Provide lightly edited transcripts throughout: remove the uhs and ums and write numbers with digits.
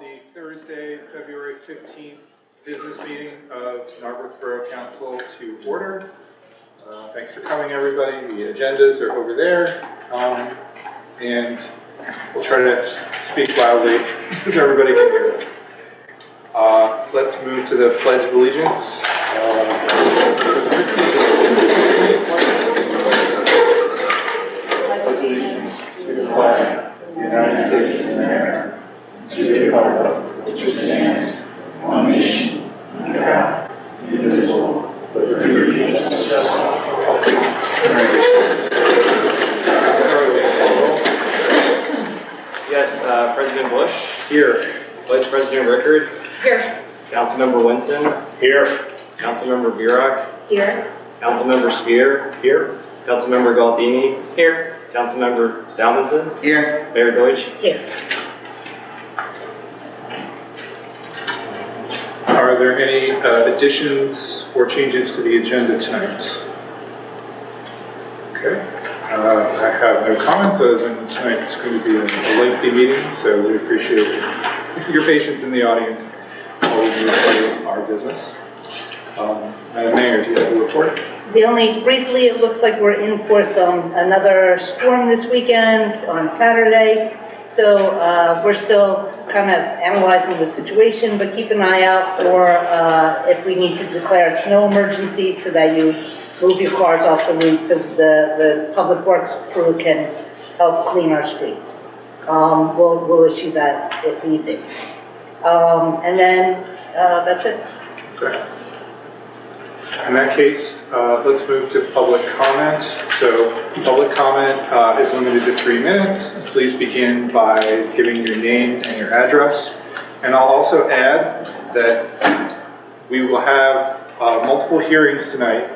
the Thursday, February 15th business meeting of Narberth Borough Council to order. Thanks for coming, everybody. The agendas are over there. And we'll try to speak loudly so everybody can hear us. Let's move to the Pledge of Allegiance. Pledge allegiance to the flag of the United States of America, to the republic which stands one nation under God, indivisible, with liberty and justice for all. Yes, President Bush. Here. Vice President Rickards. Here. Councilmember Winston. Here. Councilmember Burek. Here. Councilmember Spear. Here. Councilmember Galdini. Here. Councilmember Salvinson. Here. Mayor Deutsch. Here. Are there any additions or changes to the agenda tonight? Okay. I have no comments other than tonight's going to be a lengthy meeting, so we appreciate your patience in the audience while we move through our business. Madam Mayor, do you have a report? Briefly, it looks like we're in for another storm this weekend on Saturday. So we're still kind of analyzing the situation, but keep an eye out for if we need to declare a snow emergency so that you move your cars off the route so the public works crew can help clean our streets. We'll issue that if needed. And then that's it. Okay. In that case, let's move to public comment. So public comment is limited to 3 minutes. Please begin by giving your name and your address. And I'll also add that we will have multiple hearings tonight,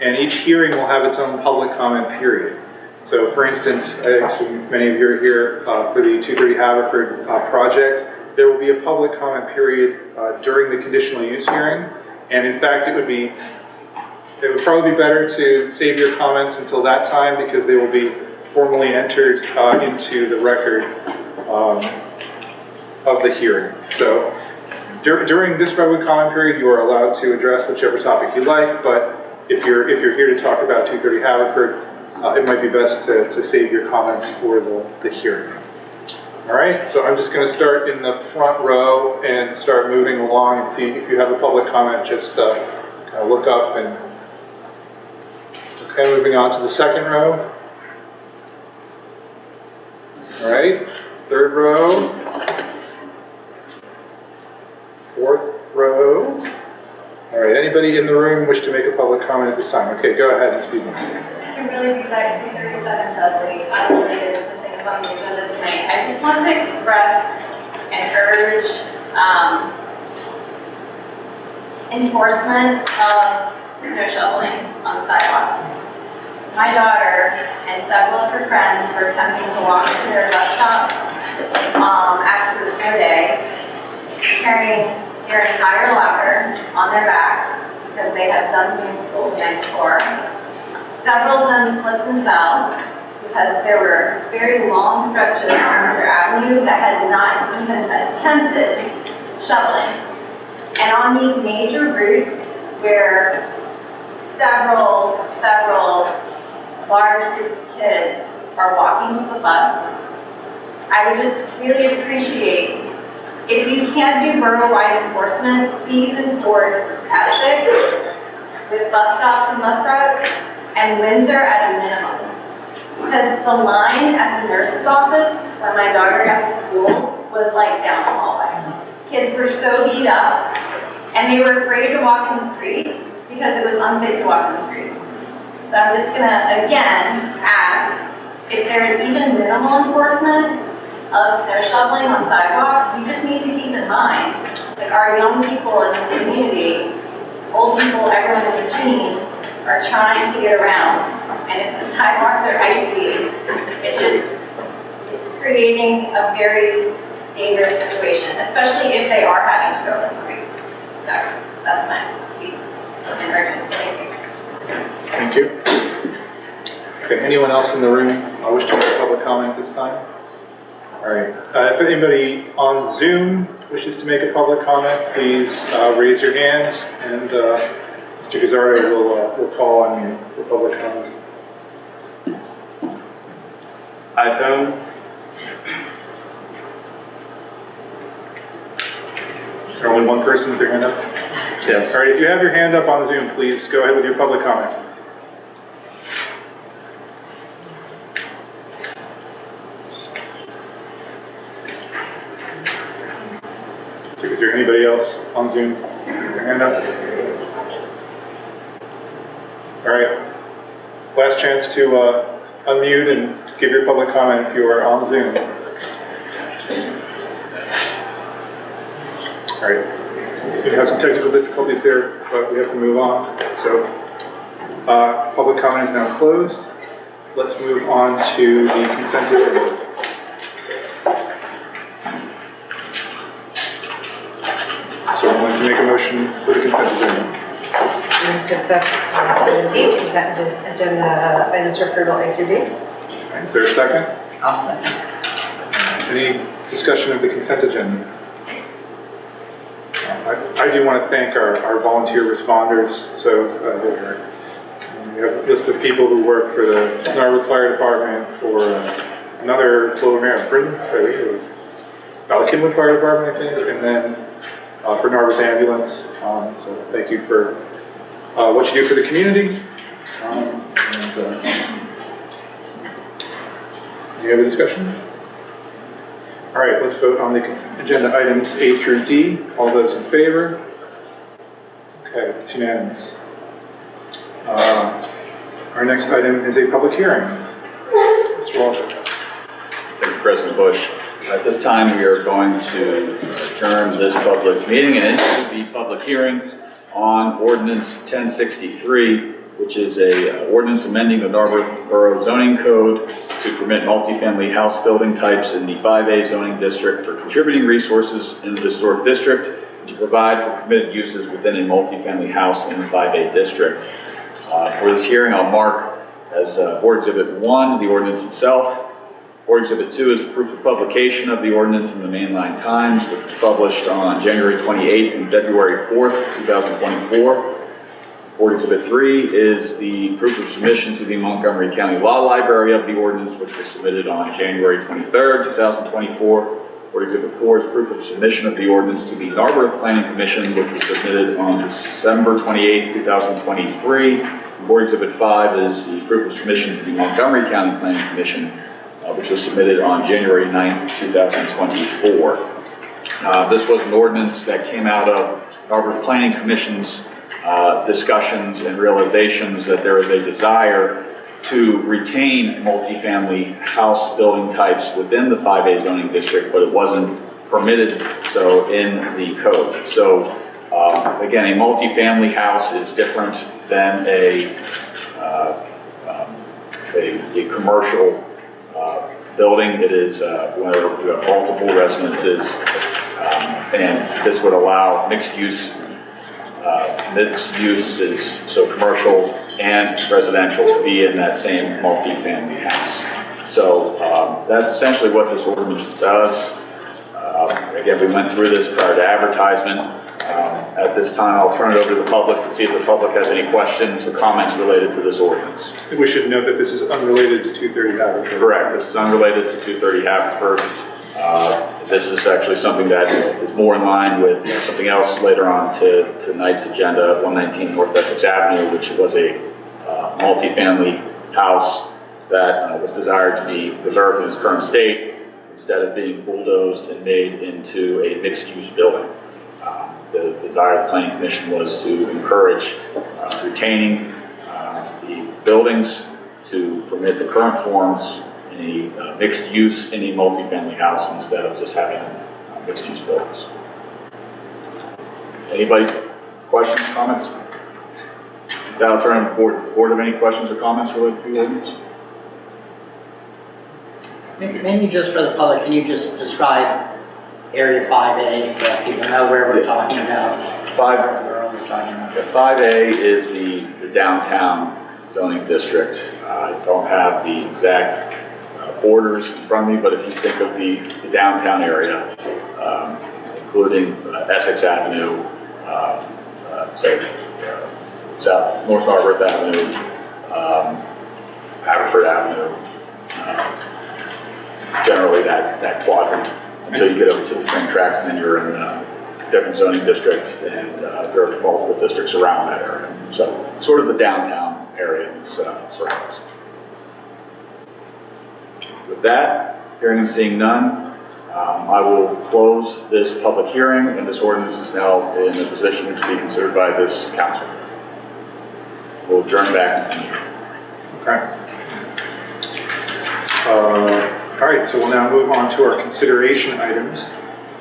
and each hearing will have its own public comment period. So for instance, many of you are here for the 230 Haverford project. There will be a public comment period during the conditional use hearing. And in fact, it would probably be better to save your comments until that time because they will be formally entered into the record of the hearing. So during this public comment period, you are allowed to address whichever topic you like, but if you're here to talk about 230 Haverford, it might be best to save your comments for the hearing. All right, so I'm just going to start in the front row and start moving along and see if you have a public comment. Just kind of look up and. Okay, moving on to the second row. All right, third row. Fourth row. All right, anybody in the room wish to make a public comment at this time? Okay, go ahead and speak. Kimberly Buzak, 237 Dudley, unrelated to things on the agenda tonight. I just want to express and urge enforcement of snow shoveling on the sidewalks. My daughter and several of her friends were attempting to walk to their bus stop after the snow day, carrying their entire locker on their backs because they had done Zoom school the night before. Several of them slipped and fell because there were very long stretches on Windsor Avenue that had not even attempted shoveling. And on these major routes where several large groups of kids are walking to the bus, I would just really appreciate if you can't do borough-wide enforcement, please enforce Essex with bus stops and bus routes, and Windsor at a minimum. Because the line at the nurse's office when my daughter got to school was like down the hallway. Kids were so beat up, and they were afraid to walk in the street because it was unsafe to walk in the street. So I'm just gonna, again, ask if there is even minimal enforcement of snow shoveling on sidewalks. We just need to keep in mind that our young people in this community, old people, everyone in between, are trying to get around. And if the sidewalks are icy, it's creating a very dangerous situation, especially if they are having to go in the street. So that's my piece and urgent. Thank you. Thank you. Okay, anyone else in the room wish to make a public comment this time? All right. If anybody on Zoom wishes to make a public comment, please raise your hand, and Mr. Gazzardo will call on you for public comment. iPhone. Is there only one person with their hand up? Yes. All right, if you have your hand up on Zoom, please go ahead with your public comment. So is there anybody else on Zoom with their hand up? All right, last chance to unmute and give your public comment if you are on Zoom. All right, so we have some technical difficulties there, but we have to move on. So public comment is now closed. Let's move on to the consent agenda. So I'm going to make a motion for the consent agenda. Move to accept the consent agenda items for approval A through D. All right, is there a second? I'll second. Any discussion of the consent agenda? I do want to thank our volunteer responders. So we have a list of people who work for the Narberth Fire Department, for another Lower Merion, Ballackinwood Fire Department, I think, and then for Narberth Ambulance. So thank you for what you do for the community. Any other discussion? All right, let's vote on the consent agenda items A through D. All those in favor? Okay, it's unanimous. Our next item is a public hearing. Mr. Walter. Thank you, President Bush. At this time, we are going to adjourn this public meeting and into the public hearing on Ordinance 1063, which is a ordinance amending the Narberth Borough zoning code to permit multifamily house building types in the 5A zoning district for contributing resources in the historic district, and to provide for permitted uses within a multifamily house in the 5A district. For this hearing, I'll mark as Board Exhibit 1 the ordinance itself. Board Exhibit 2 is proof of publication of the ordinance in the Mainline Times, which was published on January 28th and February 4th, 2024. Board Exhibit 3 is the proof of submission to the Montgomery County Law Library of the ordinance, which was submitted on January 23rd, 2024. Board Exhibit 4 is proof of submission of the ordinance to the Narberth Planning Commission, which was submitted on December 28th, 2023. Board Exhibit 5 is the proof of submission to the Montgomery County Planning Commission, which was submitted on January 9th, 2024. This was an ordinance that came out of Narberth Planning Commission's discussions and realizations that there is a desire to retain multifamily house building types within the 5A zoning district, but it wasn't permitted so in the code. So again, a multifamily house is different than a commercial building. It is where you have multiple residences, and this would allow mixed uses, so commercial and residential, to be in that same multifamily house. So that's essentially what this ordinance does. Again, we went through this prior to advertisement. At this time, I'll turn it over to the public to see if the public has any questions or comments related to this ordinance. We should note that this is unrelated to 230 Haverford. Correct. This is unrelated to 230 Haverford. This is actually something that is more in line with something else later on tonight's agenda, 119 North Essex Avenue, which was a multifamily house that was desired to be preserved in its current state instead of being bulldozed and made into a mixed-use building. The desire of the Planning Commission was to encourage retaining the buildings to permit the current forms in a mixed use in a multifamily house instead of just having mixed use buildings. Anybody? Questions, comments? Then I'll turn to the board. Does the board have any questions or comments related to the ordinance? Maybe just for the public, can you just describe Area 5A so that people know where we're talking about? Borough we're talking about. 5A is the downtown zoning district. I don't have the exact borders in front of me, but if you think of the downtown area, including Essex Avenue, South North Narberth Avenue, Haverford Avenue, generally that quadrant until you get over to the train tracks, and then you're in different zoning districts, and there are multiple districts around that area. So sort of the downtown area and its surroundings. With that, hearing and seeing none, I will close this public hearing, and this ordinance is now in a position to be considered by this council. We'll adjourn back to the meeting. Okay. All right, so we'll now move on to our consideration items.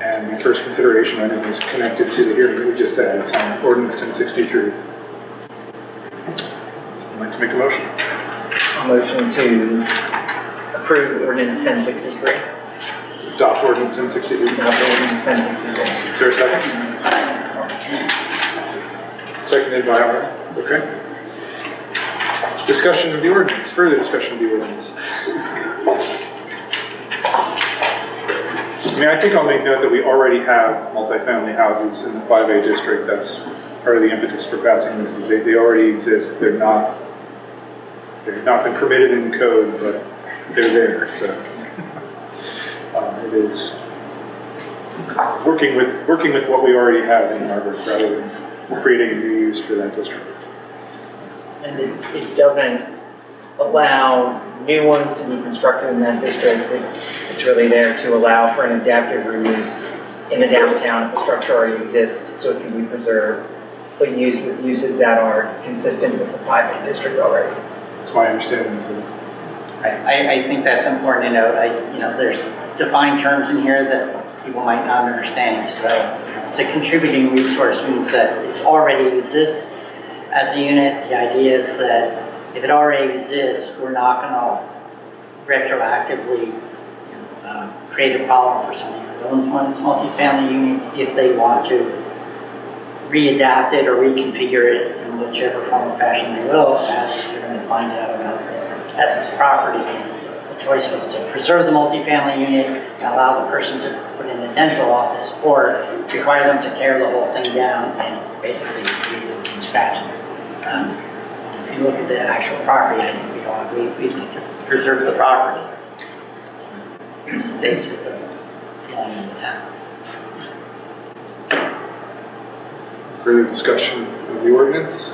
And the first consideration item is connected to the hearing we just had. It's on ordinance 1063. Someone like to make a motion? A motion to approve ordinance 1063. Adopt ordinance 1063. Adopt ordinance 1063. Is there a second? Seconded by R. Okay. Discussion of the ordinance. Further discussion of the ordinance. I mean, I think I'll make note that we already have multifamily houses in the 5A district. That's part of the impetus for passing this, is they already exist. They've not been permitted in code, but they're there. So it is working with what we already have in Narberth rather than creating a new use for that district. And it doesn't allow new ones to be constructed in that district. It's really there to allow for an adaptive reuse in the downtown if the structure already exists, so it can be preserved, but used with uses that are consistent with the 5A district already. That's my understanding too. I think that's important to note. There's defined terms in here that people might not understand. So it's a contributing resource, means that it already exists as a unit. The idea is that if it already exists, we're not going to retroactively create a problem for somebody who owns one of these multifamily units if they want to readapt it or reconfigure it in whichever form or fashion they will, as you're going to find out about this Essex property. The choice was to preserve the multifamily unit and allow the person to put in a dental office, or require them to tear the whole thing down and basically redo it from scratch. If you look at the actual property, I think we'd like to preserve the property. It stays with the feeling of the town. Further discussion of the ordinance?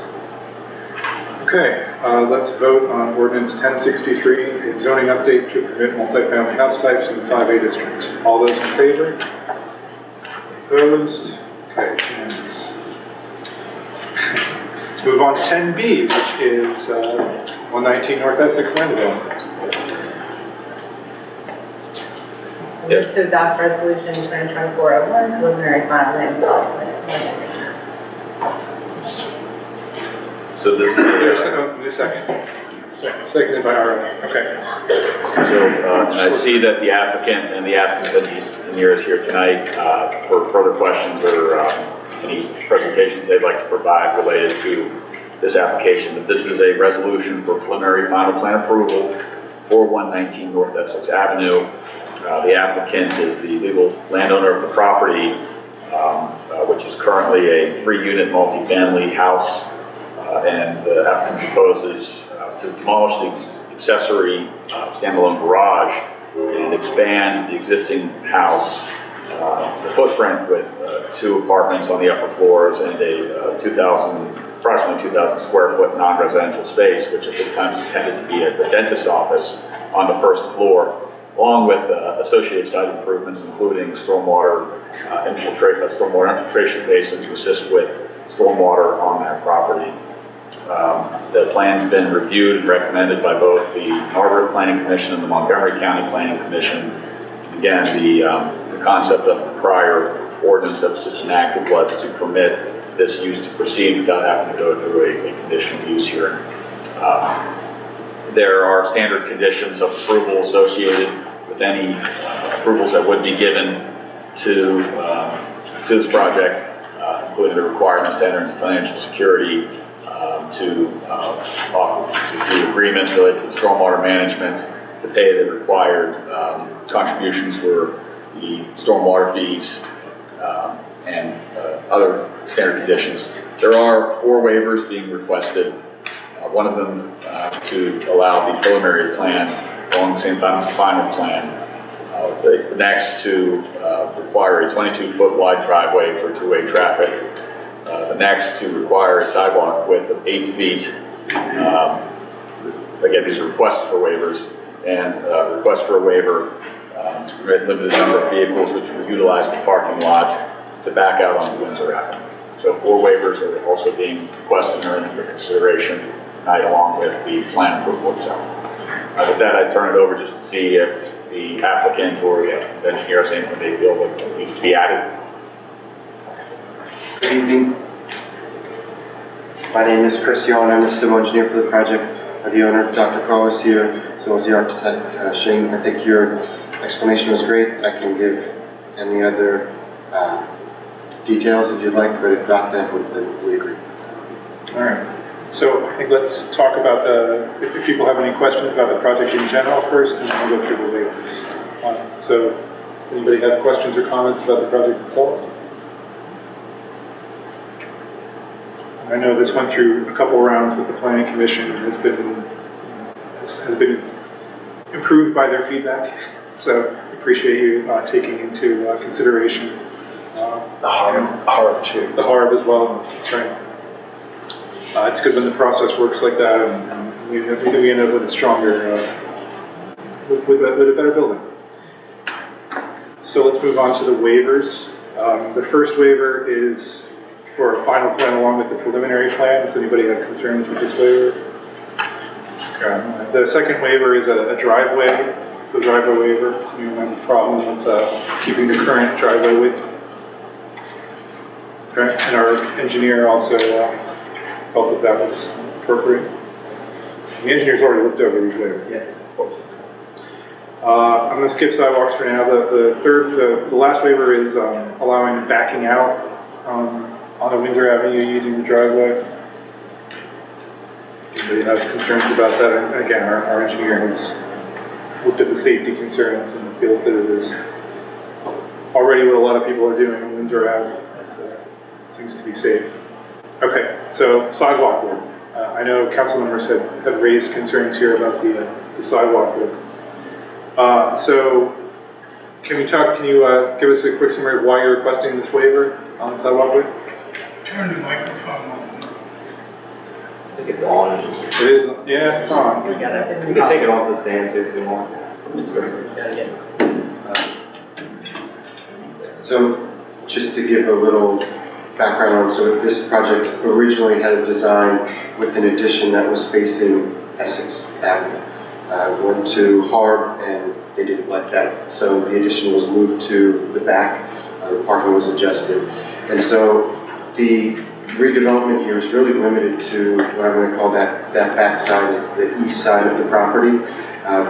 Okay, let's vote on ordinance 1063, a zoning update to permit multifamily house types in the 5A district. All those in favor? Opposed? Okay, it's unanimous. Let's move on to 10B, which is 119 North Essex land development. Move to adopt resolution 2024-01, preliminary final land development. So this is Is there a second? Seconded by R. Okay. So and I see that the applicant and the applicant in here is here tonight for further questions or any presentations they'd like to provide related to this application. But this is a resolution for preliminary final plan approval for 119 North Essex Avenue. The applicant is the legal landowner of the property, which is currently a 3-unit multifamily house. And the applicant proposes to demolish the accessory standalone garage and expand the existing house, the footprint with 2 apartments on the upper floors and a approximately 2,000 square foot non-residential space, which at this time is intended to be a dentist's office on the first floor, along with associated site improvements, including stormwater infiltration basin to assist with stormwater on that property. The plan's been reviewed and recommended by both the Narberth Planning Commission and the Montgomery County Planning Commission. Again, the concept of the prior ordinance that was just enacted was to permit this use to proceed without having to go through a conditional use hearing. There are standard conditions of approval associated with any approvals that would be given to this project, including the requirements to enter into financial security, to do agreements related to stormwater management, to to pay the required contributions for the stormwater fees and other standard conditions. There are 4 waivers being requested. One of them to allow the preliminary plan along the same time as the final plan. The next to require a 22-foot wide driveway for 2-way traffic. The next to require a sidewalk width of 8 feet. Again, these are requests for waivers, and request for a waiver to permit limited number of vehicles which will utilize the parking lot to back out onto Windsor Avenue. So 4 waivers are also being requested and are under consideration tonight, along with the plan approval itself. With that, I turn it over just to see if the applicant or the applicant's engineer has anything they feel that needs to be added. Good evening. My name is Chris Young. I'm the civil engineer for the project. The owner, Dr. Carl, is here, as well as the architect, Shane. I think your explanation was great. I can give any other details if you'd like, but if not, then we agree. All right. So I think let's talk about if people have any questions about the project in general first, and then we'll go through the waivers. So anybody have questions or comments about the project itself? I know this went through a couple rounds with the Planning Commission and has been improved by their feedback. So appreciate you taking into consideration the HARB too. The HARB as well. That's right. It's good when the process works like that, and we end up with a stronger, with a better building. So let's move on to the waivers. The first waiver is for a final plan along with the preliminary plan. Does anybody have concerns with this waiver? Okay. The second waiver is a driveway, the driveway waiver. So you have a problem with keeping the current driveway width. Okay. And our engineer also felt that was appropriate. The engineer's already looked over these waivers. Yes. I'm going to skip sidewalks for now. The last waiver is allowing backing out on a Windsor Avenue using the driveway. Anybody have concerns about that? And again, our engineer has looked at the safety concerns and feels that it is already what a lot of people are doing on Windsor Avenue. So it seems to be safe. Okay, so sidewalk width. I know council members have raised concerns here about the sidewalk width. So can you give us a quick summary of why you're requesting this waiver on sidewalk width? Turn the microphone on. I think it's on. It is, yeah, it's on. You can take it off the stand too if you want. So just to give a little background on, so this project originally had a design with an addition that was facing Essex Avenue. Went to HARB and they didn't like that. So the addition was moved to the back, the parking was adjusted. And so the redevelopment here is really limited to what I'm going to call that back side, is the east side of the property.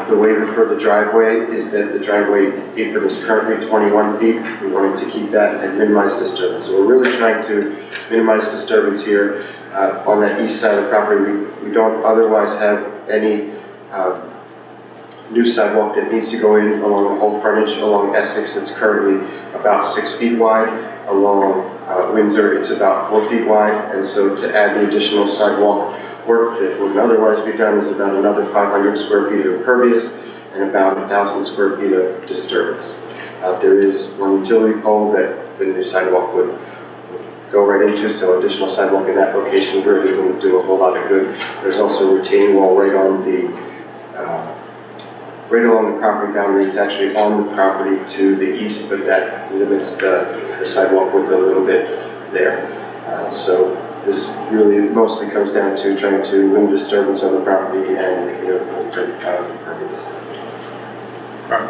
The waiver for the driveway is that the driveway apron is currently 21 feet. We wanted to keep that and minimize disturbance. So we're really trying to minimize disturbance here on that east side of the property. We don't otherwise have any new sidewalk that needs to go in along the whole frontage along Essex. It's currently about 6 feet wide. Along Windsor, it's about 4 feet wide. And so to add the additional sidewalk work that would otherwise be done is about another 500 square feet of impervious and about 1,000 square feet of disturbance. There is one utility pole that the new sidewalk would go right into, so additional sidewalk in that location really wouldn't do a whole lot of good. There's also a retaining wall right on the right along the property boundary. It's actually on the property to the east, but that limits the sidewalk width a little bit there. So this really mostly comes down to trying to limit disturbance on the property and the footprint of impervious. Right.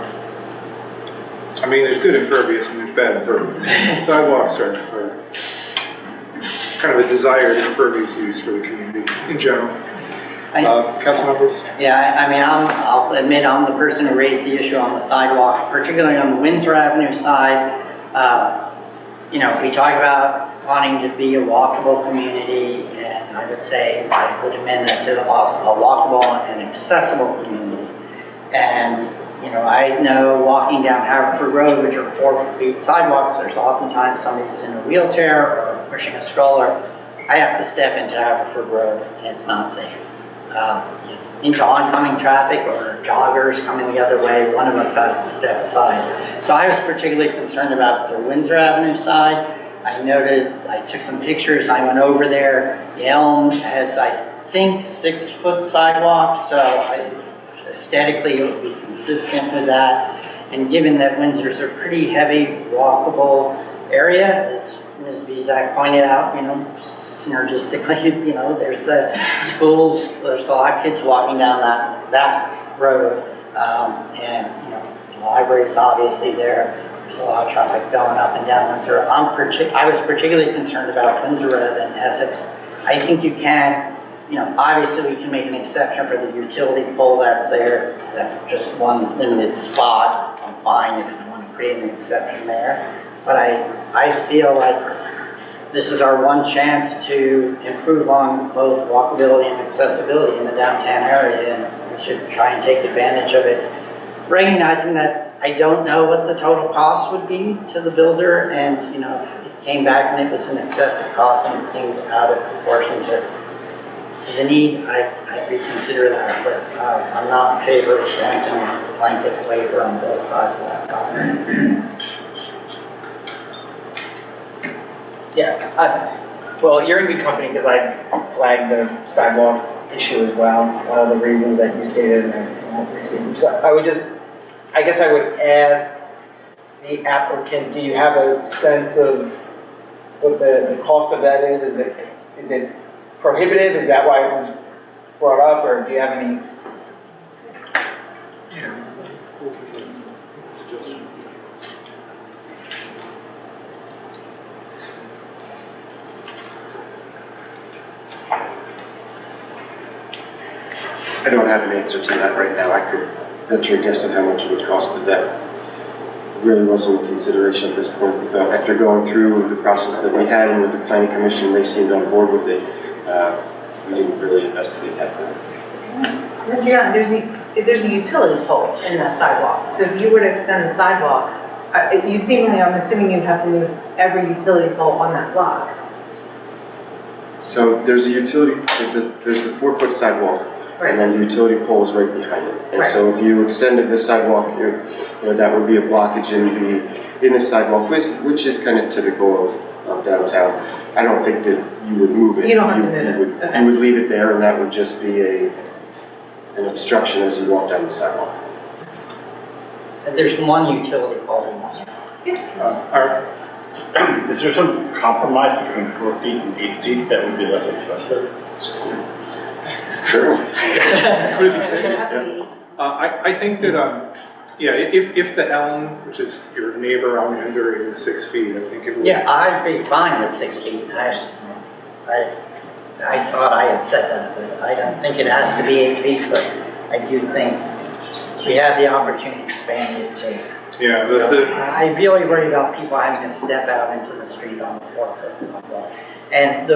I mean, there's good impervious and there's bad impervious. Sidewalks are kind of a desired impervious use for the community in general. Council members? Yeah, I mean, I'll admit I'm the person who raised the issue on the sidewalk, particularly on the Windsor Avenue side. You know, we talk about wanting to be a walkable community, and I would say I would amend that to a walkable and accessible community. And, you know, I know walking down Haverford Road, which are 4 feet sidewalks, there's oftentimes somebody's in a wheelchair or pushing a stroller. I have to step into Haverford Road, and it's not safe. Into oncoming traffic or joggers coming the other way, one of us has to step aside. So I was particularly concerned about the Windsor Avenue side. I noted, I took some pictures, I went over there. The Elm has, I think, 6-foot sidewalks, so aesthetically it would be consistent with that. And given that Windsor's a pretty heavy walkable area, as Ms. Bezak pointed out, you know, synergistically, you know, there's schools, there's a lot of kids walking down that road, and, you know, the library's obviously there. There's a lot of traffic going up and down Windsor. I was particularly concerned about Windsor rather than Essex. I think you can, you know, obviously we can make an exception for the utility pole that's there. That's just one limited spot. I'm fine if you want to create an exception there. But I feel like this is our one chance to improve on both walkability and accessibility in the downtown area, and we should try and take advantage of it. Recognizing that I don't know what the total cost would be to the builder, and, you know, if it came back and it was an excessive cost and it seemed out of proportion to the need, I'd reconsider that, but I'm not in favor of granting a blanket waiver on both sides of that property. Yeah, well, you're in good company because I flagged the sidewalk issue as well, all the reasons that you stated, and I won't receive. So I guess I would ask the applicant, do you have a sense of what the cost of that is? Is it prohibitive? Is that why it was brought up, or do you have any? I don't have an answer to that right now. I could venture a guess at how much it would cost, but that really wasn't a consideration at this point. We thought after going through the process that we had and with the planning commission, they seemed on board with it. We didn't really investigate that further. Mr. Young, there's a utility pole in that sidewalk. So if you were to extend the sidewalk, I'm assuming you'd have to move every utility pole on that block. So there's a utility, there's the 4-foot sidewalk. Right. And then the utility pole is right behind it. And right. So if you extended the sidewalk, you know, that would be a blockage in the sidewalk, which is kind of typical of downtown. I don't think that you would move it. You don't have to move it. Okay. You would leave it there, and that would just be an obstruction as you walk down the sidewalk. And there's one utility pole in there. Is there some compromise between 4 feet and 8 feet that would be less expensive? Sure. Would it be 6? Yeah. I think that, yeah, if the elm, which is your neighbor on Windsor, is 6 feet, I think it would. Yeah, I'd be fine with 6 feet. I thought I had said that, but I don't think it has to be 8 feet, but I do think we have the opportunity to expand it to. Yeah, I really worry about people having to step out into the street on the 4-foot sidewalk. And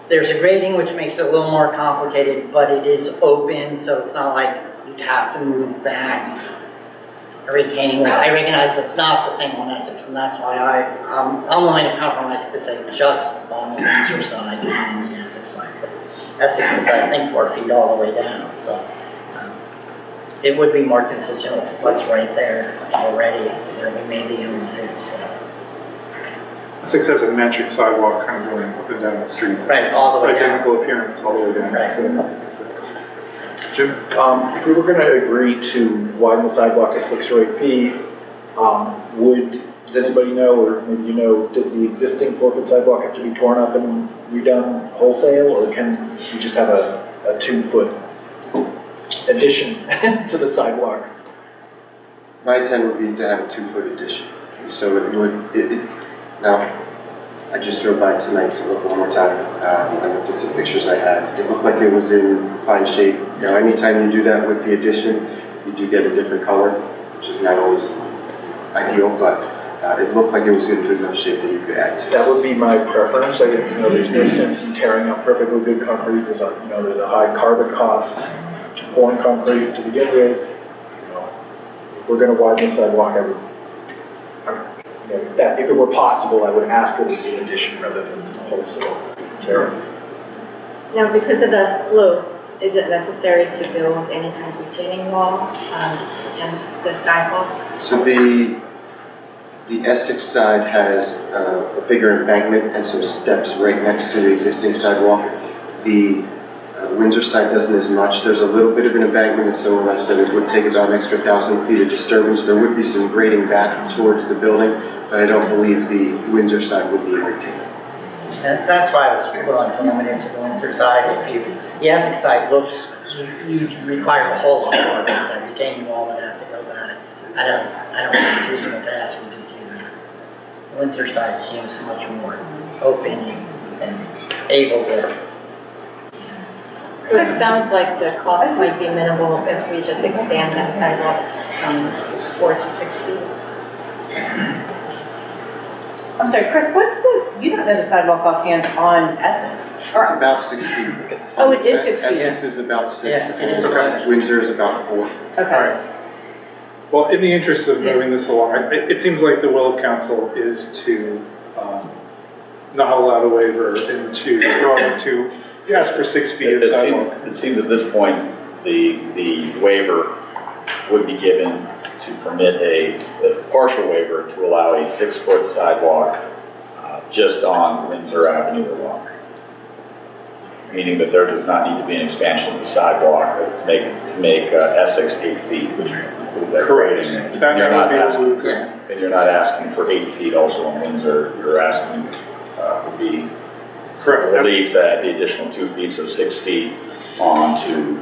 there's a grading which makes it a little more complicated, but it is open, so it's not like you'd have to move back a retaining wall. I recognize it's not the same on Essex, and that's why I'm willing to compromise to say just on the Windsor side and on the Essex side. Because Essex is, I think, 4 feet all the way down, so it would be more consistent with what's right there already that we may be able to do. So. Essex has a metric sidewalk kind of going up and down the street. Right, all the way down. It's identical appearance all the way down. Right. So, Jim? If we were going to agree to widen the sidewalk at 6 or 8 feet, does anybody know, or maybe you know, does the existing 4-foot sidewalk have to be torn up and redone wholesale, or can you just have a 2-foot addition to the sidewalk? My intent would be to have a 2-foot addition. So it would, now, I just drove by tonight to look one more time. I looked at some pictures I had. It looked like it was in fine shape. Now, anytime you do that with the addition, you do get a different color, which is not always ideal, but it looked like it was in good enough shape that you could add to. That would be my preference. There's no sense in tearing up perfectly good concrete. There's a high carbon cost pouring concrete to begin with. If we're gonna widen the sidewalk, that if it were possible, I would ask that it be an addition rather than wholesale tear. Now, because of the slope, is it necessary to build any kind of retaining wall against the sidewalk? So the Essex side has a bigger embankment and some steps right next to the existing sidewalk. The Windsor side doesn't as much. There's a little bit of an embankment, and so when I said it would take about an extra 1,000 feet of disturbance, there would be some grading back towards the building, but I don't believe the Windsor side would be retained. That's why I was willing to limit it to the Windsor side. The Essex side looks, you require a whole lot more, that retaining wall would have to go back. I don't think it's reasonable to ask you to do that. The Windsor side seems much more open and able to. So it sounds like the cost might be minimal if we just expand that sidewalk from 4 to 6 feet. I'm sorry, Chris, you don't know the sidewalk offhand on Essex? It's about 6 feet. Oh, it is 6 feet. Essex is about 6, Yeah, it and is. Windsor is about 4. Okay. All right. Well, in the interest of moving this along, it seems like the will of council is to not allow the waiver and to ask for 6 feet of sidewalk. It seems at this point, the waiver would be given to permit a partial waiver to allow a 6-foot sidewalk just on Windsor Avenue alone. Meaning that there does not need to be an expansion of the sidewalk to make Essex 8 feet, which would include that Correct. grading. That You're not would be asking- removed. And you're not asking for 8 feet also on Windsor. You're asking would be Correct. relief to add the additional 2 feet, so 6 feet onto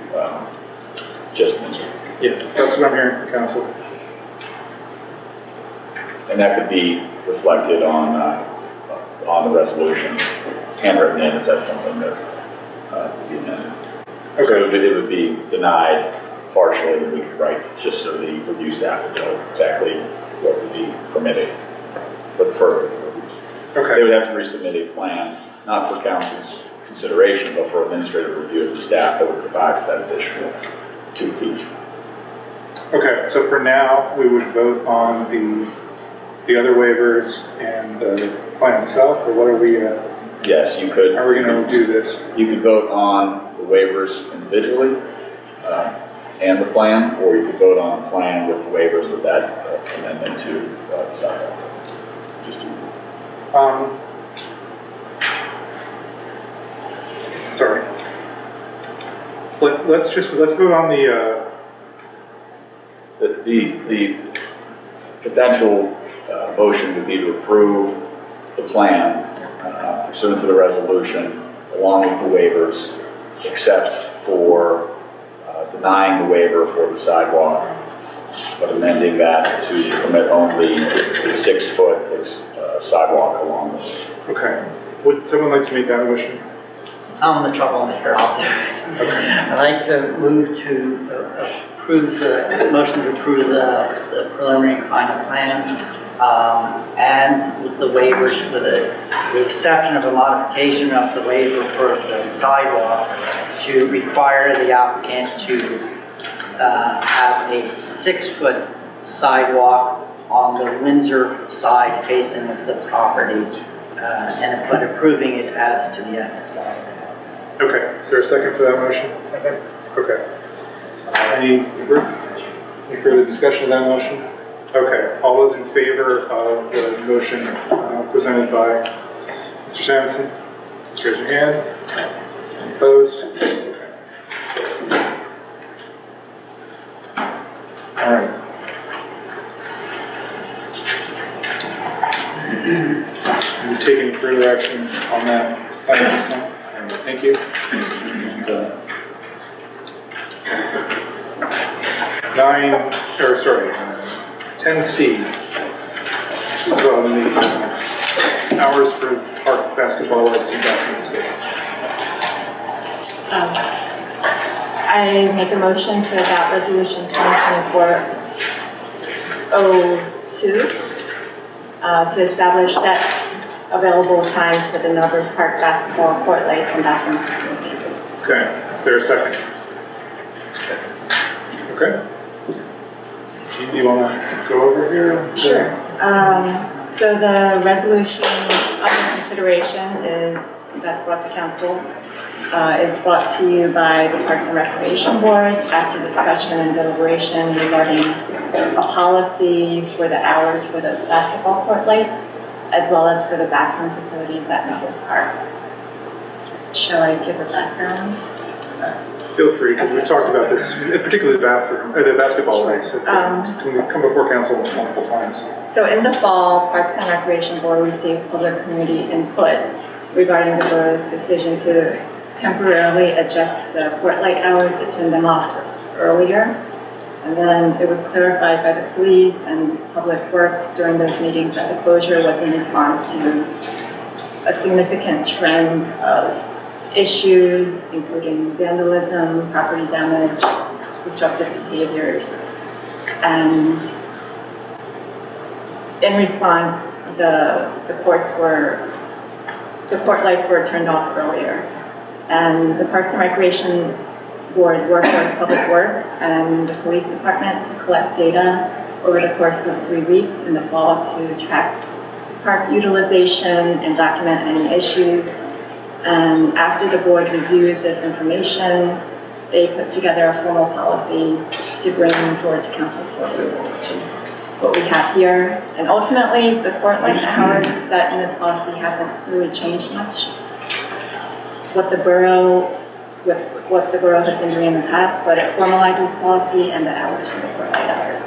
just Windsor. Yeah, that's what I'm hearing from council. And that could be reflected on the resolution, handwritten in, if that's something that would be amended. So it would be denied partially, and we could write just so the review staff would know exactly what would be permitted for the further reviews. They Okay. would have to resubmit a plan, not for council's consideration, but for administrative review of the staff that would provide for that additional 2 feet. Okay, so for now, we would vote on the other waivers and the plan itself, or what are we, Yes, you could. how are we going to do this? You could vote on the waivers individually and the plan, or you could vote on the plan with the waivers with that amendment to the sidewalk. Just do. Sorry. Let's vote on The potential motion would be to approve the plan pursuant to the resolution along with the waivers, except for denying the waiver for the sidewalk, but amending that to permit only the 6-foot sidewalk along the. okay. Would someone like to make that motion? Since I'm the troublemaker, I'll do it. I'd like to move to approve motion to approve the preliminary and final plans and with the waivers for the exception of a modification of the waiver for the sidewalk to require the applicant to have a 6-foot sidewalk on the Windsor side facing of the property but approving it as to the Essex side. Okay, is there a second for that motion? Second. Okay. Any further discussion of that motion? Okay, all those in favor of the motion presented by Mr. Sampson, raise your hand. Opposed? Okay. All right. Will you take any further action on that item this time? All right, thank you. And, 10C, which is on the hours for park basketball at St. Catherine State. I make a motion to adopt resolution 2024-02 to establish set available times for the Melbourne Park basketball court lights and bathroom facilities. Okay, is there a second? Second. Okay. Do you want to go over here? Sure. So the resolution under consideration that's brought to council is brought to you by the Parks and Recreation Board after discussion and deliberation regarding a policy for the hours for the basketball court lights, as well as for the bathroom facilities at Maples Park. Shall I give a background? Feel free, because we've talked about this, particularly the basketball lights. It can come before council multiple times. So in the fall, Parks and Recreation Board received public community input regarding the borough's decision to temporarily adjust the court light hours to turn them off earlier. And then it was clarified by the police and public works during those meetings that the closure was in response to a significant trend of issues, including vandalism, property damage, disruptive behaviors. And in response, the court lights were turned off earlier. And the Parks and Recreation Board worked with Public Works and the Police Department to collect data over the course of 3 weeks in the fall to track park utilization and document any issues. And after the board reviewed this information, they put together a formal policy to bring forward to council for approval, which is what we have here. And ultimately, the court light hours set in this policy hasn't really changed much. What the borough has been doing in the past, but it formalizes policy and the hours for the court light hours.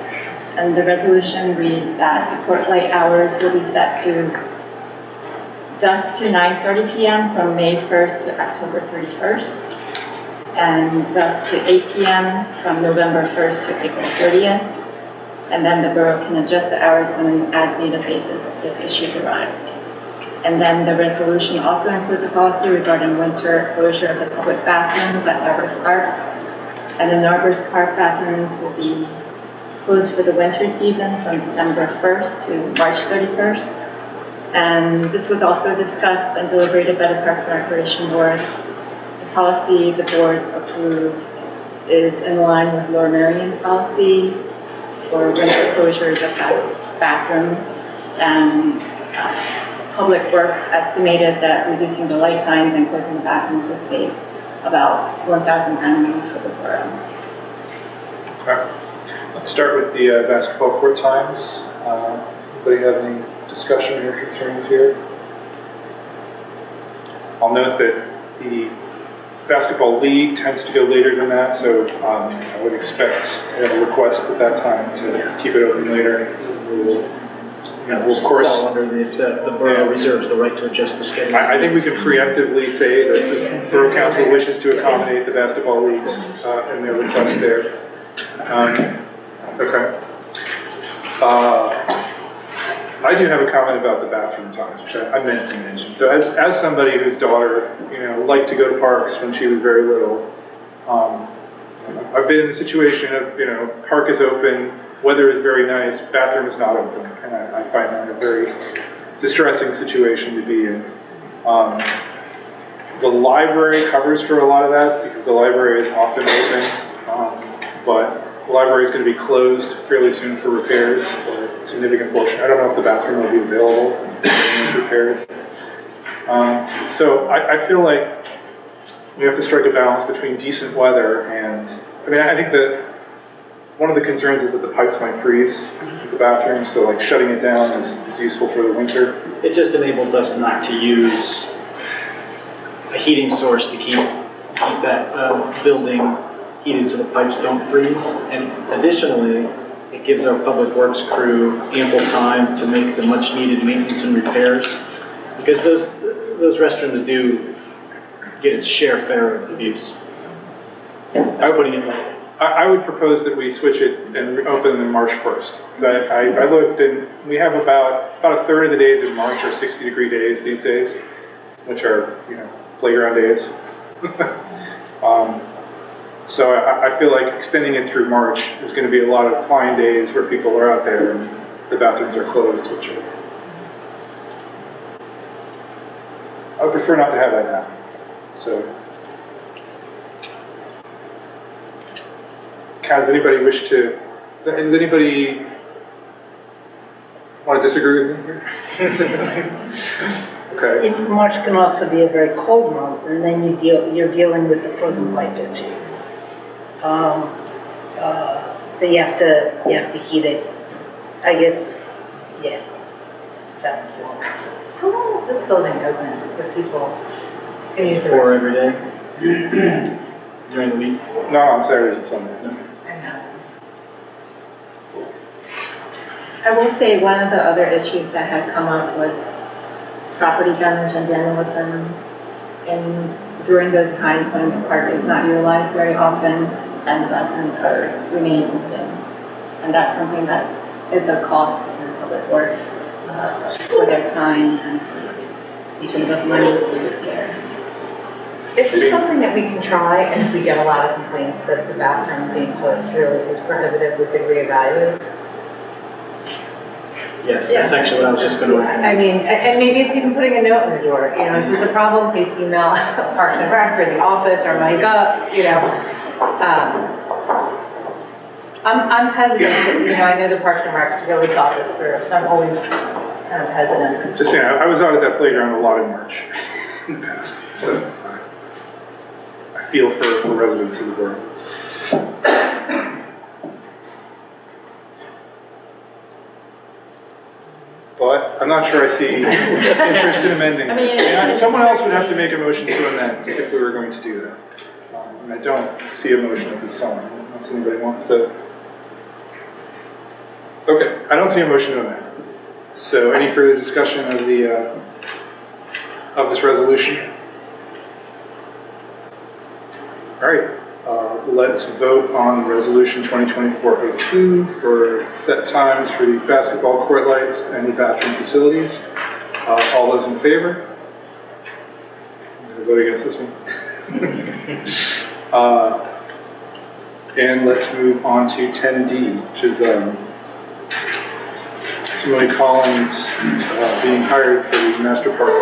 And the resolution reads that the court light hours will be set to dusk to 9:30 p.m. from May 1st to October 31st, and dusk to 8 p.m. from November 1st to April 30th. And then the borough can adjust the hours on an as-needed basis if issues arise. And then the resolution also includes a policy regarding winter closure of the public bathrooms at Narberth Park. And the Narberth Park bathrooms will be closed for the winter season from December 1st to March 31st. And this was also discussed and deliberated by the Parks and Recreation Board. The policy the board approved is in line with Lower Merion's policy for winter closures of bathrooms. And Public Works estimated that reducing the light times and closing the bathrooms would save about £1,000 annually for the borough. Okay. Let's start with the basketball court times. Anybody have any discussion or concerns here? I'll note that the basketball league tends to go later than that, so I would expect to have a request at that time to keep it open later. We'll of course, fall under the borough reserves the right to adjust the schedule. I think we can preemptively say that the Borough Council wishes to accommodate the basketball leagues and their requests there. Okay. I do have a comment about the bathroom times, which I meant to mention. So as somebody whose daughter, liked to go to parks when she was very little, I've been in the situation of, park is open, weather is very nice, bathroom is not open, and I find that a very distressing situation to be in. The library covers for a lot of that because the library is often open, but the library is going to be closed fairly soon for repairs, or a significant portion. I don't know if the bathroom will be available for these repairs. So I feel like we have to strike a balance between decent weather and, I think that one of the concerns is that the pipes might freeze in the bathroom, so like shutting it down is useful for the winter. It just enables us not to use a heating source to keep that building heated so the pipes don't freeze. And additionally, it gives our public works crew ample time to make the much needed maintenance and repairs, because those restrooms do get its share of abuse. That's putting it lightly. I would propose that we switch it and open them March 1st. So I looked, and we have about a third of the days in March are 60-degree days these days, which are playground days. So I feel like extending it through March is going to be a lot of fine days where people are out there and the bathrooms are closed, which I would prefer not to have that happen. So Does anybody wish to, does anybody want to disagree with me here? Okay. March can also be a very cold month, and then you're dealing with the frozen pipe issue. But you have to heat it. I guess, yeah. That was long. How long is this building open for people? Can use the For every day? During the week? Not on Saturday and Sunday. I know. I will say one of the other issues that had come up was property damage and vandalism during those times when the park is not utilized very often and the bathrooms remain open. And that's something that is a cost to Public Works for their time and in terms of money to repair. Is this something that we can try, and if we get a lot of complaints that the bathroom being closed really is prohibitive, we could reevaluate? Yes, that's actually what I was just going to recommend. I mean, and maybe it's even putting a note in the door, you know, is this a problem? Please email Parks and Rec or the office or Mike up, you know. I'm hesitant to, you know, I know the Parks and Recs really thought this through, so I'm always kind of hesitant. Just saying, I was out at that playground a lot in March in the past, so I feel for the residents of the borough. But I'm not sure I see interest in amending this. Someone else would have to make a motion to amend if we were going to do that. And I don't see a motion at this time, unless anybody wants to. Okay, I don't see a motion to amend. So any further discussion of the of this resolution? All right, let's vote on resolution 2024-02 for set times for the basketball court lights and the bathroom facilities. All those in favor? I'm going to vote against this one. And let's move on to 10D, which is Simone Collins being hired for the master park.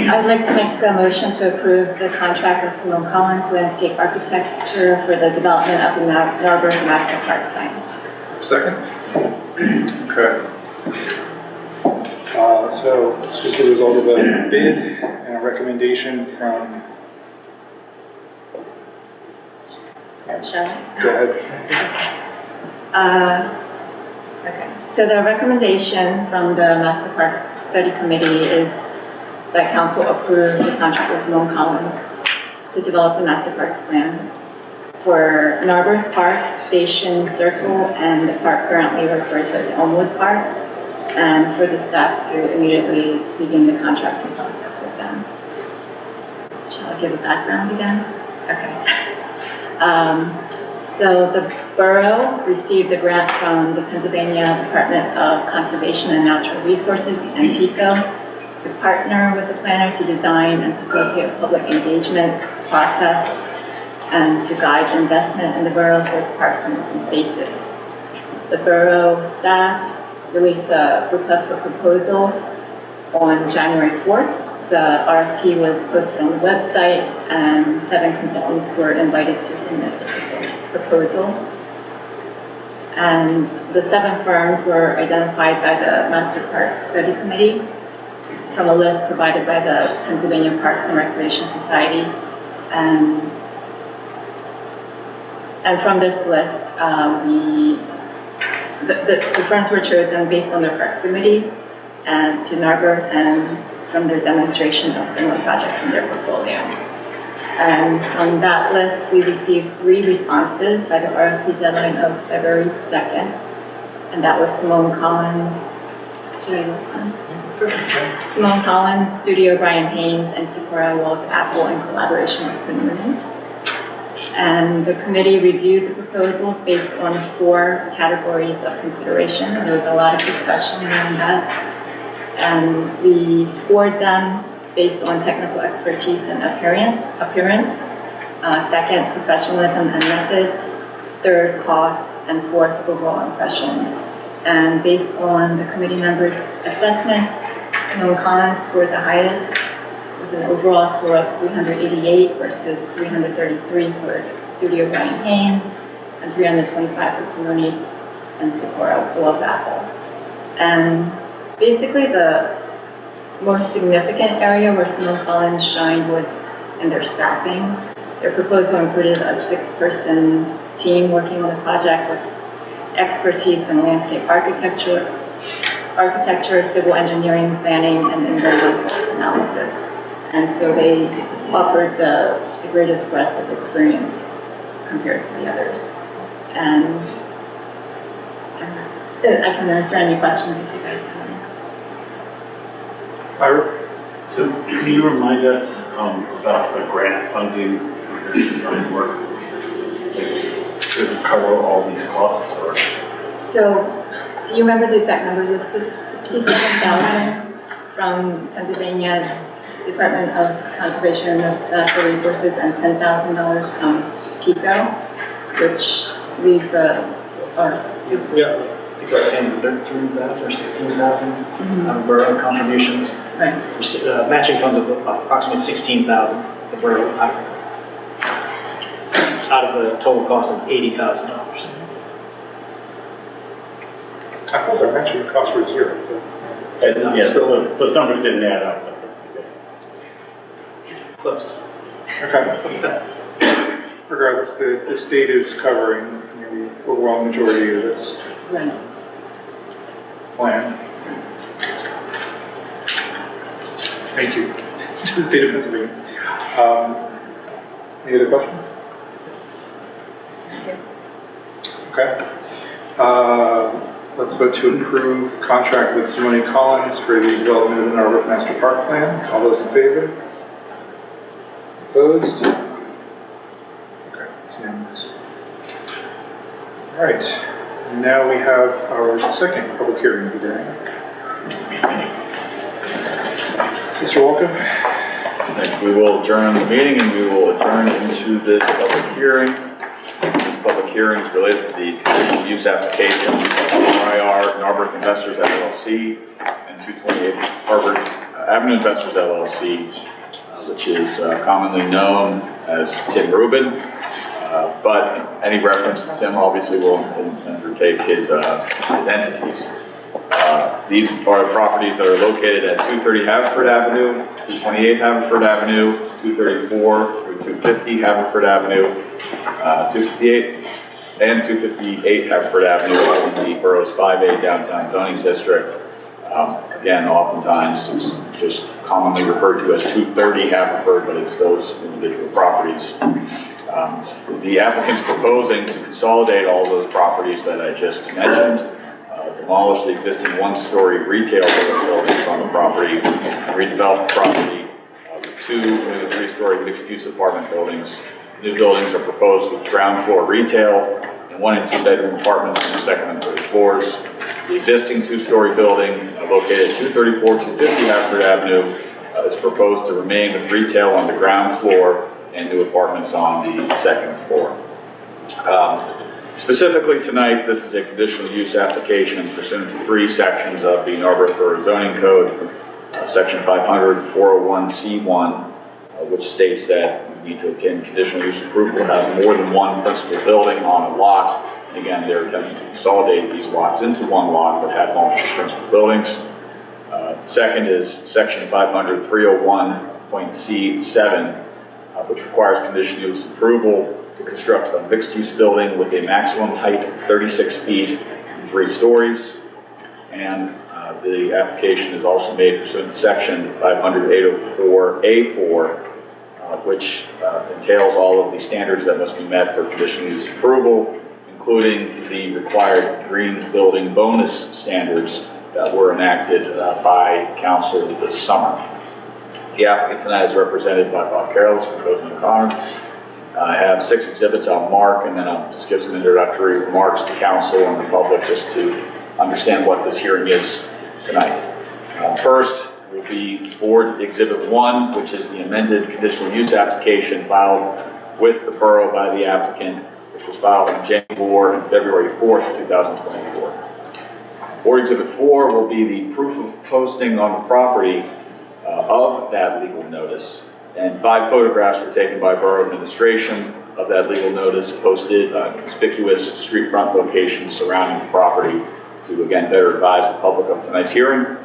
I'd like to make a motion to approve the contract with Simone Collins Landscape Architecture for the development of the Narberth Master Park Plan. Second? Okay. So this was the result of a bid and a recommendation from. Shall I? Go ahead. Okay. So the recommendation from the Master Park Study Committee is that council approve the contract with Simone Collins to develop the Master Parks plan for Narberth Park, Station Circle, and the park currently referred to as Elmwood Park, and for the staff to immediately begin the contracting process with them. Shall I give a background again? Okay. So the borough received a grant from the Pennsylvania Department of Conservation and Natural Resources, and PECO, to partner with the planner to design and facilitate a public engagement process and to guide investment in the borough for its parks and open spaces. The borough staff released a request for proposal on January 4th. The RFP was posted on the website and 7 consultants were invited to submit the proposal. And the 7 firms were identified by the Master Park Study Committee from a list provided by the Pennsylvania Parks and Recreation Society. And from this list, the firms were chosen based on their proximity and to Narberth and from their demonstration of similar projects in their portfolio. And from that list, we received 3 responses by the RFP deadline of February 2nd. And that was Simone Collins, should I listen? Simone Collins, Studio Brian Haynes, and Sequoia Wells Apple in collaboration with the Moon. And the committee reviewed the proposals based on 4 categories of consideration. There was a lot of discussion around that. And we scored them based on technical expertise and appearance. Second, professionalism and methods. Third, cost. And 4th, overall impressions. And based on the committee members' assessments, Simone Collins scored the highest with with an overall score of 388 versus 333 for Studio Brian Haynes and 325 for Peroni and Sephora Below Apple. And basically the most significant area where Simone Collins shined was in their staffing. Their proposal included a 6-person team working on the project with expertise in landscape architecture, civil engineering, planning, and environmental analysis. And so they offered the greatest breadth of experience compared to the others. And that's it. I can answer any questions if you guys have any. Ira? So can you remind us about the grant funding for this design work? Does it cover all these costs or? So, do you remember the exact numbers? It's 67,000 from Pennsylvania Department of Conservation and Natural Resources and $10,000 from PICO, which leaves Yeah, I think we're at 13,000 or 16,000 out of borough contributions. right. Matching funds of approximately 16,000, the borough out of the total cost of $80,000. I thought that matching cost was zero. Yeah, so those numbers didn't add up, but that's okay. Close. Okay. Regardless, the state is covering the overall majority of this Right. plan. Thank you to the state of Pennsylvania. Any other questions? Okay. Let's vote to approve contract with Simone Collins for the development of the Narberth Master Park Plan. All those in favor? Opposed? Okay, it's unanimous. All right, now we have our second public hearing of the day. Mr. Walker? We will adjourn the meeting and we will adjourn into this public hearing. This public hearing is related to the conditional use application of RIR Narberth Investors LLC and 228 Harvard Avenue Investors LLC, which is commonly known as Tim Rubin. But any reference to Tim obviously will undertake his entities. These are properties that are located at 230 Haverford Avenue, 228 Haverford Avenue, 234 through 250 Haverford Avenue, 258 and 258 Haverford Avenue in the borough's 5A downtown zoning district. Again, oftentimes it's just commonly referred to as 230 Haverford, but it's those individual properties. The applicant's proposing to consolidate all those properties that I just mentioned, demolish the existing one-story retail buildings on the property, redevelop the property with 2 new 3-story mixed-use apartment buildings. New buildings are proposed with ground floor retail and 1 and 2 bedroom apartments on the 2nd and 3rd floors. The existing 2-story building located at 234 to 250 Haverford Avenue is proposed to remain with retail on the ground floor and new apartments on the 2nd floor. Specifically tonight, this is a conditional use application pursuant to 3 sections of the Narberth Borough Zoning Code, Section 500-401C1, which states that you need to obtain conditional use approval to have more than 1 principal building on a lot. And again, they're attempting to consolidate these lots into 1 lot but have multiple principal buildings. Second is Section 500-301.C7, which requires conditional use approval to construct a mixed-use building with a maximum height of 36 feet and 3 stories. And the application is also made pursuant to Section 500-804A4, which entails all of the standards that must be met for conditional use approval, including the required green building bonus standards that were enacted by council this summer. The applicant tonight is represented by Bob Carroll from Cozeman O'Connor. I have 6 exhibits I'll mark, and then I'll just give some introductory remarks to council and the public just to understand what this hearing is tonight. First will be Board Exhibit 1, which is the amended conditional use application filed with the borough by the applicant, which was filed on January 4 and February 4th, 2024. Board Exhibit 4 will be the proof of posting on the property of that legal notice. And 5 photographs were taken by Borough administration of that legal notice, posted conspicuous street front locations surrounding the property to, again, better advise the public of tonight's hearing.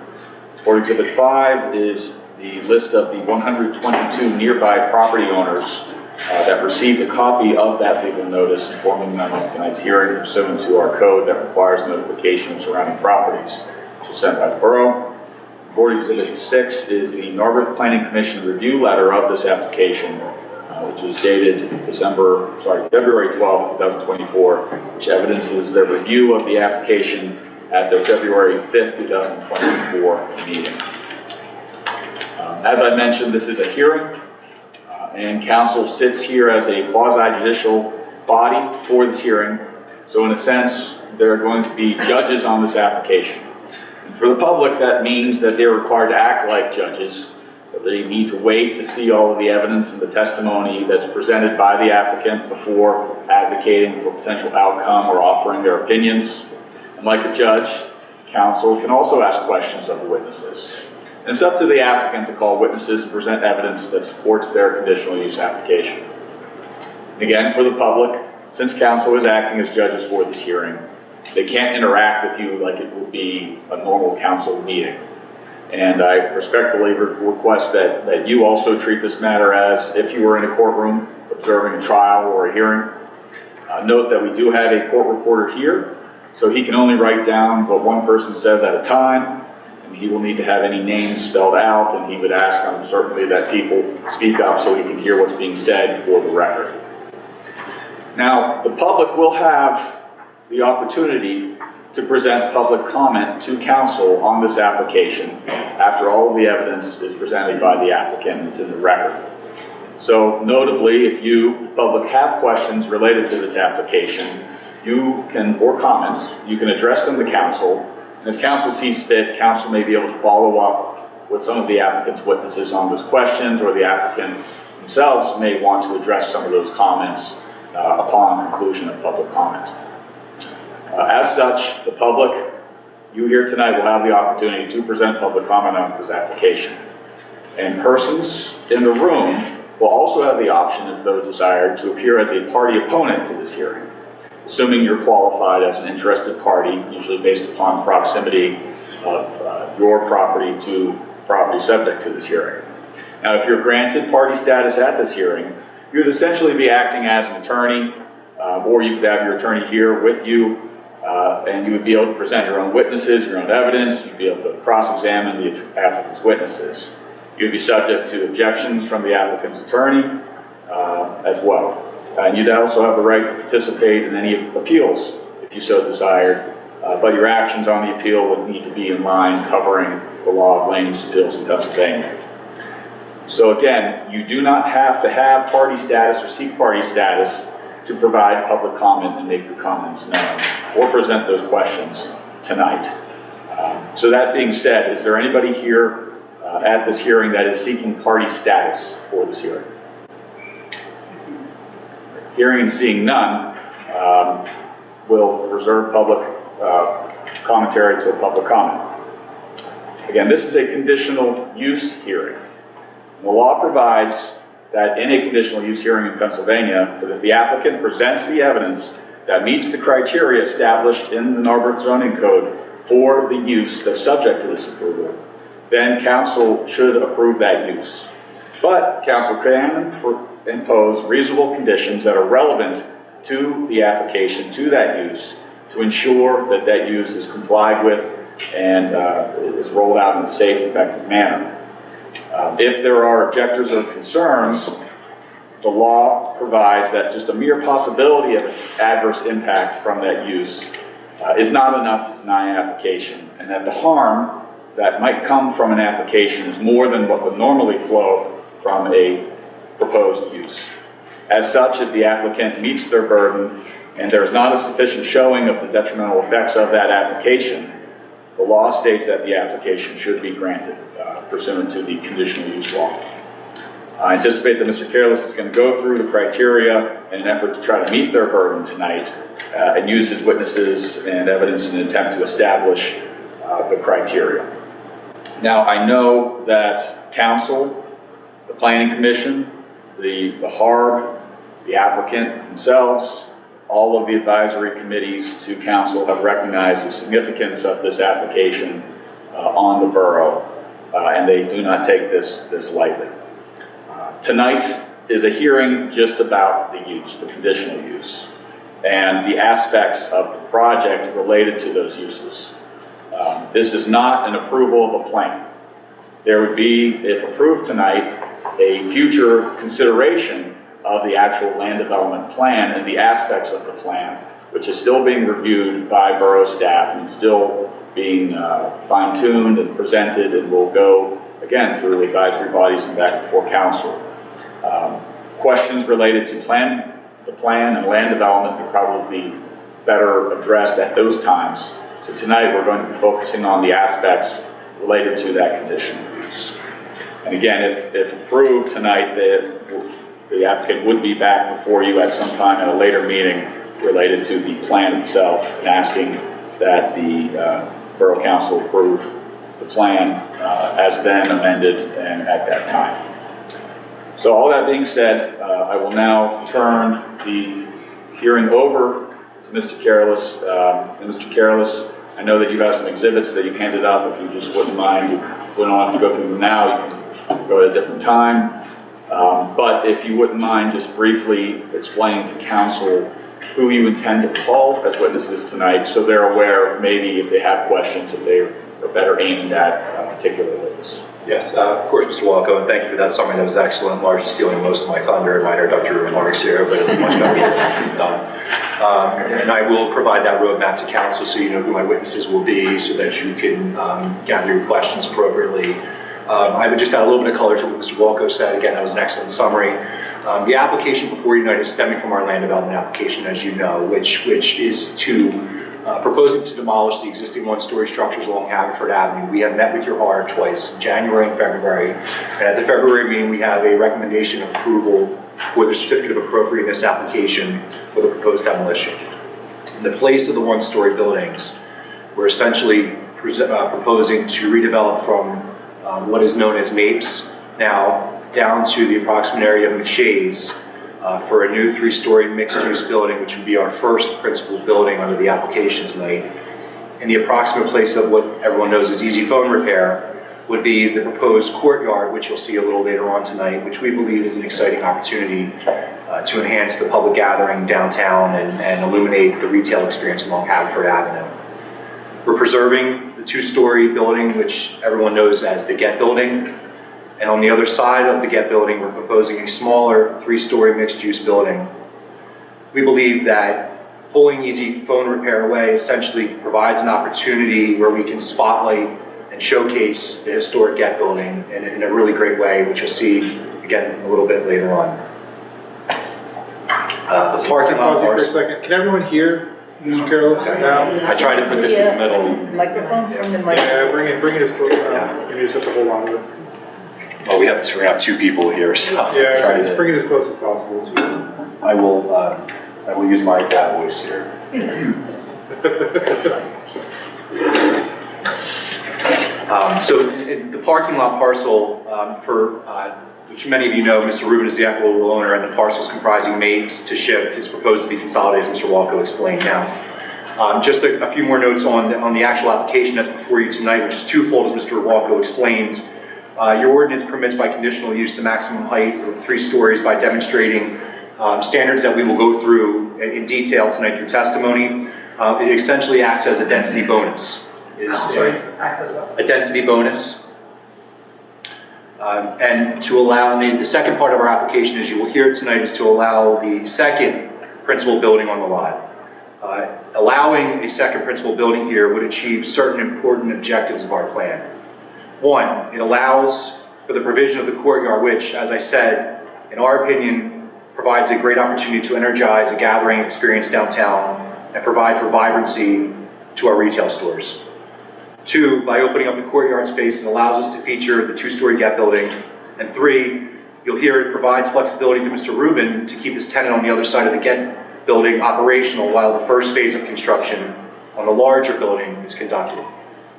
Board Exhibit 5 is the list of the 122 nearby property owners that received a copy of that legal notice informing them of tonight's hearing pursuant to our code that requires notification of surrounding properties, which was sent by the Borough. Board Exhibit 6 is the Narberth Planning Commission review letter of this application, which was dated February 12, 2024, which evidences their review of the application at their February 5th, 2024 meeting. As I mentioned, this is a hearing, and council sits here as a quasi-judicial body for this hearing. So in a sense, there are going to be judges on this application. And for the public, that means that they're required to act like judges, that they need to wait to see all of the evidence and the testimony that's presented by the applicant before advocating for potential outcome or offering their opinions. And like a judge, counsel can also ask questions of the witnesses. And it's up to the applicant to call witnesses and present evidence that supports their conditional use application. Again, for the public, since counsel is acting as judges for this hearing, they can't interact with you like it would be a normal council meeting. And I respectfully request that you also treat this matter as if you were in a courtroom observing a trial or a hearing. Note that we do have a court reporter here, so he can only write down what one person says at a time, and he will need to have any names spelled out, and he would ask certainly that people speak up so he can hear what's being said for the record. Now, the public will have the opportunity to present public comment to council on this application after all of the evidence is presented by the applicant and it's in the record. So notably, if you, the public, have questions related to this application, or comments, you can address them to council, and if council sees fit, council may be able to follow up with some of the applicant's witnesses on those questions, or the applicant themselves may want to address some of those comments upon conclusion of public comment. As such, the public, you here tonight, will have the opportunity to present public comment on this application. And persons in the room will also have the option, if so desired, to appear as a party opponent to this hearing, assuming you're qualified as an interested party, usually based upon proximity of your property to property subject to this hearing. Now, if you're granted party status at this hearing, you'd essentially be acting as an attorney, or you could have your attorney here with you, and you would be able to present your own witnesses, your own evidence. You'd be able to cross-examine the applicant's witnesses. You'd be subject to objections from the applicant's attorney as well. And you'd also have the right to participate in any appeals if you so desired, but your actions on the appeal would need to be in line covering the law of land use appeals in Pennsylvania. So again, you do not have to have party status or seek party status to provide public comment and make your comments known or present those questions tonight. So that being said, is there anybody here at this hearing that is seeking party status for this hearing? Hearing and seeing none, we'll reserve public commentary to public comment. Again, this is a conditional use hearing. The law provides that in a conditional use hearing in Pennsylvania, that if the applicant presents the evidence that meets the criteria established in the Narberth zoning code for the use that's subject to this approval, then council should approve that use. But council can impose reasonable conditions that are relevant to the application, to that use, to ensure that that use is complied with and is rolled out in a safe, effective manner. If there are objectors or concerns, the law provides that just a mere possibility of an adverse impact from that use is not enough to deny an application, and that the harm that might come from an application is more than what would normally flow from a proposed use. As such, if the applicant meets their burden and there is not a sufficient showing of the detrimental effects of that application, the law states that the application should be granted pursuant to the conditional use law. I anticipate that Mr. Careless is going to go through the criteria in an effort to try to meet their burden tonight and use his witnesses and evidence in an attempt to establish the criteria. Now, I know that council, the planning commission, the HARB, the applicant themselves, all of the advisory committees to council have recognized the significance of this application on the borough, and they do not take this lightly. Tonight is a hearing just about the use, the conditional use, and the aspects of the project related to those uses. This is not an approval of a plan. There would be, if approved tonight, a future consideration of the actual land development plan and the aspects of the plan, which is still being reviewed by borough staff and still being fine-tuned and presented, and will go, again, through advisory bodies and back before council. Questions related to the plan and land development would probably be better addressed at those times. So tonight we're going to be focusing on the aspects related to that conditional use. And again, if approved tonight, the applicant would be back before you at some time at a later meeting related to the plan itself and asking that the Borough Council approve the plan as then amended and at that time. So all that being said, I will now turn the hearing over to Mr. Careless. And Mr. Careless, I know that you have some exhibits that you handed up. If you just wouldn't mind, we don't have to go through them now. You can go at a different time. But if you wouldn't mind just briefly explaining to council who you intend to call as witnesses tonight, so they're aware of maybe if they have questions, if they are better aimed at a particular witness. Yes, of course, Mr. Walko, and thank you for that summary. That was excellent, largely stealing most of my thunder and my introductory remarks here, but it's much better done. And I will provide that roadmap to council so you know who my witnesses will be so that you can gather your questions appropriately. I would just add a little bit of color to what Mr. Walko said. Again, that was an excellent summary. The application before you tonight is stemming from our land development application, as you know, which is to proposing to demolish the existing one-story structures along Haverford Avenue. We have met with your HARB twice, in January and February. And at the February meeting, we have a recommendation of approval for the certificate of appropriateness application for the proposed demolition. In the place of the one-story buildings, we're essentially proposing to redevelop from what is known as Mapes now down to the approximate area of McShay's for a new 3-story mixed-use building, which would be our first principal building under the application tonight. And the approximate place of what everyone knows as easy phone repair would be the proposed courtyard, which you'll see a little later on tonight, which we believe is an exciting opportunity to enhance the public gathering downtown and illuminate the retail experience along Haverford Avenue. We're preserving the 2-story building, which everyone knows as the Get Building. And on the other side of the Get Building, we're proposing a smaller 3-story mixed-use building. We believe that pulling easy phone repair away essentially provides an opportunity where we can spotlight and showcase the historic Get Building in a really great way, which you'll see again a little bit later on. The parking lot. Pause you for a second. Can everyone hear Mr. Careless now? I tried to put this in the middle. Microphone from the microphone. Yeah, bring it as close. Maybe you just have to hold on to this. Well, we're going to have 2 people here, so yeah, just bring it as close as possible to you. I will use my dad voice here. So the parking lot parcel for which many of you know, Mr. Rubin is the equitable owner, and the parcels comprising Mapes to Shift is proposed to be consolidated, as Mr. Walko explained now. Just a few more notes on the actual application that's before you tonight, which is twofold, as Mr. Walko explained. Your ordinance permits by conditional use the maximum height of 3 stories by demonstrating standards that we will go through in detail tonight through testimony. It essentially acts as a density bonus. A density bonus. And to allow, the second part of our application, as you will hear tonight, is to allow the second principal building on the lot. Allowing a second principal building here would achieve certain important objectives of our plan. One, it allows for the provision of the courtyard, which, as I said, in our opinion, provides a great opportunity to energize a gathering experience downtown and provide for vibrancy to our retail stores. 2, by opening up the courtyard space, it allows us to feature the 2-story Get Building. And 3, you'll hear it provides flexibility to Mr. Rubin to keep his tenant on the other side of the Get Building operational while the first phase of construction on the larger building is conducted.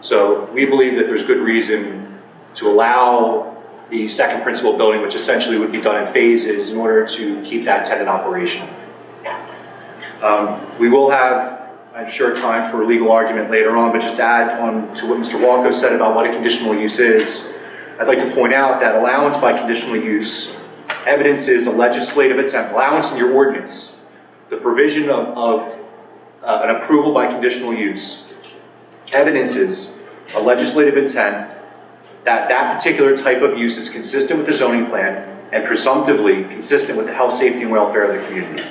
So we believe that there's good reason to allow the second principal building, which essentially would be done in phases in order to keep that tenant operational. We will have, I'm sure, time for a legal argument later on, but just to add on to what Mr. Walko said about what a conditional use is, I'd like to point out that allowance by conditional use evidences a legislative intent. Allowance in your ordinance, the provision of an approval by conditional use, evidences a legislative intent that that particular type of use is consistent with the zoning plan and presumptively consistent with the health, safety, and welfare of the community.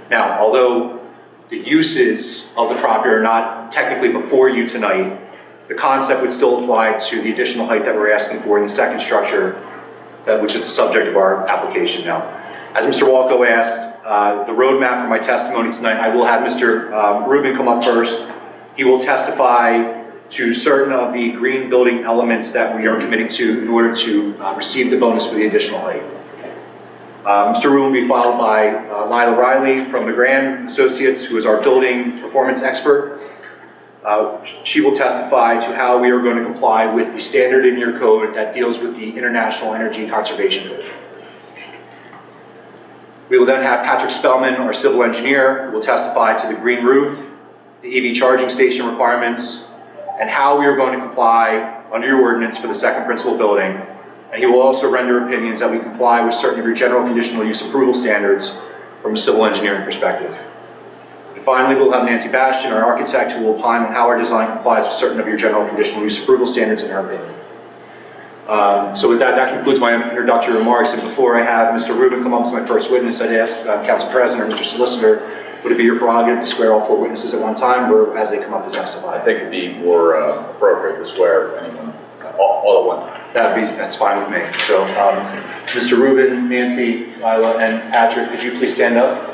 Now, although the uses of the property are not technically before you tonight, the concept would still apply to the additional height that we're asking for in the second structure, which is the subject of our application now. As Mr. Walko asked, the roadmap for my testimony tonight, I will have Mr. Rubin come up first. He will testify to certain of the green building elements that we are committing to in order to receive the bonus for the additional height. Mr. Rubin will be followed by Lila Riley from McGran Associates, who is our building performance expert. She will testify to how we are going to comply with the standard in your code that deals with the International Energy Conservation Code. We will then have Patrick Spellman, our civil engineer, who will testify to the green roof, the EV charging station requirements, and how we are going to comply under your ordinance for the second principal building. And he will also render opinions that we comply with certain of your general conditional use approval standards from a civil engineering perspective. And finally, we'll have Nancy Bastian, our architect, who will opine on how our design complies with certain of your general conditional use approval standards in her opinion. So with that, that concludes my introductory remarks. And before I have Mr. Rubin come up as my first witness, I'd ask Council President or Mr. Solicitor, would it be your prerogative to swear all four witnesses at one time or as they come up to testify? I think it'd be more appropriate to swear anyone all at one time. That's fine with me. So Mr. Rubin, Nancy, Lila, and Patrick, could you please stand up?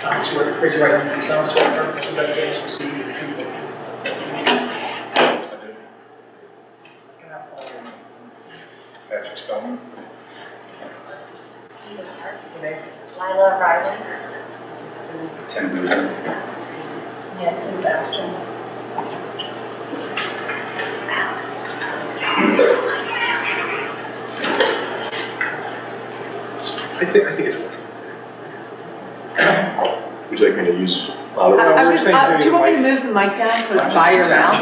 I swear, raise your right hand, please. I swear to protect the case, receive the truth. Can I have all your name? Patrick Spellman. Lila Riders. Tim Boozer. Nancy Bastian. I think it's working. Would you like me to use louder? Do you want me to move the mic down so it's by your mouth?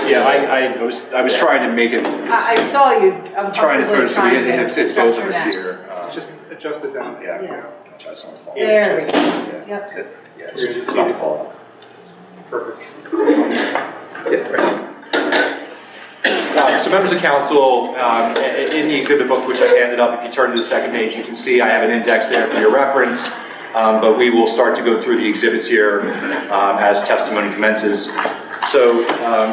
Yeah, I was trying to make it. I saw you. I'm Trying to throw it so it's both of us structure here. Just adjust it down. Yeah. Try some fall. There we go. Yeah. Yep. Yeah, it's not fall. Perfect. So members of council, in the exhibit book which I handed up, if you turn to the second page, you can see I have an index there for your reference, but we will start to go through the exhibits here as testimony commences. So,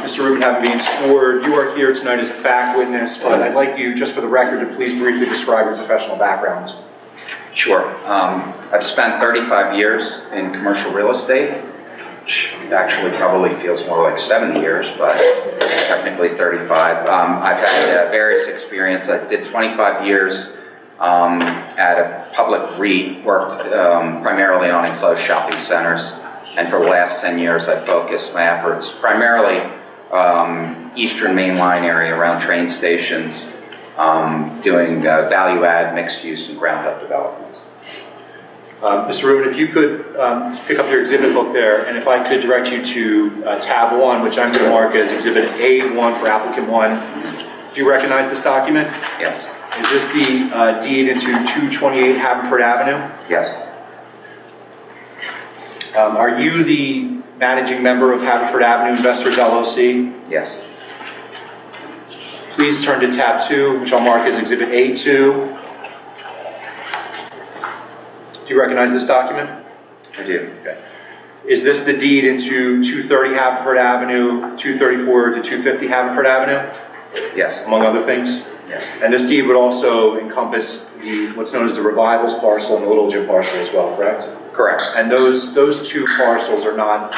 Mr. Rubin, having been sworn, you are here tonight as a fact witness, but I'd like you, just for the record, to please briefly describe your professional background. Sure. I've spent 35 years in commercial real estate, which actually probably feels more like 70 years, but technically 35. I've had various experience. I did 25 years at a public REIT, worked primarily on enclosed shopping centers, and for the last 10 years I focused my efforts primarily Eastern Main Line area around train stations, doing value-add, mixed-use, and ground-up developments. Mr. Rubin, if you could pick up your exhibit book there, and if I could direct you to tab 1, which I'm going to mark as Exhibit A1 for Applicant 1. Do you recognize this document? Yes. Is this the deed into 228 Haverford Avenue? Yes. Are you the managing member of Haverford Avenue Investors LLC? Yes. Please turn to tab 2, which I'll mark as Exhibit A2. Do you recognize this document? I do. Okay. Is this the deed into 230 Haverford Avenue, 234 to 250 Haverford Avenue? Yes. Among other things? Yes. And this deed would also encompass what's known as the Revivals parcel and the Little Gym parcel as well, correct? Correct. And those two parcels are not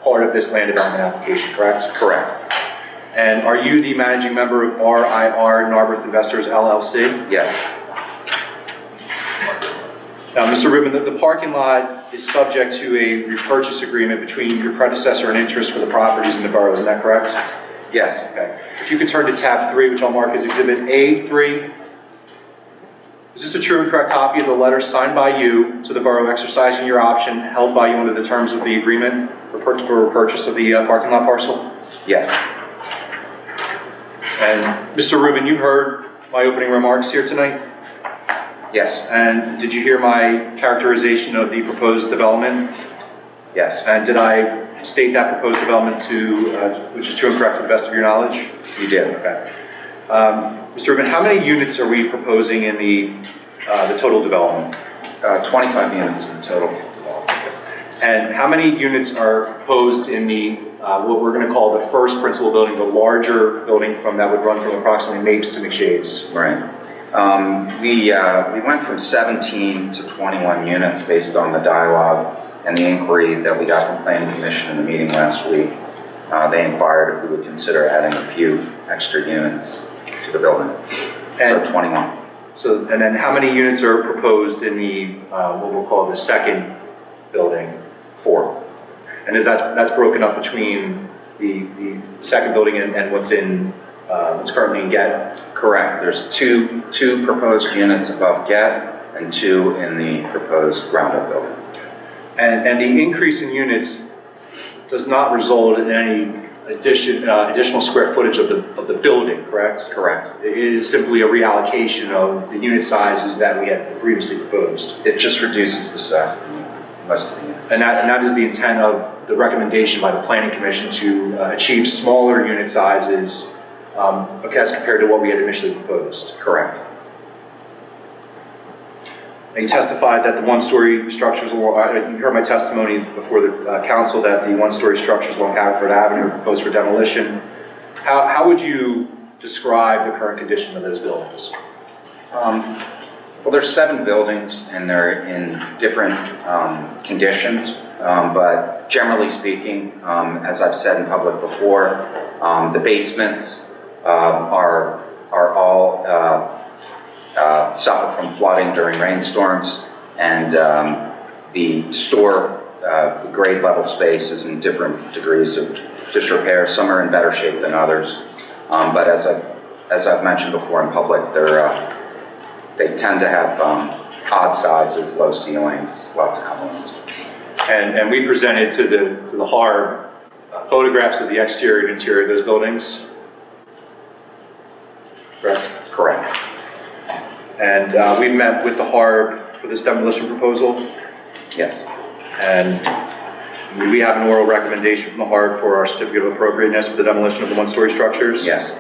part of this land development application, correct? Correct. And are you the managing member of RIR Narberth Investors LLC? Yes. Now, Mr. Rubin, the parking lot is subject to a repurchase agreement between your predecessor and interest for the properties in the borough, isn't that correct? Yes. Okay. If you could turn to tab 3, which I'll mark as Exhibit A3. Is this a true and correct copy of the letter signed by you to the borough exercising your option held by you under the terms of the agreement for purchase of the parking lot parcel? Yes. And Mr. Rubin, you heard my opening remarks here tonight? Yes. And did you hear my characterization of the proposed development? Yes. And did I state that proposed development which is true and correct to the best of your knowledge? You did. Okay. Mr. Rubin, how many units are we proposing in the total development? 25 units in total development. And how many units are proposed in the what we're going to call the first principal building, the larger building that would run from approximately Mapes to McShade's? Right. We went from 17 to 21 units based on the dialogue and the inquiry that we got from Planning Commission in the meeting last week. They inquired if we would consider adding a few extra units to the building. So 21. So, and then how many units are proposed in the what we'll call the second building? 4. And that's broken up between the second building and what's currently in Get? Correct. There's two proposed units above Get and 2 in the proposed ground-up building. And the increase in units does not result in any additional square footage of the building, correct? Correct. It is simply a reallocation of the unit sizes that we had previously proposed. It just reduces the size of most of the units. And that is the intent of the recommendation by the Planning Commission to achieve smaller unit sizes as compared to what we had initially proposed. Correct. And you testified that the one-story structures, you heard my testimony before the council that the one-story structures along Haverford Avenue are proposed for demolition. How would you describe the current condition of those buildings? Well, there's 7 buildings and they're in different conditions, but generally speaking, as I've said in public before, the basements are all suffer from flooding during rainstorms, and the store, the grade level space is in different degrees of disrepair. Some are in better shape than others, but as I've mentioned before in public, they tend to have odd sizes, low ceilings, lots of columns. And we presented to the HARB photographs of the exterior and interior of those buildings. Correct? Correct. And we met with the HARB for this demolition proposal. Yes. And we have an oral recommendation from the HARB for our certificate of appropriateness for the demolition of the one-story structures. Yes.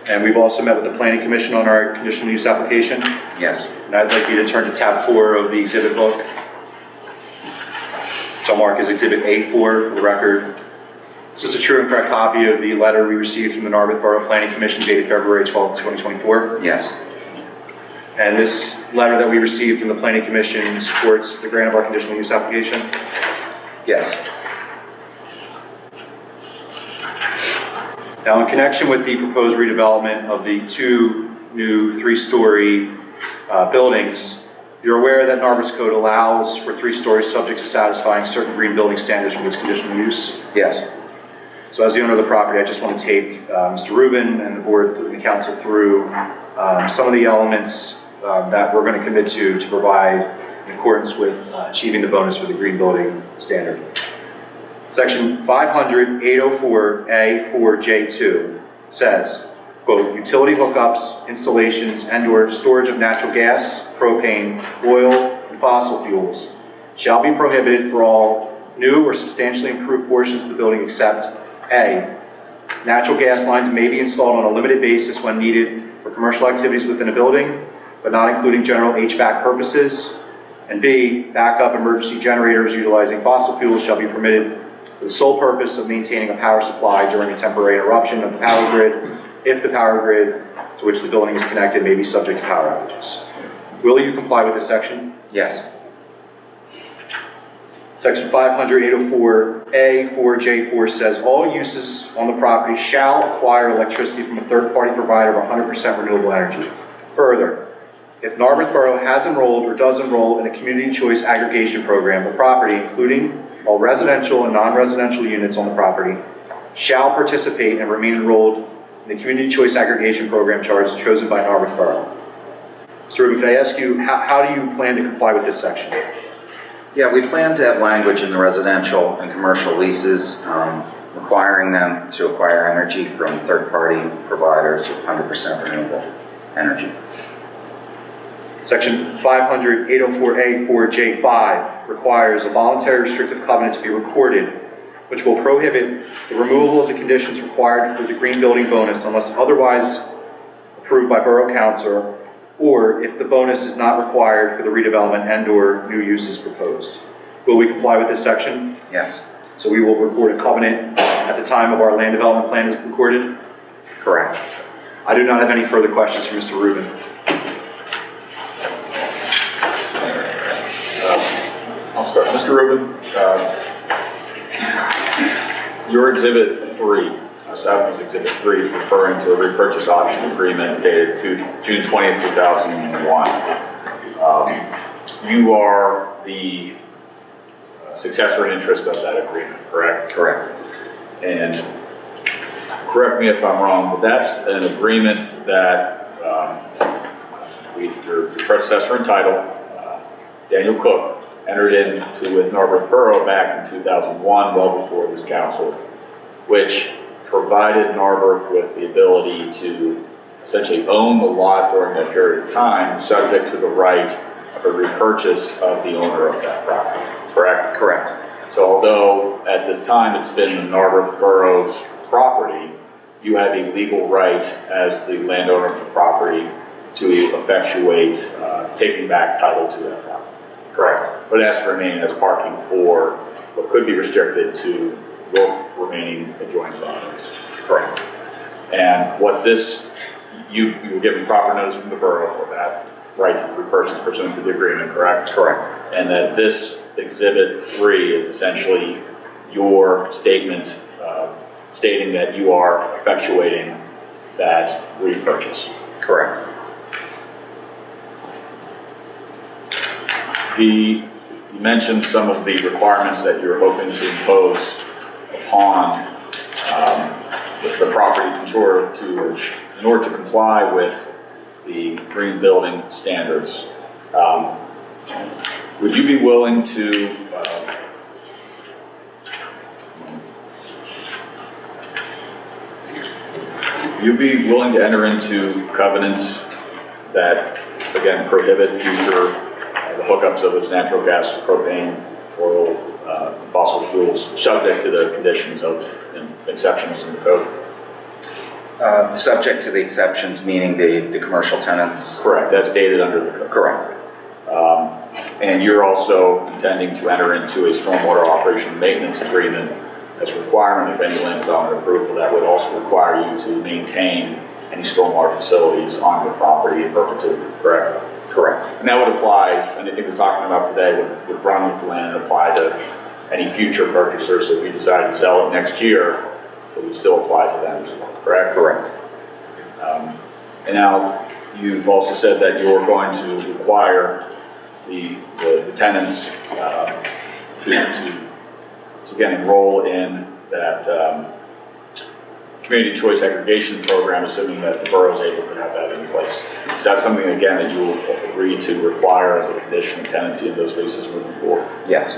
And we've also met with the Planning Commission on our conditional use application. Yes. And I'd like you to turn to tab 4 of the exhibit book, which I'll mark as Exhibit A4 for the record. Is this a true and correct copy of the letter we received from the Narberth Borough Planning Commission dated February 12, 2024? Yes. And this letter that we received from the Planning Commission supports the grant of our conditional use application? Yes. Now, in connection with the proposed redevelopment of the 2 new 3-story buildings, you're aware that Narberth's code allows for 3 stories subject to satisfying certain green building standards for this conditional use? Yes. So as the owner of the property, I just want to take Mr. Rubin and the board and the council through some of the elements that we're going to commit to provide in accordance with achieving the bonus for the green building standard. Section 500-804A4J2 says, quote, utility hookups, installations, and/or storage of natural gas, propane, oil, and fossil fuels shall be prohibited for all new or substantially improved portions of the building except A, natural gas lines may be installed on a limited basis when needed for commercial activities within a building, but not including general HVAC purposes, and B, backup emergency generators utilizing fossil fuels shall be permitted for the sole purpose of maintaining a power supply during a temporary interruption of the power grid if the power grid to which the building is connected may be subject to power outages. Will you comply with this section? Yes. Section 500-804A4J4 says all uses on the property shall acquire electricity from a third-party provider of 100% renewable energy. Further, If Narberth Borough has enrolled or does enroll in a community choice aggregation program, the property, including all residential and non-residential units on the property, shall participate and remain enrolled in the community choice aggregation program charts chosen by Narberth Borough. Mr. Rubin, could I ask you, how do you plan to comply with this section? Yeah, we plan to have language in the residential and commercial leases requiring them to acquire energy from third-party providers with 100% renewable energy. Section 500-804A-4J5 requires a voluntary restrictive covenant to be recorded, which will prohibit the removal of the conditions required for the green building bonus unless otherwise approved by Borough Council, or if the bonus is not required for the redevelopment and/or new uses proposed. Will we comply with this section? Yes. So we will record a covenant at the time of our land development plan is recorded? Correct. I do not have any further questions for Mr. Rubin. I'll start. Mr. Rubin, your Exhibit 3, Southeast Exhibit 3 is referring to a repurchase option agreement dated June 20th, 2001. You are the successor in interest of that agreement, correct? Correct. And correct me if I'm wrong, but that's an agreement that your predecessor in title, Daniel Cook, entered into with Narberth Borough back in 2001, well before this council, which provided Narberth with the ability to essentially own the lot during that period of time, subject to the right of a repurchase of the owner of that property, correct? Correct. So although at this time it's been Narberth Borough's property, you have a legal right as the landowner of the property to effectuate taking back title to that property. Correct. But it has to remain as parking for what could be restricted to both remaining adjoining properties. Correct. And what this, you were given proper notice from the borough for that right to repurchase pursuant to the agreement, correct? Correct. And that this Exhibit 3 is essentially your statement stating that you are effectuating that repurchase. Correct. You mentioned some of the requirements that you're hoping to impose upon the property in order to comply with the green building standards. Would you be willing to enter into covenants that, again, prohibit future the hookups of those natural gas, propane, oil, fossil fuels, subject to the conditions of exceptions in the code? Subject to the exceptions, meaning the commercial tenants? Correct, that's stated under the code. Correct. And you're also intending to enter into a stormwater operation and maintenance agreement as a requirement of any land development approval that would also require you to maintain any stormwater facilities on your property in perpetuity, correct? Correct. And that would apply, anything we're talking about today would run with the land and apply to any future purchasers. So if you decide to sell it next year, it would still apply to them as well, correct? Correct. And now, you've also said that you're going to require the tenants to again enroll in that community choice aggregation program, assuming that the borough is able to have that in place. Is that something, again, that you will agree to require as a condition of tenancy in those leases moving forward? Yes.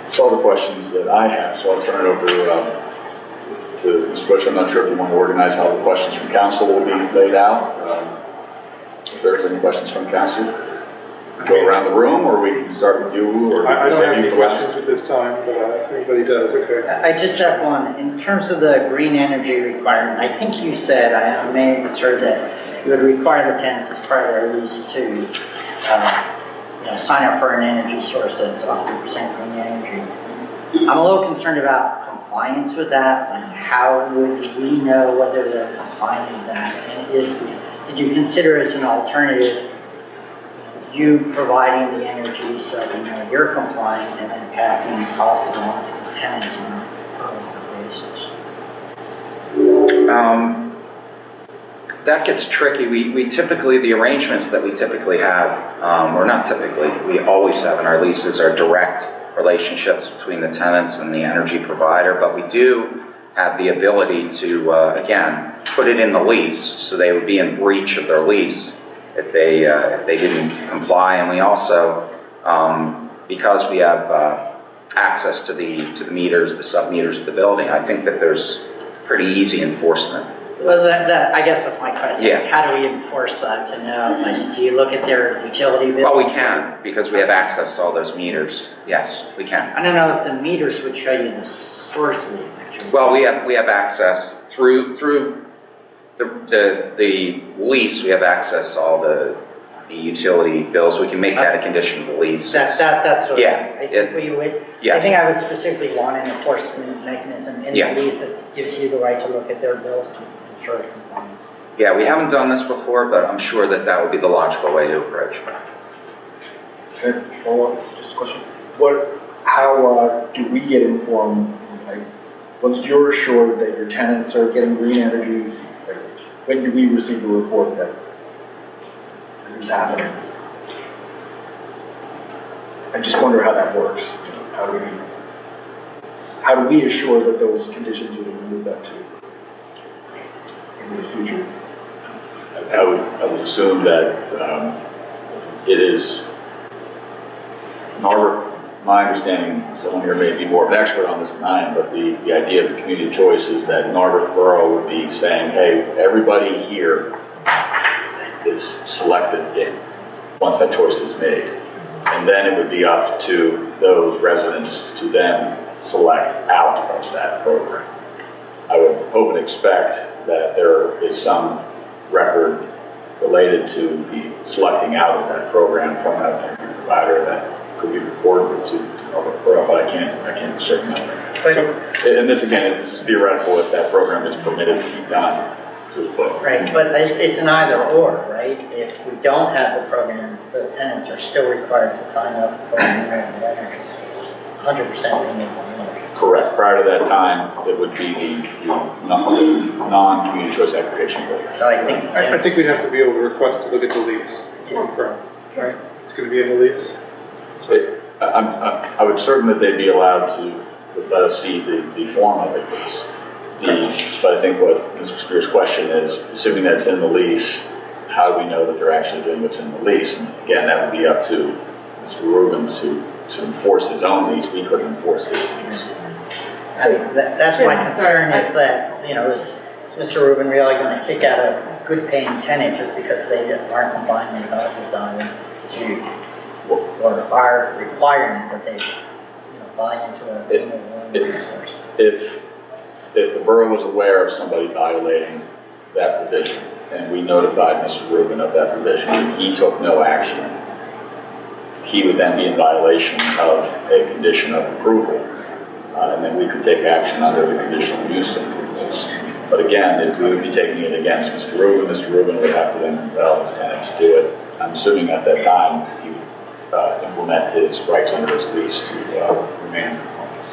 That's all the questions that I have, so I'll turn it over to Mr. Bush. I'm not sure if you want to organize how the questions from council will be laid out. If there's any questions from council, go around the room, or we can start with you, or I don't have save you any for questions last. at this time, but everybody does, okay. I just have one. In terms of the green energy requirement, I think you said, I may have misheard that you would require the tenants as part of their lease to sign up for an energy source that's 100% green energy. I'm a little concerned about compliance with that. Like, how would we know whether they're complying with that? And did you consider as an alternative you providing the energy so we know you're complying and then passing the cost along to the tenants on a per basis? That gets tricky. We typically, the arrangements that we typically have, or not typically, we always have in our leases are direct relationships between the tenants and the energy provider, but we do have the ability to, again, put it in the lease, so they would be in breach of their lease if they didn't comply. And we also, because we have access to the meters, the sub-meters of the building, I think that there's pretty easy enforcement. Well, I guess that's my question. Yeah. Is how do we enforce that to know? Like, do you look at their utility bills? Well, we can, because we have access to all those meters. Yes, we can. I don't know if the meters would show you the source of the electricity. Well, we have access through the lease. We have access to all the utility bills. We can make that a condition of the lease. That's what Yeah, I think we would. Yeah. I think I would specifically want an enforcement mechanism in Yeah. the lease that gives you the right to look at their bills to ensure compliance. Yeah, we haven't done this before, but I'm sure that that would be the logical way to approach it. Okay, follow up, just a question. How do we get informed, like, once you're assured that your tenants are getting green energy, like, when do we receive a report that this is happening? I just wonder how that works. How do we assure that those conditions would move up to in the future? I would assume that it is, my understanding, someone here may be more of an expert on this than I am, but the idea of the community choice is that Narberth Borough would be saying, hey, everybody here is selected once that choice is made. And then it would be up to those residents to then select out of that program. I would hope and expect that there is some record related to the selecting out of that program from that energy provider that could be reported to Narberth Borough, but I can't be certain of that. And this again is theoretical if that program is permitted to be done through the book. Right, but it's an either or, right? If we don't have the program, the tenants are still required to sign up for renewable energy. 100% renewable energy. Correct. Prior to that time, it would be the non-community choice application book. So I think we'd have to be able to request to look at the lease to confirm. Right? It's going to be in the lease. I would certain that they'd be allowed to let us see the form of the lease. But I think what Mr. Spear's question is, assuming that it's in the lease, how do we know that they're actually doing what's in the lease? And again, that would be up to Mr. Rubin to enforce his own lease. We couldn't enforce his lease. That's my concern is that, is Mr. Rubin really going to kick out a good paying tenant just because they aren't complying with our design or our requirement that they buy into a resource? If the borough was aware of somebody violating that provision and we notified Mr. Rubin of that provision and he took no action, he would then be in violation of a condition of approval. And then we could take action under the conditional use approvals. But again, we would be taking it against Mr. Rubin. Mr. Rubin would have to then compel his tenant to do it. I'm assuming at that time he would implement his rights under his lease to remain in compliance.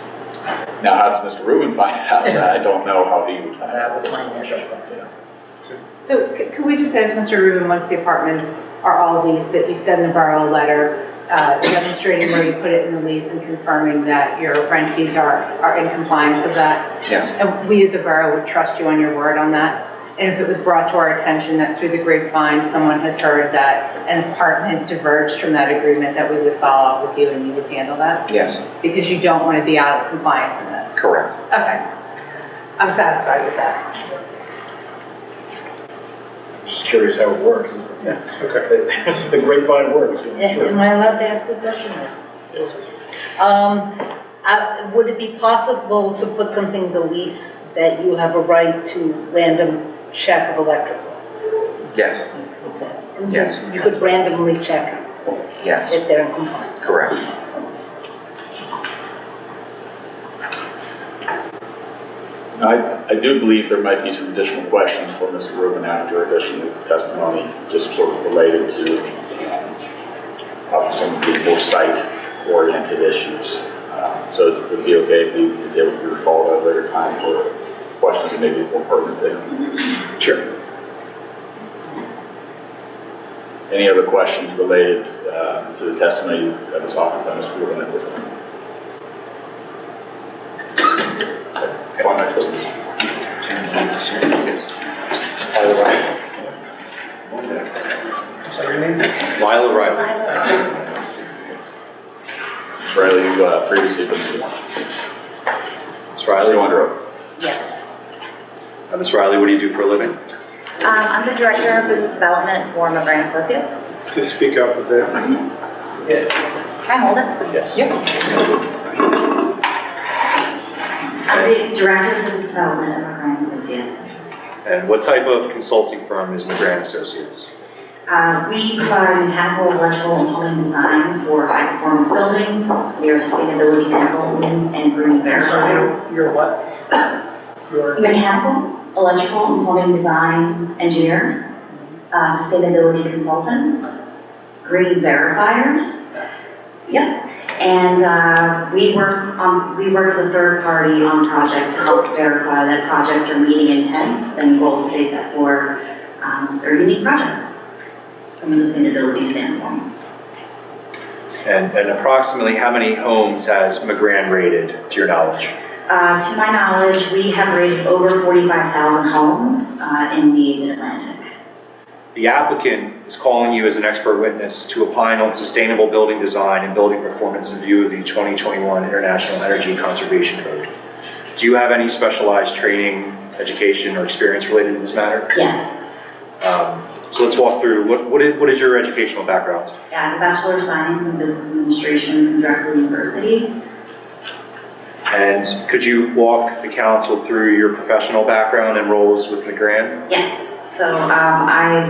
Now, how does Mr. Rubin find out that? I don't know how he would find out. That was my initial question. So could we just ask Mr. Rubin, once the apartments are all leased, that you send the borough a letter demonstrating where you put it in the lease and confirming that your rentees are in compliance of that? Yes. And we as a borough would trust you on your word on that? And if it was brought to our attention that through the grapevine, someone has heard that an apartment diverged from that agreement, that we would follow up with you and you would handle that? Yes. Because you don't want to be out of compliance in this? Correct. Okay. I'm satisfied with that. Just curious how it works. That's okay. The grapevine works. Am I allowed to ask a question? Would it be possible to put something in the lease that you have a right to random check of electric bills? Yes. Okay. And so you could randomly check Yes. if they're in compliance? Correct. I do believe there might be some additional questions for Mr. Rubin after additional testimony, just sort of related to some of the more site-oriented issues. So it would be okay if you recalled at a later time for questions that may be more pertinent to him. Sure. Any other questions related to the testimony that was offered by Mr. Rubin at this time? Okay, on, next witness. Sorry, your name? Lyle O'Reilly. Ms. Riley, you previously been sworn. Ms. Riley. Still under oath. Yes. Ms. Riley, what do you do for a living? I'm the Director of Business Development for McGrain Associates. Just speak up a bit. Can I hold it? Yes. Yep. I'm the Director of Business Development at McGrain Associates. And what type of consulting firm is McGrain Associates? We provide mechanical, electrical, and plumbing design for high-performance buildings. We are sustainability consultants and green verifier. You're what? You're Mechanical, electrical, and plumbing design engineers, sustainability consultants, green verifiers. Yep. And we work as a third party on projects to help verify that projects are meeting intents and goals that they set for their unique projects from a sustainability standpoint. And approximately how many homes has McGrain rated, to your knowledge? To my knowledge, we have rated over 45,000 homes in the Mid-Atlantic. The applicant is calling you as an expert witness to opine on sustainable building design and building performance in view of the 2021 International Energy Conservation Code. Do you have any specialized training, education, or experience related to this matter? Yes. So let's walk through, what is your educational background? I have a Bachelor of Science in Business Administration from Drexel University. And could you walk the council through your professional background and roles with McGrain? Yes. So I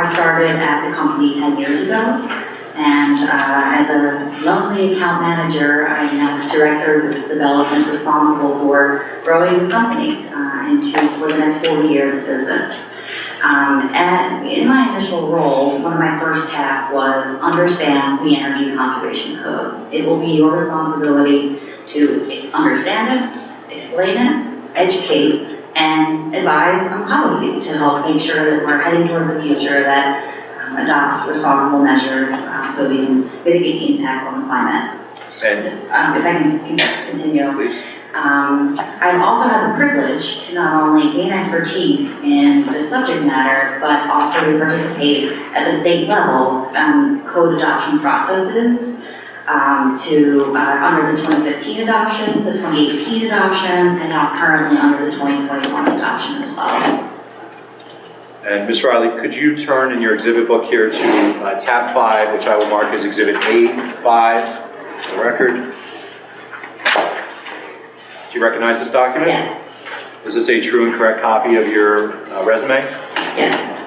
started at the company 10 years ago, and as a lonely account manager, I am the Director of Business Development responsible for growing this company for the next 40 years of business. And in my initial role, one of my first tasks was understand the Energy Conservation Code. It will be your responsibility to understand it, explain it, educate, and advise on policy to help make sure that we're heading towards a future that adopts responsible measures so we can mitigate the impact on the climate. And So, if I can continue. please. I've also had the privilege to not only gain expertise in this subject matter, but also to participate at the state level code adoption processes under the 2015 adoption, the 2018 adoption, and now currently under the 2021 adoption as well. And Ms. Riley, could you turn in your exhibit book here to tab 5, which I will mark as exhibit A5 for the record. Do you recognize this document? Yes. Is this a true and correct copy of your resume? Yes.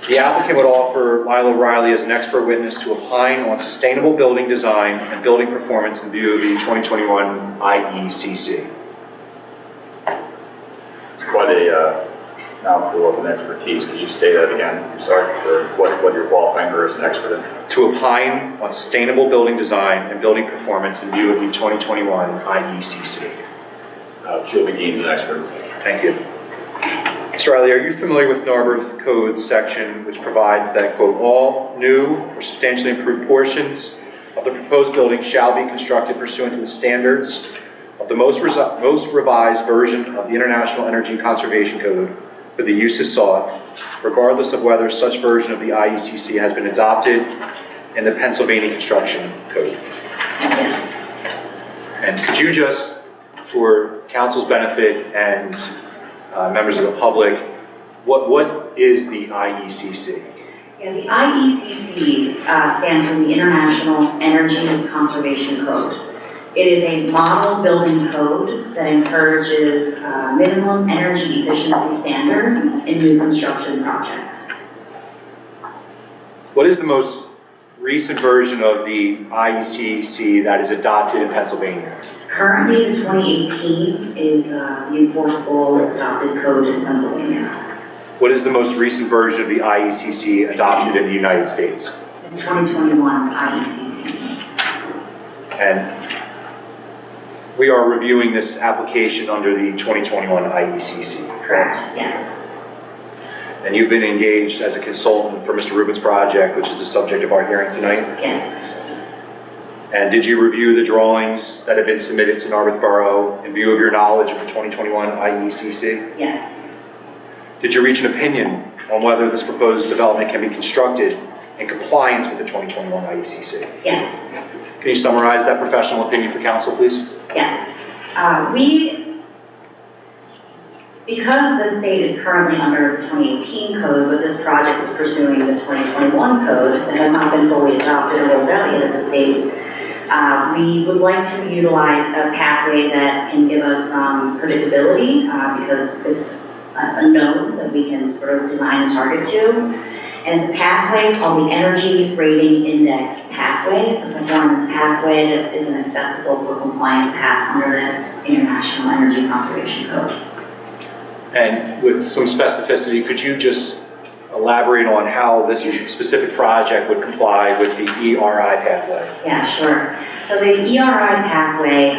The applicant would offer Lyle O'Reilly as an expert witness to opine on sustainable building design and building performance in view of the 2021 IECC. It's quite a mouthful of an expertise. Can you state that again? I'm sorry, for what you're qualifying her as an expert in? To opine on sustainable building design and building performance in view of the 2021 IECC. She'll be deemed an expert. Thank you. Mr. Riley, are you familiar with Narberth Code's section which provides that, quote, all new or substantially improved portions of the proposed building shall be constructed pursuant to the standards of the most revised version of the International Energy Conservation Code for the uses sought, regardless of whether such version of the IECC has been adopted in the Pennsylvania Construction Code? Yes. And could you just, for council's benefit and members of the public, what is the IECC? Yeah, the IECC stands for the International Energy Conservation Code. It is a model building code that encourages minimum energy efficiency standards in new construction projects. What is the most recent version of the IECC that is adopted in Pennsylvania? Currently, the 2018 is the enforceable adopted code in Pennsylvania. What is the most recent version of the IECC adopted in the United States? The 2021 IECC. And we are reviewing this application under the 2021 IECC. Correct, yes. And you've been engaged as a consultant for Mr. Rubin's project, which is the subject of our hearing tonight? Yes. And did you review the drawings that have been submitted to Narberth Borough in view of your knowledge of the 2021 IECC? Yes. Did you reach an opinion on whether this proposed development can be constructed in compliance with the 2021 IECC? Yes. Can you summarize that professional opinion for council, please? Yes. Because the state is currently under the 2018 code, but this project is pursuing the 2021 code that has not been fully adopted or rolled out yet at the state, we would like to utilize a pathway that can give us some predictability because it's a node that we can sort of design and target to. And it's a pathway called the Energy Rating Index pathway. It's a performance pathway that is an acceptable for compliance path under the International Energy Conservation Code. And with some specificity, could you just elaborate on how this specific project would comply with the ERI pathway? Yeah, sure. So the ERI pathway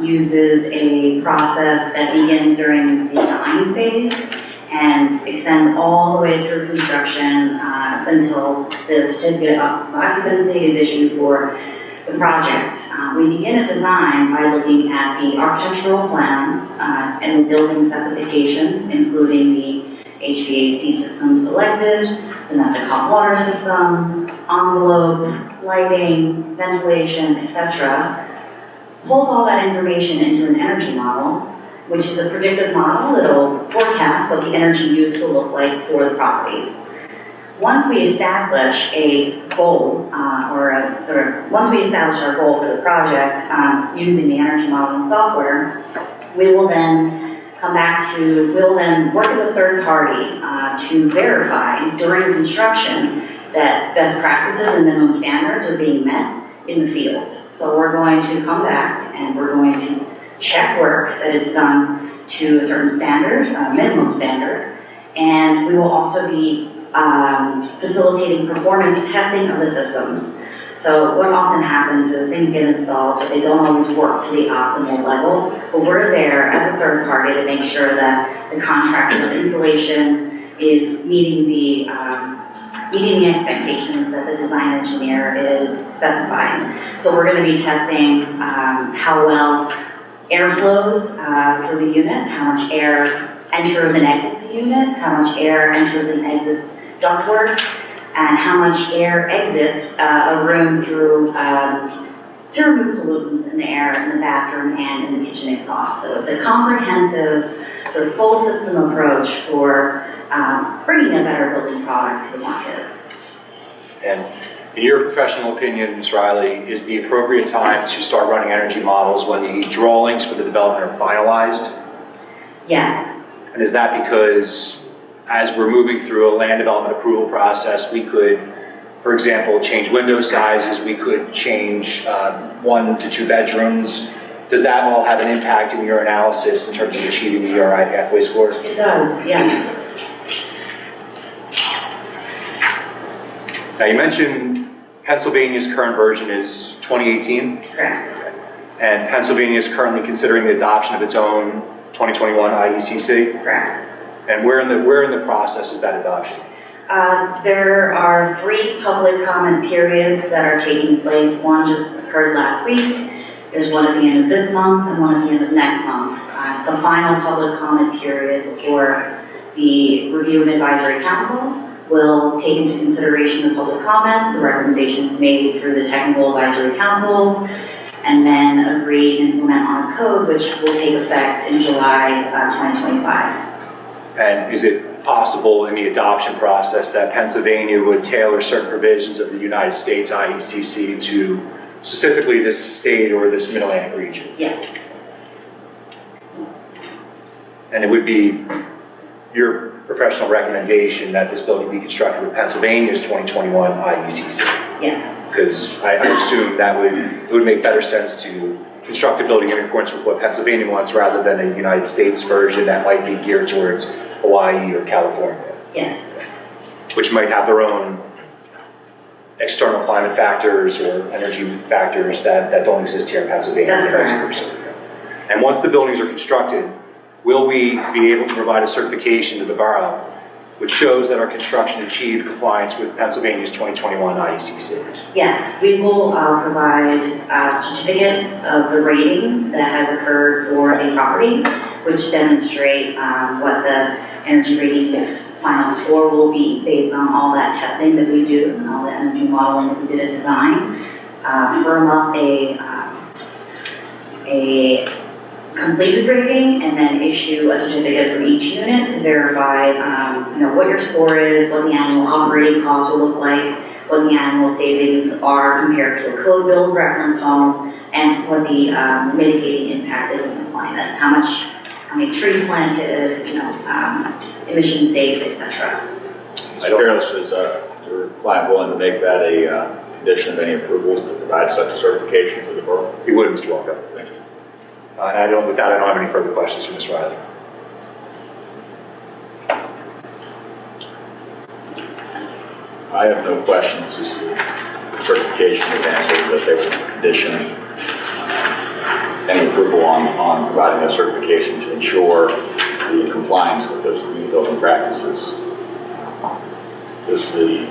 uses a process that begins during the design phase and extends all the way through construction until the certificate of occupancy is issued for the project. We begin at design by looking at the architectural plans and the building specifications, including the HVAC systems selected, domestic hot water systems, envelope, lighting, ventilation, etc. Hold all that information into an energy model, which is a predictive model that will forecast what the energy use will look like for the property. Once we establish a goal, once we establish our goal for the project using the energy modeling software, we will then we'll then work as a third party to verify during construction that best practices and minimum standards are being met in the field. So we're going to come back and we're going to check work that is done to a certain standard, minimum standard, and we will also be facilitating performance testing of the systems. So what often happens is things get installed, but they don't always work to the optimal level. But we're there as a third party to make sure that the contractor's installation is meeting the expectations that the design engineer is specifying. So we're going to be testing how well air flows through the unit, how much air enters and exits the unit, how much air enters and exits ductwork, and how much air exits a room through to remove pollutants in the air in the bathroom and in the kitchen exhaust. So it's a comprehensive, sort of full system approach for bringing a better building product to the market. And in your professional opinion, Ms. Riley, is the appropriate time to start running energy models when the drawings for the development are finalized? Yes. And is that because as we're moving through a land development approval process, we could, for example, change window sizes, we could change 1 to 2 bedrooms. Does that all have an impact in your analysis in terms of achieving the ERI pathway score? It does, yes. Now you mentioned Pennsylvania's current version is 2018? Correct. And Pennsylvania is currently considering the adoption of its own 2021 IECC? Correct. And where in the process is that adoption? There are 3 public comment periods that are taking place. One just occurred last week. There's one at the end of this month and one at the end of next month. It's the final public comment period before the Review and Advisory Council will take into consideration the public comments, the recommendations made through the technical advisory councils, and then agree and implement on a code which will take effect in July 2025. And is it possible in the adoption process that Pennsylvania would tailor certain provisions of the United States IECC to specifically this state or this Mid-Atlantic region? Yes. And it would be your professional recommendation that this building be constructed with Pennsylvania's 2021 IECC? Yes. Because I assume that it would make better sense to construct a building in accordance with what Pennsylvania wants rather than a United States version that might be geared towards Hawaii or California. Yes. Which might have their own external climate factors or energy factors that don't exist here in Pennsylvania. That's correct. And once the buildings are constructed, will we be able to provide a certification to the borough which shows that our construction achieved compliance with Pennsylvania's 2021 IECC? Yes, we will provide certificates of the rating that has occurred for the property, which demonstrate what the energy rating final score will be based on all that testing that we do and all the energy modeling that we did at design. Firm up a completed rating and then issue a certificate for each unit to verify what your score is, what the annual operating costs will look like, what the annual savings are compared to a code build reference home, and what the mitigating impact is in the climate, how many trees planted, emissions saved, etc. Mr. Careless, is your client willing to make that a condition of any approvals to provide such a certification to the borough? He would, Mr. Walker. Thank you. And with that, I don't have any further questions for Ms. Riley. I have no questions as to the certification is answered, that they would condition any approval on providing a certification to ensure the compliance with those green building practices. Does the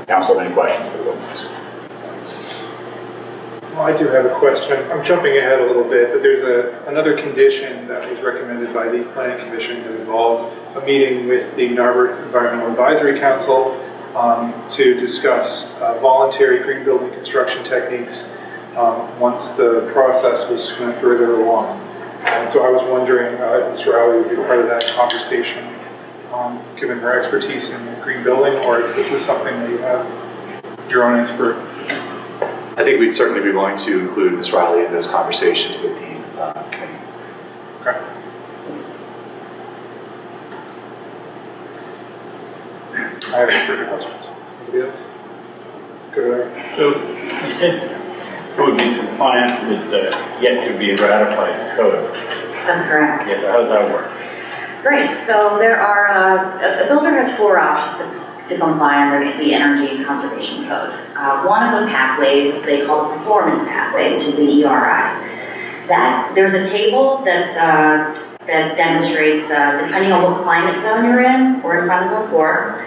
council have any questions for the witnesses? Well, I do have a question. I'm jumping ahead a little bit, but there's another condition that was recommended by the Planning Commission that involves a meeting with the Narberth Environmental Advisory Council to discuss voluntary green building construction techniques once the process was kind of further along. And so I was wondering if Ms. Rowley would be part of that conversation, given her expertise in green building, or if this is something that you have your own expert. I think we'd certainly be willing to include Ms. Riley in those conversations with the committee. Okay. I have any further questions. Anybody else? Good. So you said it would be compliant with the yet to be ratified code. That's correct. Yes, so how does that work? Great, so there are, a builder has 4 options to comply under the Energy Conservation Code. One of the pathways is they call the performance pathway, which is the ERI. There's a table that demonstrates, depending on what climate zone you're in, we're in climate zone 4,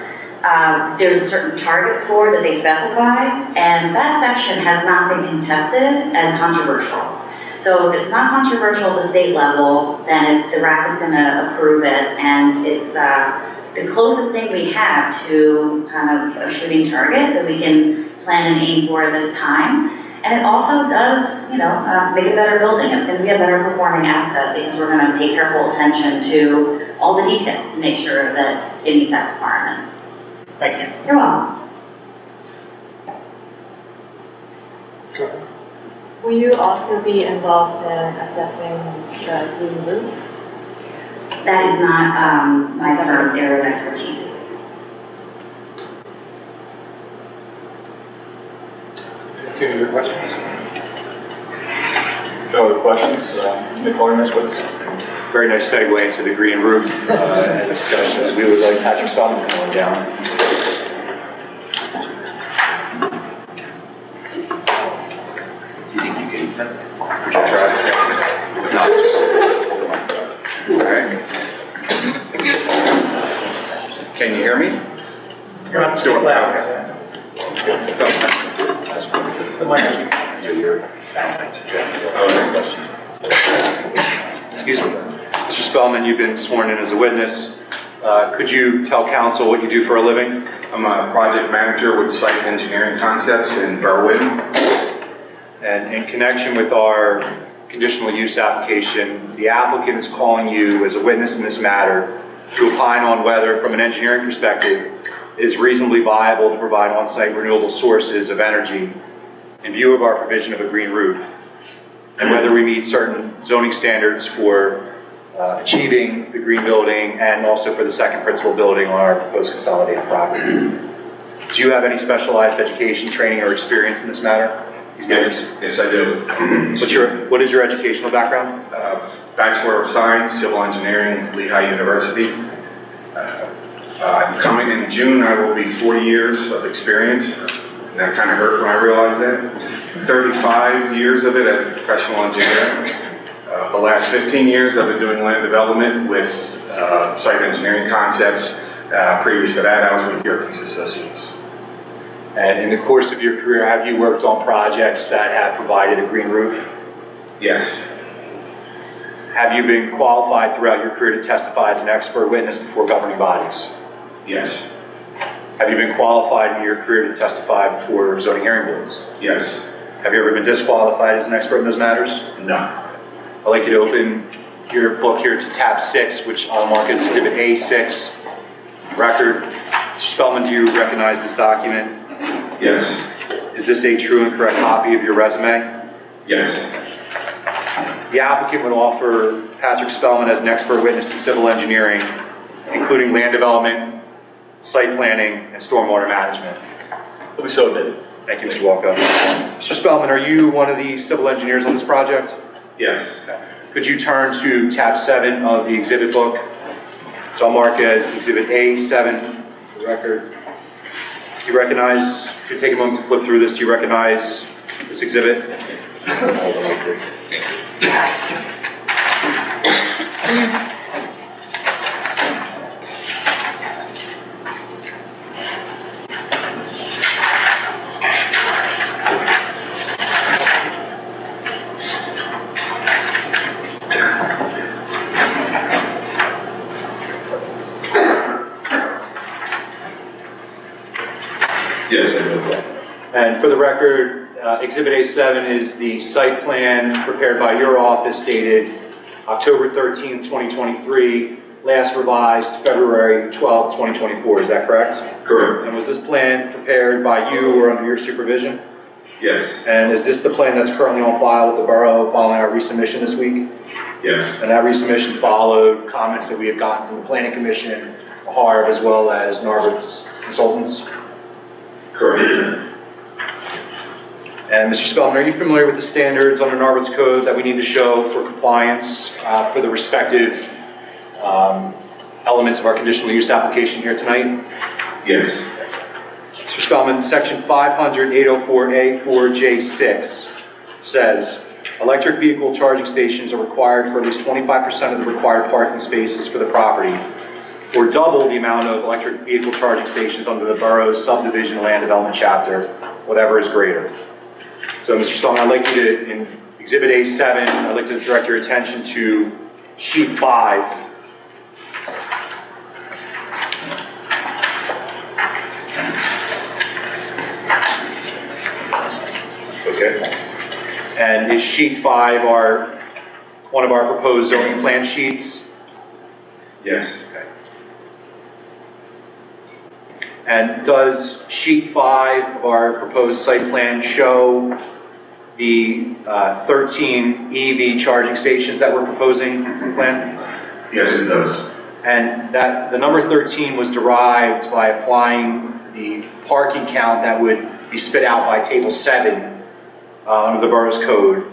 there's a certain target score that they specify, and that section has not been contested as controversial. So if it's not controversial at the state level, then the RAC is going to approve it, and it's the closest thing we have to kind of a shooting target that we can plan and aim for at this time. And it also does, make a better building. It's going to be a better performing asset because we're going to pay careful attention to all the details to make sure that it meets that requirement. Thank you. You're welcome. Will you also be involved in assessing the green roof? That is not my firm's area of expertise. See any other questions? No other questions? Nicole, Ms. Woods? Very nice segue into the green roof and discussions. We would like Patrick Spellman to come on down. Do you think you can project it? No, just hold the mic. All right. Can you hear me? You're not too loud. The mic. Excuse me. Mr. Spellman, you've been sworn in as a witness. Could you tell council what you do for a living? I'm a project manager with Site Engineering Concepts in Borough. And in connection with our conditional use application, the applicant is calling you as a witness in this matter to opine on whether, from an engineering perspective, it is reasonably viable to provide on-site renewable sources of energy in view of our provision of a green roof, and whether we meet certain zoning standards for achieving the green building and also for the second principal building on our proposed consolidated property. Do you have any specialized education, training, or experience in this matter? Yes, I do. What is your educational background? Bachelor of Science, Civil Engineering, Lehigh University. I'm coming in June, I will be 40 years of experience. And that kind of hurt when I realized that. 35 years of it as a professional engineer. The last 15 years, I've been doing land development with site engineering concepts. Previous to that, I was with Yerkes Associates. And in the course of your career, have you worked on projects that have provided a green roof? Yes. Have you been qualified throughout your career to testify as an expert witness before governing bodies? Yes. Have you been qualified in your career to testify before zoning hearing boards? Yes. Have you ever been disqualified as an expert in those matters? No. I'd like you to open your book here to tab 6, which I'll mark as Exhibit A6, record. Mr. Spellman, do you recognize this document? Yes. Is this a true and correct copy of your resume? Yes. The applicant would offer Patrick Spellman as an expert witness in civil engineering, including land development, site planning, and stormwater management. Will be so admitted. Thank you, Mr. Walko. Mr. Spellman, are you one of the civil engineers on this project? Yes. Could you turn to tab 7 of the exhibit book, which I'll mark as Exhibit A7, for the record. Do you recognize, if you take a moment to flip through this, do you recognize this exhibit? Yes, I know. And for the record, Exhibit A7 is the site plan prepared by your office dated October 13th, 2023, last revised February 12th, 2024. Is that correct? Correct. And was this plan prepared by you or under your supervision? Yes. And is this the plan that's currently on file with the borough following our resubmission this week? Yes. And that resubmission followed comments that we had gotten from the Planning Commission, HARB, as well as Narberth's consultants? Correct. And Mr. Spellman, are you familiar with the standards under Narberth's code that we need to show for compliance for the respective elements of our conditional use application here tonight? Yes. Mr. Spellman, section 500-804A4J6 says, electric vehicle charging stations are required for at least 25% of the required parking spaces for the property, or double the amount of electric vehicle charging stations under the borough's subdivision land development chapter, whatever is greater. So, Mr. Spellman, I'd like you to, in Exhibit A7, I'd like to direct your attention to sheet 5. Okay. And is sheet 5 one of our proposed zoning plan sheets? Yes. Okay. And does sheet 5 of our proposed site plan show the 13 EV charging stations that we're proposing in the plan? Yes, it does. And that the number 13 was derived by applying the parking count that would be spit out by table 7 under the borough's code.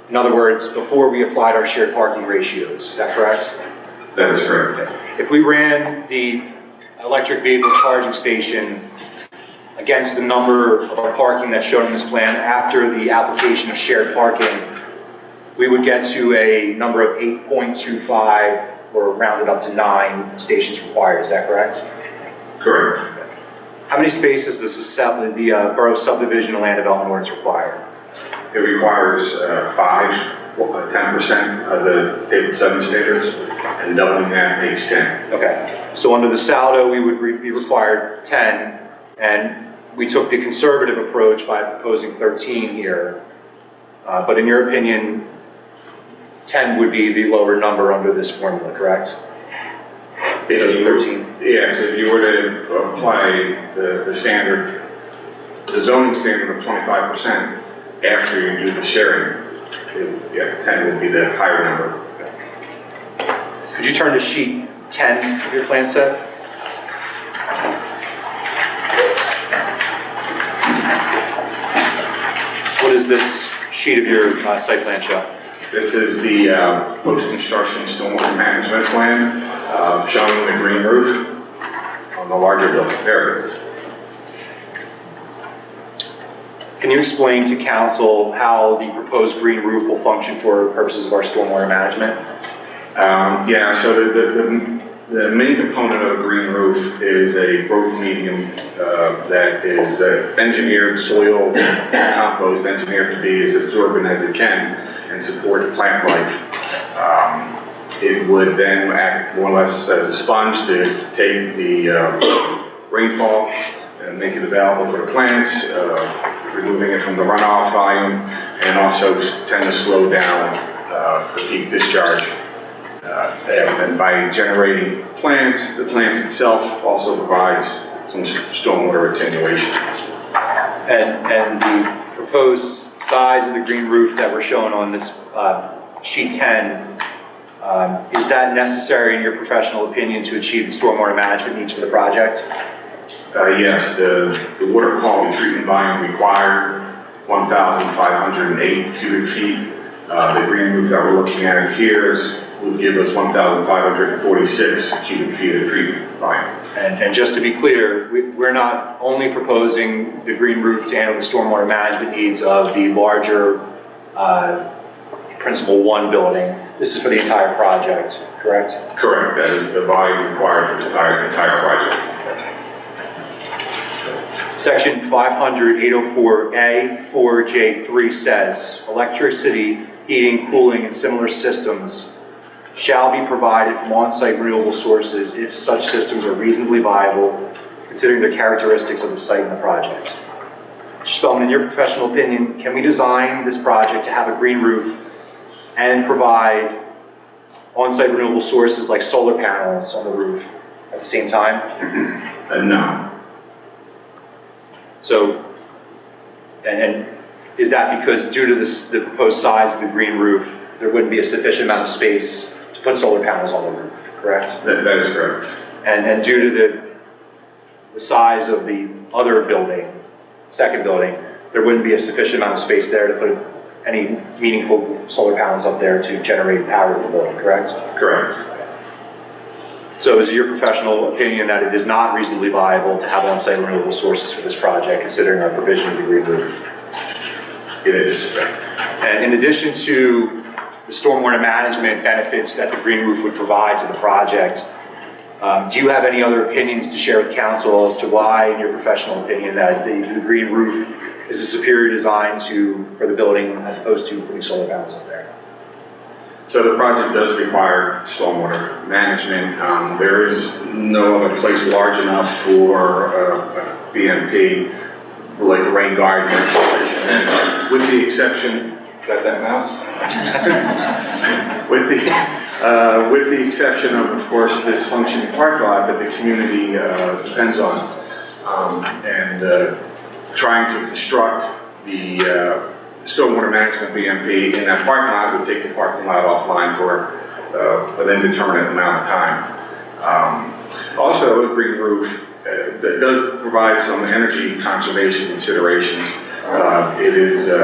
In other words, before we applied our shared parking ratios. Is that correct? That is correct. Okay. If we ran the electric vehicle charging station against the number of our parking that's shown in this plan after the application of shared parking, we would get to a number of 8.25, or rounded up to 9 stations required. Is that correct? Correct. How many spaces does the borough subdivision and land development ordinance require? It requires 10% of the table 7 standards, and doubling that makes 10. Okay, so under the saldo, we would be required 10, and we took the conservative approach by proposing 13 here. But in your opinion, 10 would be the lower number under this formula, correct? So 13. Yes, if you were to apply the standard, the zoning standard of 25% after you do the sharing, 10 would be the higher number. Could you turn to sheet 10 of your plan set? What does this sheet of your site plan show? This is the post-construction stormwater management plan showing the green roof on the larger building. There it is. Can you explain to council how the proposed green roof will function for purposes of our stormwater management? Yeah, so the main component of a green roof is a growth medium that is engineered, soil compost engineered to be as absorbent as it can and support plant life. It would then act more or less as a sponge to take the rainfall and make it available for the plants, removing it from the runoff volume, and also tend to slow down the peak discharge. And by generating plants, the plants itself also provides some stormwater attenuation. And the proposed size of the green roof that we're showing on this sheet 10, is that necessary in your professional opinion to achieve the stormwater management needs for the project? Yes, the water quality treatment volume required 1,508 cubic feet. The green roof that we're looking at here would give us 1,546 cubic feet of treatment volume. And just to be clear, we're not only proposing the green roof to handle the stormwater management needs of the larger Principal 1 building. This is for the entire project, correct? Correct. That is the volume required for the entire project. Section 500-804A 4J3 says, electricity, heating, cooling, and similar systems shall be provided from on-site renewable sources if such systems are reasonably viable, considering the characteristics of the site and the project. Mr. Spellman, in your professional opinion, can we design this project to have a green roof and provide on-site renewable sources like solar panels on the roof at the same time? No. So, and is that because due to the proposed size of the green roof, there wouldn't be a sufficient amount of space to put solar panels on the roof, correct? That is correct. And due to the size of the other building, second building, there wouldn't be a sufficient amount of space there to put any meaningful solar panels up there to generate power to the building, correct? Correct. So is it your professional opinion that it is not reasonably viable to have on-site renewable sources for this project, considering our provision of the green roof? It is. And in addition to the stormwater management benefits that the green roof would provide to the project, do you have any other opinions to share with council as to why, in your professional opinion, that the green roof is a superior design for the building as opposed to putting solar panels up there? So the project does require stormwater management. There is no other place large enough for BMP, like rain garden installation, with the exception, is that mouse? with the exception of course, this functioning parking lot that the community depends on, and trying to construct the stormwater management BMP in that parking lot would take the parking lot offline for an indeterminate amount of time. Also, a green roof that does provide some energy conservation considerations. It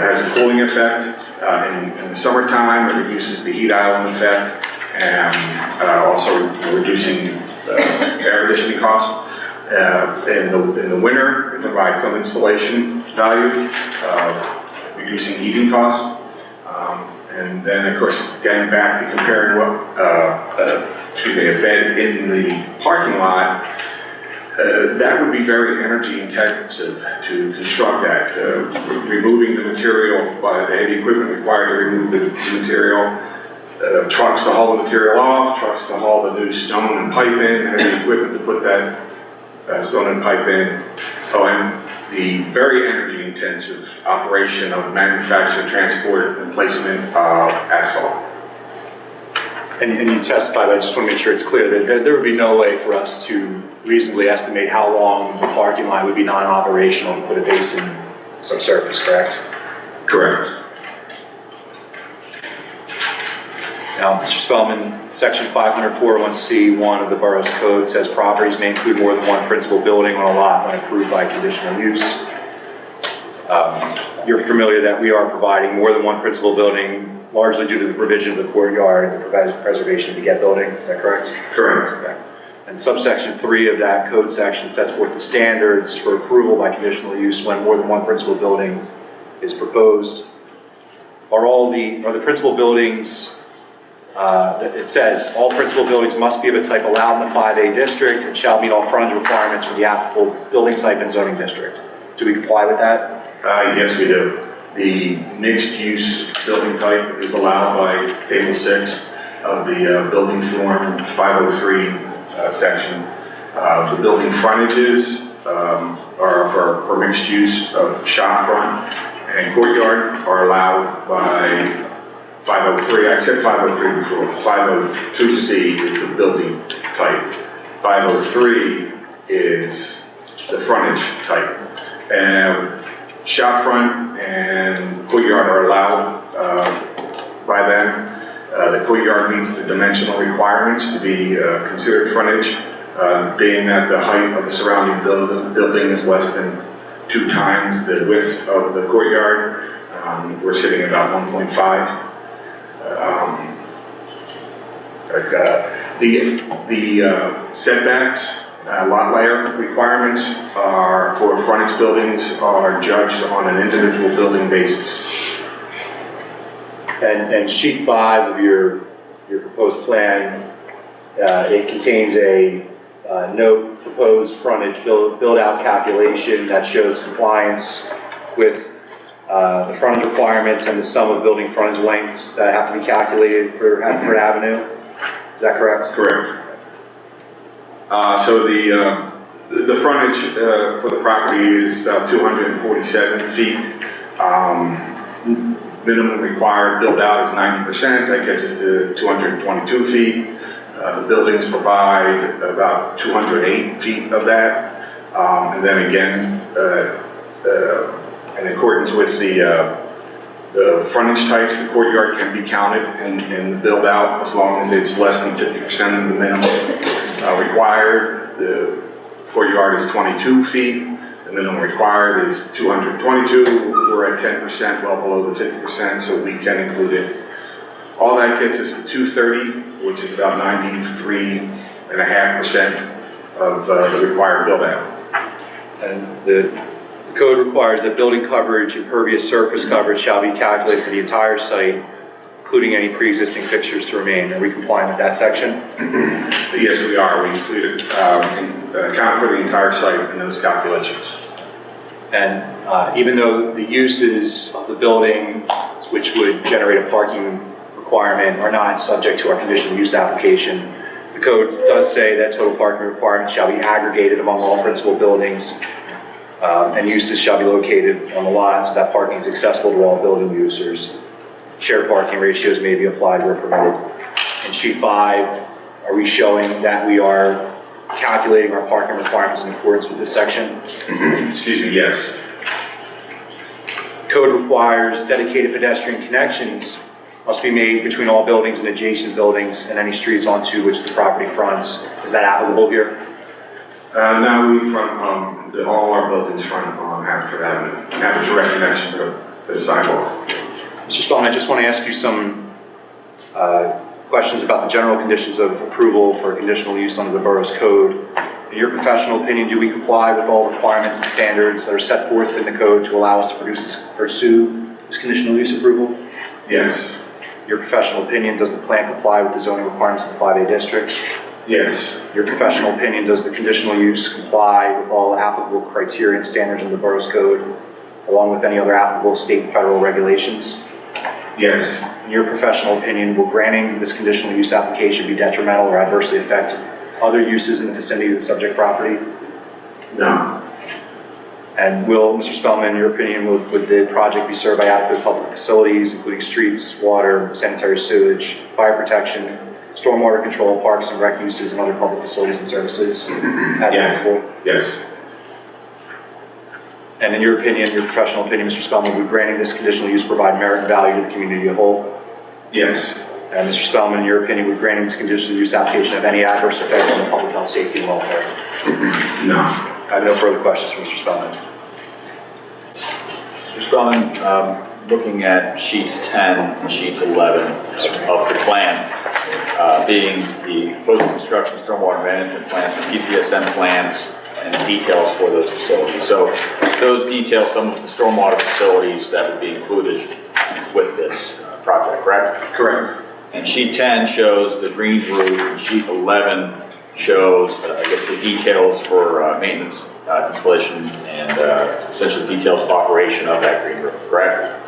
has a cooling effect in the summertime. It reduces the heat island effect, and also reducing air conditioning costs. In the winter, it provides some insulation value, reducing heating costs. And then, of course, getting back to comparing what, a bed in the parking lot, that would be very energy intensive to construct that. Removing the material, the heavy equipment required to remove the material, trucks to haul the material off, trucks to haul the new stone and pipe in, heavy equipment to put that stone and pipe in. Oh, and the very energy intensive operation of manufacture, transport, and placement of asphalt. And you testified, but I just want to make sure it's clear that there would be no way for us to reasonably estimate how long the parking lot would be non-operational to put a basin subsurface, correct? Correct. Now, Mr. Spellman, section 504.1C1 of the borough's code says properties may include more than one principal building on a lot when approved by conditional use. You're familiar that we are providing more than one principal building largely due to the provision of the courtyard and the preservation of the get building, is that correct? Correct. Okay. And subsection 3 of that code section sets forth the standards for approval by conditional use when more than one principal building is proposed. Are the principal buildings, it says, all principal buildings must be of a type allowed in the 5A district and shall meet all frontage requirements for the applicable building type and zoning district. Do we comply with that? Yes, we do. The mixed-use building type is allowed by Table 6 of the Building Form 503 section. The building frontages are for mixed use of shop front and courtyard are allowed by 503. I said 503 before. 502C is the building type. 503 is the frontage type. And shop front and courtyard are allowed by them. The courtyard meets the dimensional requirements to be considered frontage, being that the height of the surrounding building is less than 2 times the width of the courtyard. We're sitting about 1.5. The setbacks, lot layer requirements are for frontage buildings are judged on an individual building basis. And sheet 5 of your proposed plan, it contains a note proposed frontage build-out calculation that shows compliance with the frontage requirements and the sum of building frontage lengths that have to be calculated for Haverford Avenue. Is that correct? Correct. So the frontage for the property is about 247 feet. Minimum required build-out is 90%. That gets us to 222 feet. The buildings provide about 208 feet of that. And then again, in accordance with the frontage types, the courtyard can be counted in the build-out as long as it's less than 50% of the minimum required. The courtyard is 22 feet. The minimum required is 222. We're at 10%, well below the 50%, so we can include it. All that gets us to 230, which is about 93.5% of the required build-out. And the code requires that building coverage, impervious surface coverage shall be calculated for the entire site, including any pre-existing fixtures to remain. Are we complying with that section? Yes, we are. We included account for the entire site in those calculations. And even though the uses of the building, which would generate a parking requirement, are not subject to our conditional use application, the code does say that total parking requirements shall be aggregated among all principal buildings, and uses shall be located on the lot so that parking is accessible to all building users. Shared parking ratios may be applied where permitted. In sheet 5, are we showing that we are calculating our parking requirements in accordance with this section? Excuse me, yes. Code requires dedicated pedestrian connections must be made between all buildings and adjacent buildings and any streets onto which the property fronts. Is that applicable here? Now we front all our buildings front on Haverford Avenue and have a direct connection to the sidewalk. Mr. Spellman, I just want to ask you some questions about the general conditions of approval for conditional use under the borough's code. In your professional opinion, do we comply with all requirements and standards that are set forth in the code to allow us to pursue this conditional use approval? Yes. Your professional opinion, does the plan comply with the zoning requirements of the 5A district? Yes. Your professional opinion, does the conditional use comply with all applicable criteria and standards in the borough's code, along with any other applicable state and federal regulations? Yes. In your professional opinion, will granting this conditional use application be detrimental or adversely affect other uses in the vicinity of the subject property? No. And will, Mr. Spellman, in your opinion, would the project be served by adequate public facilities, including streets, water, sanitary sewage, fire protection, stormwater control, parks and rec uses, and other public facilities and services as applicable? Yes. And in your opinion, your professional opinion, Mr. Spellman, would granting this conditional use provide merit and value to the community as a whole? Yes. And Mr. Spellman, in your opinion, would granting this conditional use application have any adverse effect on the public health, safety, and welfare? No. I have no further questions for Mr. Spellman. Mr. Spellman, looking at sheets 10 and sheets 11 of the plan, being the post-construction stormwater management plans or PCSM plans, and details for those facilities. So those details some of the stormwater facilities that would be included with this project, correct? Correct. And sheet 10 shows the green roof, and sheet 11 shows, I guess, the details for maintenance, installation, and essentially details of operation of that green roof, correct?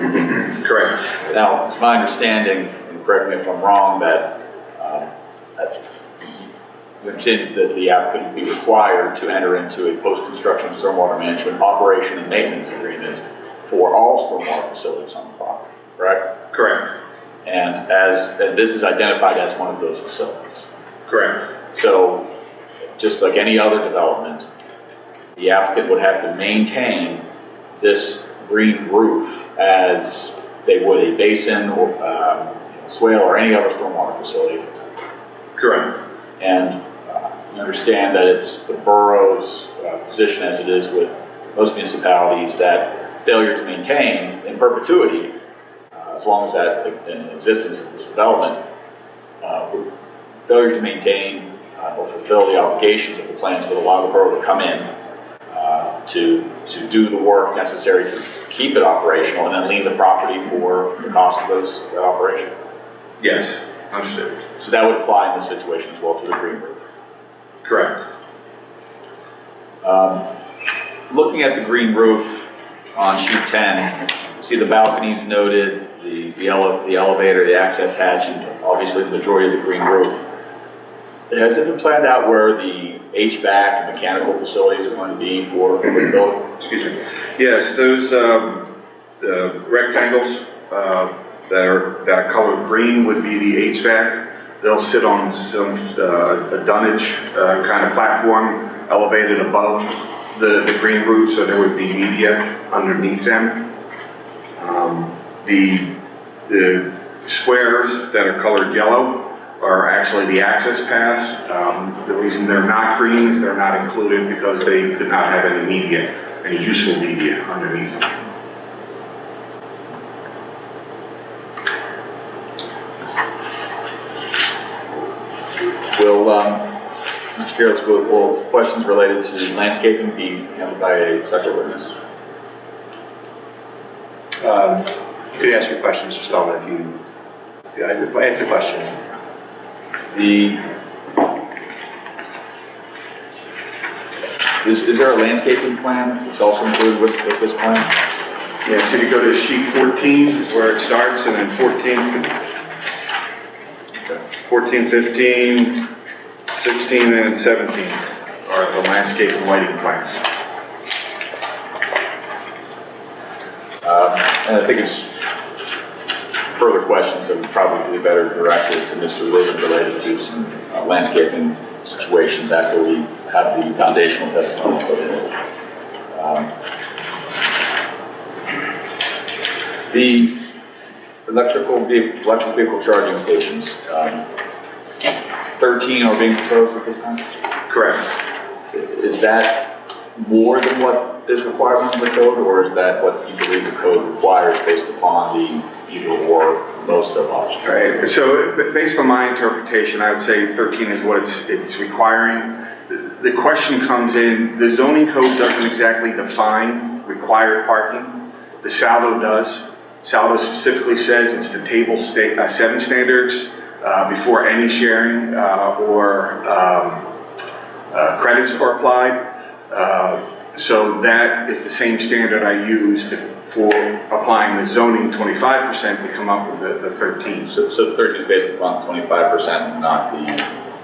Correct. Now, it's my understanding, and correct me if I'm wrong, that the applicant would be required to enter into a post-construction stormwater management operation and maintenance agreement for all stormwater facilities on the property, correct? Correct. And this is identified as one of those facilities. Correct. So, just like any other development, the applicant would have to maintain this green roof as they would a basin or swale or any other stormwater facility. Correct. And you understand that it's the borough's position, as it is with most municipalities, that failure to maintain in perpetuity, as long as that in existence of this development, failure to maintain or fulfill the obligations of the plans would allow the borough to come in to do the work necessary to keep it operational and then leave the property for the cost of that operation. Yes, understood. So that would apply in this situation as well to the green roof. Correct. Looking at the green roof on sheet 10, see the balconies noted, the elevator, the access hatch, and obviously the majority of the green roof. Has it been planned out where the HVAC and mechanical facilities are going to be for the building? Excuse me. Yes, those rectangles that are colored green would be the HVAC. They'll sit on some a dunnage kind of platform elevated above the green roof, so there would be media underneath them. The squares that are colored yellow are actually the access paths. The reason they're not green is they're not included because they could not have any media, any useful media underneath them. Will, Mr. Garrett's will questions related to landscaping be handled by a separate witness? You could ask your question, Mr. Spellman, if you ask the question. Is there a landscaping plan that's also included with this plan? Yeah, so you go to sheet 14 is where it starts, and then 14, 15, 16, and 17 are the landscape and lighting plans. And I think it's further questions that would probably be better directed to Mr. Rubin related to some landscaping situations after we have the foundational testimony put in. The electrical vehicle charging stations, 13 are being proposed at this time? Correct. Is that more than what is required under the code, or is that what you believe the code requires based upon the either or most of options? Right. So based on my interpretation, I would say 13 is what it's requiring. The question comes in, the zoning code doesn't exactly define required parking. The Saldo does. Saldo specifically says it's the table 7 standards before any sharing or credits are applied. So that is the same standard I used for applying the zoning 25% to come up with the 13. So the 13 is based upon 25%, not the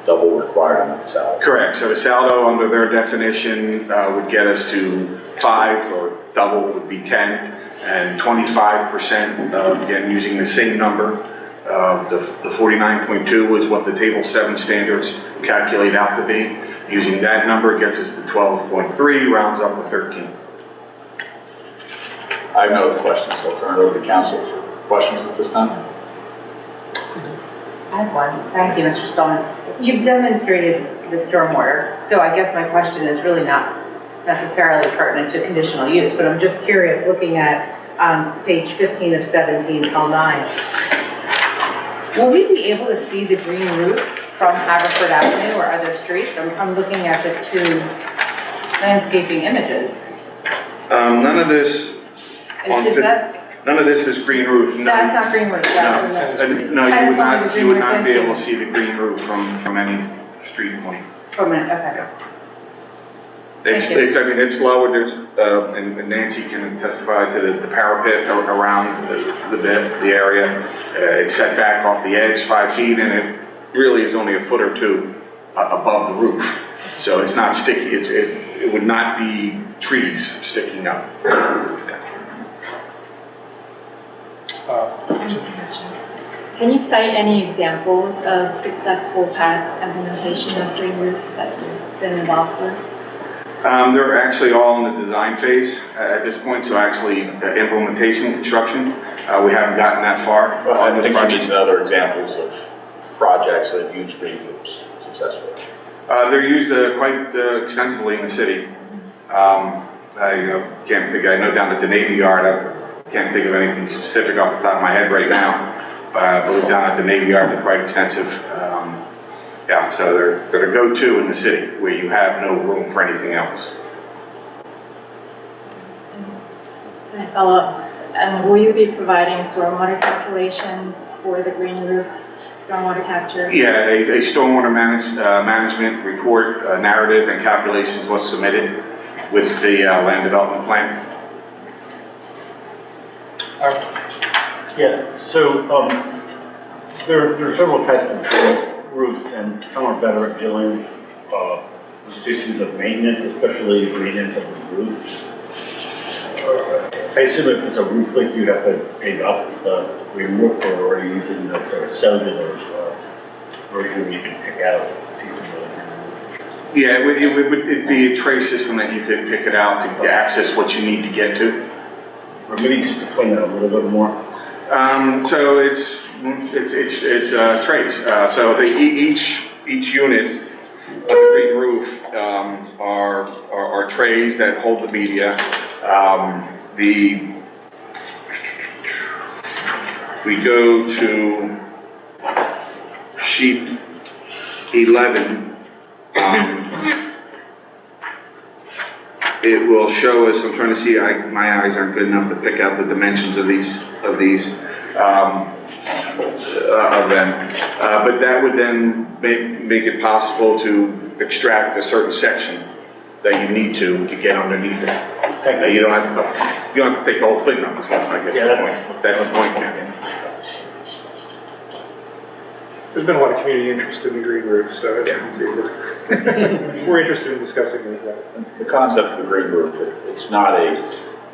double required on the saldo? Correct. So the saldo under their definition would get us to 5, or double would be 10, and 25%, again, using the same number. The 49.2 is what the table 7 standards calculate out to be. Using that number gets us to 12.3, rounds up to 13. I have no other questions, so I'll turn it over to council for questions at this time. I have one. Thank you, Mr. Stallman. You've demonstrated the stormwater, so I guess my question is really not necessarily pertinent to conditional use, but I'm just curious, looking at page 15 of 17, L9. Will we be able to see the green roof from Haverford Avenue or other streets? I'm looking at the two landscaping images. None of this on, Is that, none of this is green roof. No. that's not green roof, that's No, no, That you is would only the not, green you would roof not be fencing. able to see the green roof from any street point. from it, okay. It's, Thank you. it's, I mean, it's lower, there's, and Nancy can testify to the parapet around the area. It's set back off the edge 5 feet, and it really is only a foot or two above the roof. So it's not sticky, it would not be trees sticking up. Can you cite any examples of successful past implementation of green roofs that you've been involved with? They're actually all in the design phase at this point, so actually implementation, construction, we haven't gotten that far. Well, I think you need other examples of projects that use green roofs successfully. They're used quite extensively in the city. Can't think, I know down at the Navy Yard, I can't think of anything specific off the top of my head right now, but I believe down at the Navy Yard they're quite extensive. Yeah, so they're a go-to in the city where you have no room for anything else. Can I follow up? And will you be providing stormwater calculations for the green roof stormwater capture? Yeah, a stormwater management report, narrative and calculations was submitted with the land development plan. Yeah, so there are several types of roofs, and some are better at dealing with issues of maintenance, especially maintenance of the roof. I assume if it's a roof leak, you'd have to dig up the green roof, or are you using the sort of cellular version where you can pick out pieces of it? Yeah, it'd be a tray system that you could pick it out to access what you need to get to. Or maybe just explain that a little bit more. So it's trays. So each unit of the green roof are trays that hold the media. We go to sheet 11. It will show us. I'm trying to see. My eyes aren't good enough to pick out the dimensions of these of them. But that would then make it possible to extract a certain section that you need to get underneath it. You don't have to take the whole thing up. I guess that's the point. Yeah. There's been a lot of community interest in the green roof, so as you can see, we're interested in discussing it as well. The concept of the green roof, it's not a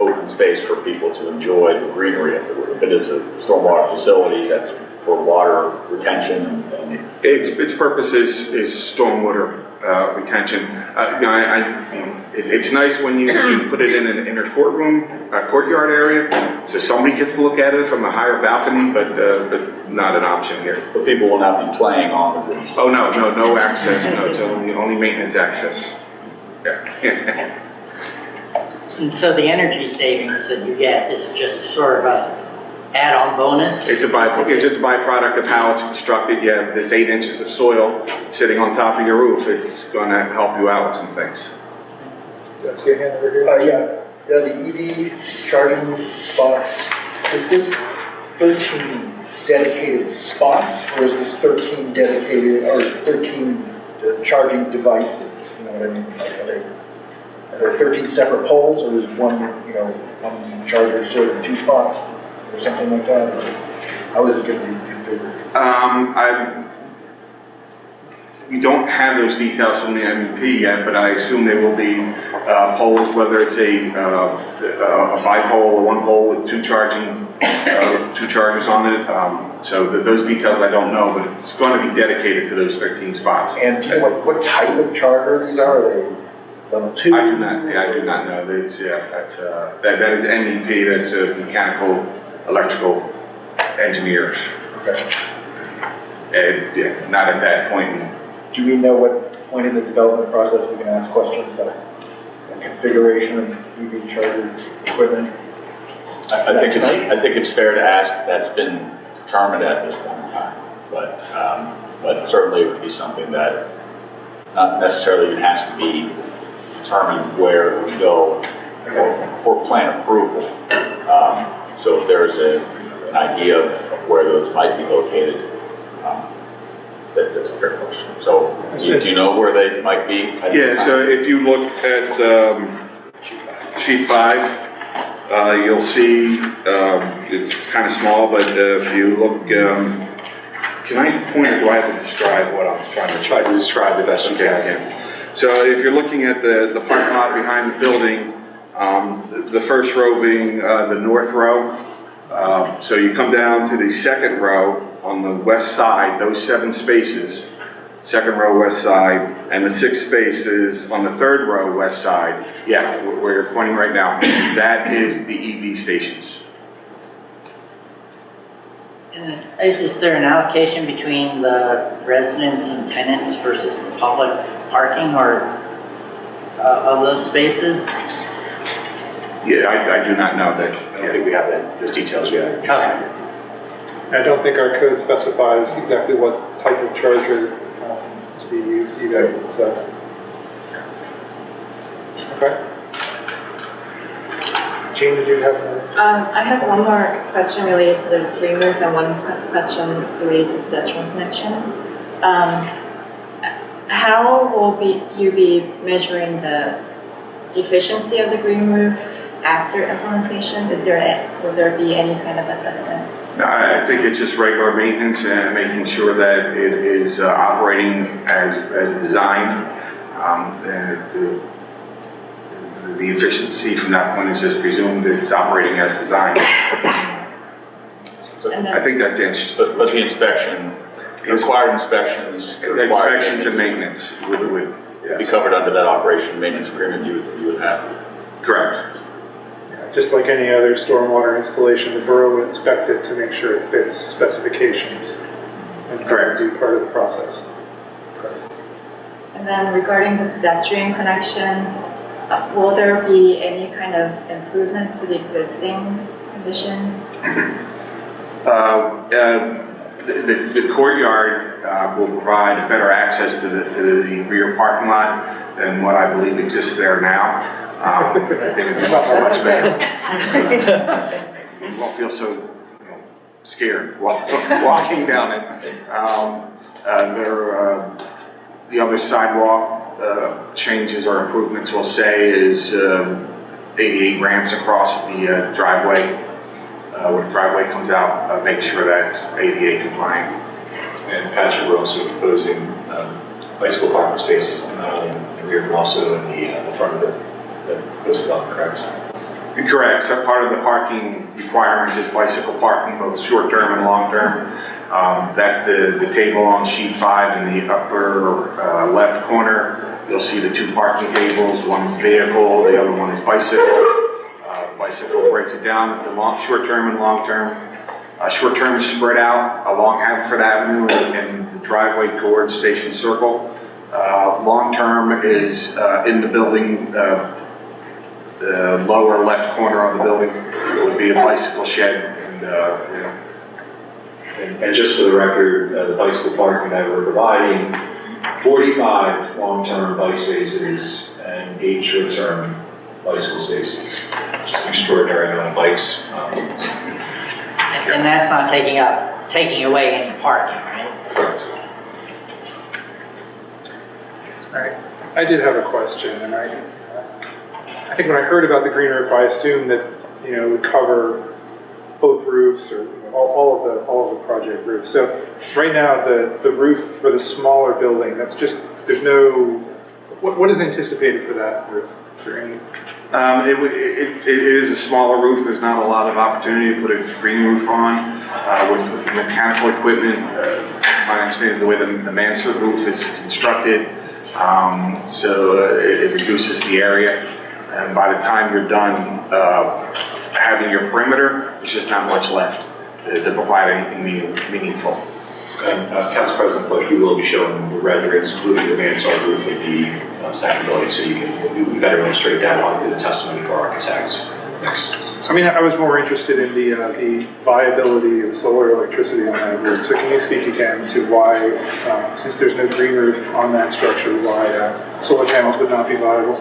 open space for people to enjoy the greenery of the roof. It is a stormwater facility that's for water retention. Its purpose is stormwater retention. It's nice when you can put it in an inner courtyard area, so somebody gets to look at it from a higher balcony, but not an option here. But people will not be playing on the roof. Oh no access. No, it's only maintenance access. Yeah. And so the energy savings that you get is just sort of a add-on bonus? It's just a byproduct of how it's constructed. You have this 8 inches of soil sitting on top of your roof. It's going to help you out with some things. Let's get hand over here. The EV charging spots, is this 13 dedicated spots, or is this 13 dedicated, or 13 charging devices? You know what I mean? Like, are there 13 separate poles, or is one charger serving 2 spots, or something like that? Or how is it going to be configured? We don't have those details from the MEP yet, but I assume there will be poles, whether it's a bipole or one pole with 2 chargers on it. So those details I don't know, but it's going to be dedicated to those 13 spots. And do you know what type of charger these are? Are they level 2? I do not know. That is MEP. That's a mechanical, electrical engineers. Okay. Not at that point. Do we know what point in the development process we can ask questions about the configuration of EV charger equipment? I think it's fair to ask. That's been determined at this point in time, but certainly it would be something that not necessarily has to be determine where it would go for plan approval. So if there's an idea of where those might be located, that's a fair question. So do you know where they might be? Yeah, so if you look at sheet 5, you'll see it's kind of small, but if you look, can I point or do I have to describe what I'm trying to describe the best you can. Okay. So if you're looking at the parking lot behind the building, the first row being the north row, so you come down to the second row on the west side, those 7 spaces, second row west side, and the 6 spaces on the third row west side, yeah, where you're pointing right now, that is the EV stations. And is there an allocation between the residents and tenants versus the public parking or of those spaces? Yeah, I do not know that. I don't think we have those details yet. Okay. I don't think our code specifies exactly what type of charger to be used either, so. Okay. Jean, did you have I have one more question related to the green roof and one question related to pedestrian connections. How will you be measuring the efficiency of the green roof after implementation? Will there be any kind of assessment? I think it's just regular maintenance and making sure that it is operating as designed. The efficiency from that point is just presumed that it's operating as designed. So I think that's answers. But the inspection, required inspections, Inspections and maintenance would be covered under that operation and maintenance agreement you would have. Correct. just like any other stormwater installation, the borough would inspect it to make sure it fits specifications and do part of the process. And then regarding the pedestrian connections, will there be any kind of improvements to the existing conditions? The courtyard will provide better access to the rear parking lot than what I believe exists there now. I think it'd be much better. You won't feel so scared walking down it. The other sidewalk changes or improvements we'll say is 88 ramps across the driveway. When the driveway comes out, make sure that ADA compliant. And Patrick, we're also proposing bicycle parking spaces not only in the rear but also in the front of the post development, correct? Correct. So part of the parking requirements is bicycle parking, both short-term and long-term. That's the table on sheet 5 in the upper left corner. You'll see the two parking tables. One is vehicle, the other one is bicycle. Bicycle breaks it down into short-term and long-term. Short-term is spread out along Haverford Avenue and the driveway towards Station Circle. Long-term is in the building, the lower left corner of the building. It would be a bicycle shed, And just for the record, the bicycle parking that we're providing, 45 long-term bike spaces and 8 short-term bicycle spaces. Just an extraordinary amount of bikes. And that's not taking away any parking, right? Correct. All right. I did have a question, and I think when I heard about the green roof, I assumed that it would cover both roofs or all of the project roofs. So right now, the roof for the smaller building, that's just there's no. What is anticipated for that roof? Is there any? It is a smaller roof. There's not a lot of opportunity to put a green roof on. With mechanical equipment, my understanding of the way the mansard roof is constructed, so it reduces the area. And by the time you're done having your perimeter, there's just not much left to provide anything meaningful. And Council President Bush, we will be showing the renderings, including the mansard roof with the stackability, so you can better illustrate that on through the testimony of our architects. Thanks. I mean, I was more interested in the viability of solar electricity on that roof. So can you speak again to why, since there's no green roof on that structure, why solar panels would not be viable?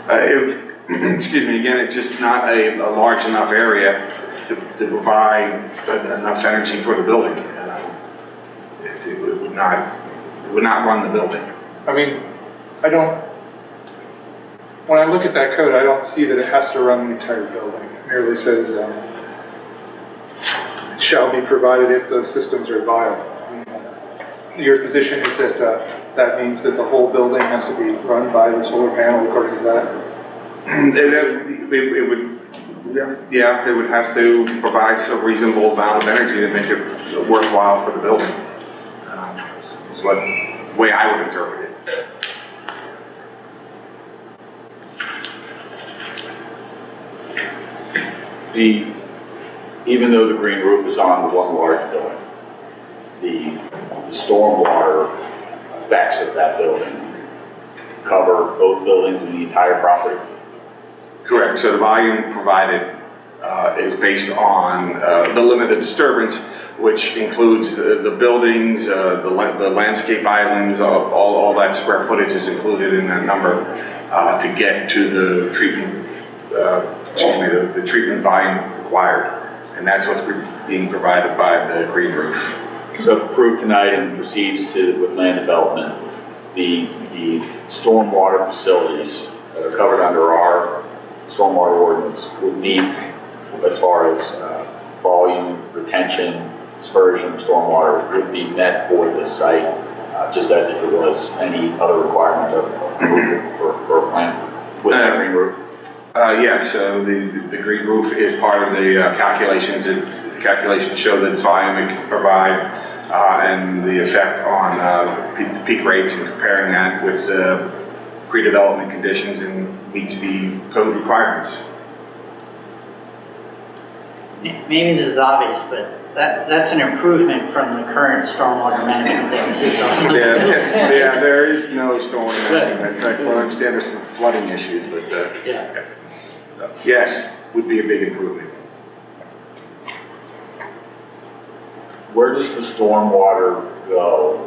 Excuse me, again, it's just not a large enough area to provide enough energy for the building. It would not run the building. I mean, when I look at that code, I don't see that it has to run the entire building. It merely says, it shall be provided if those systems are viable. Your position is that that means that the whole building has to be run by the solar panel according to that? It would, yeah, it would have to provide some reasonable amount of energy to make it worthwhile for the building. Is what way I would interpret it. Even though the green roof is on the one large building, the stormwater effects of that building cover both buildings and the entire property? Correct. So the volume provided is based on the limited disturbance, which includes the buildings, the landscape islands, all that square footage is included in that number to get to the treatment, the treatment volume required. And that's what's being provided by the green roof. So if approved tonight and proceeds with land development, the stormwater facilities that are covered under our stormwater ordinance would meet as far as volume, retention, dispersion of stormwater would be met for this site, just as if it was any other requirement of for a plant with the green roof? Yeah, so the green roof is part of the calculations. The calculations show that its volume it can provide and the effect on peak rates, and comparing that with the pre-development conditions and meets the code requirements. Maybe this is obvious, but that's an improvement from the current stormwater management that exists on. Yeah, there is no stormwater management. In fact, I understand there's some flooding issues, but yeah. So, yes, would be a big improvement. Where does the stormwater go?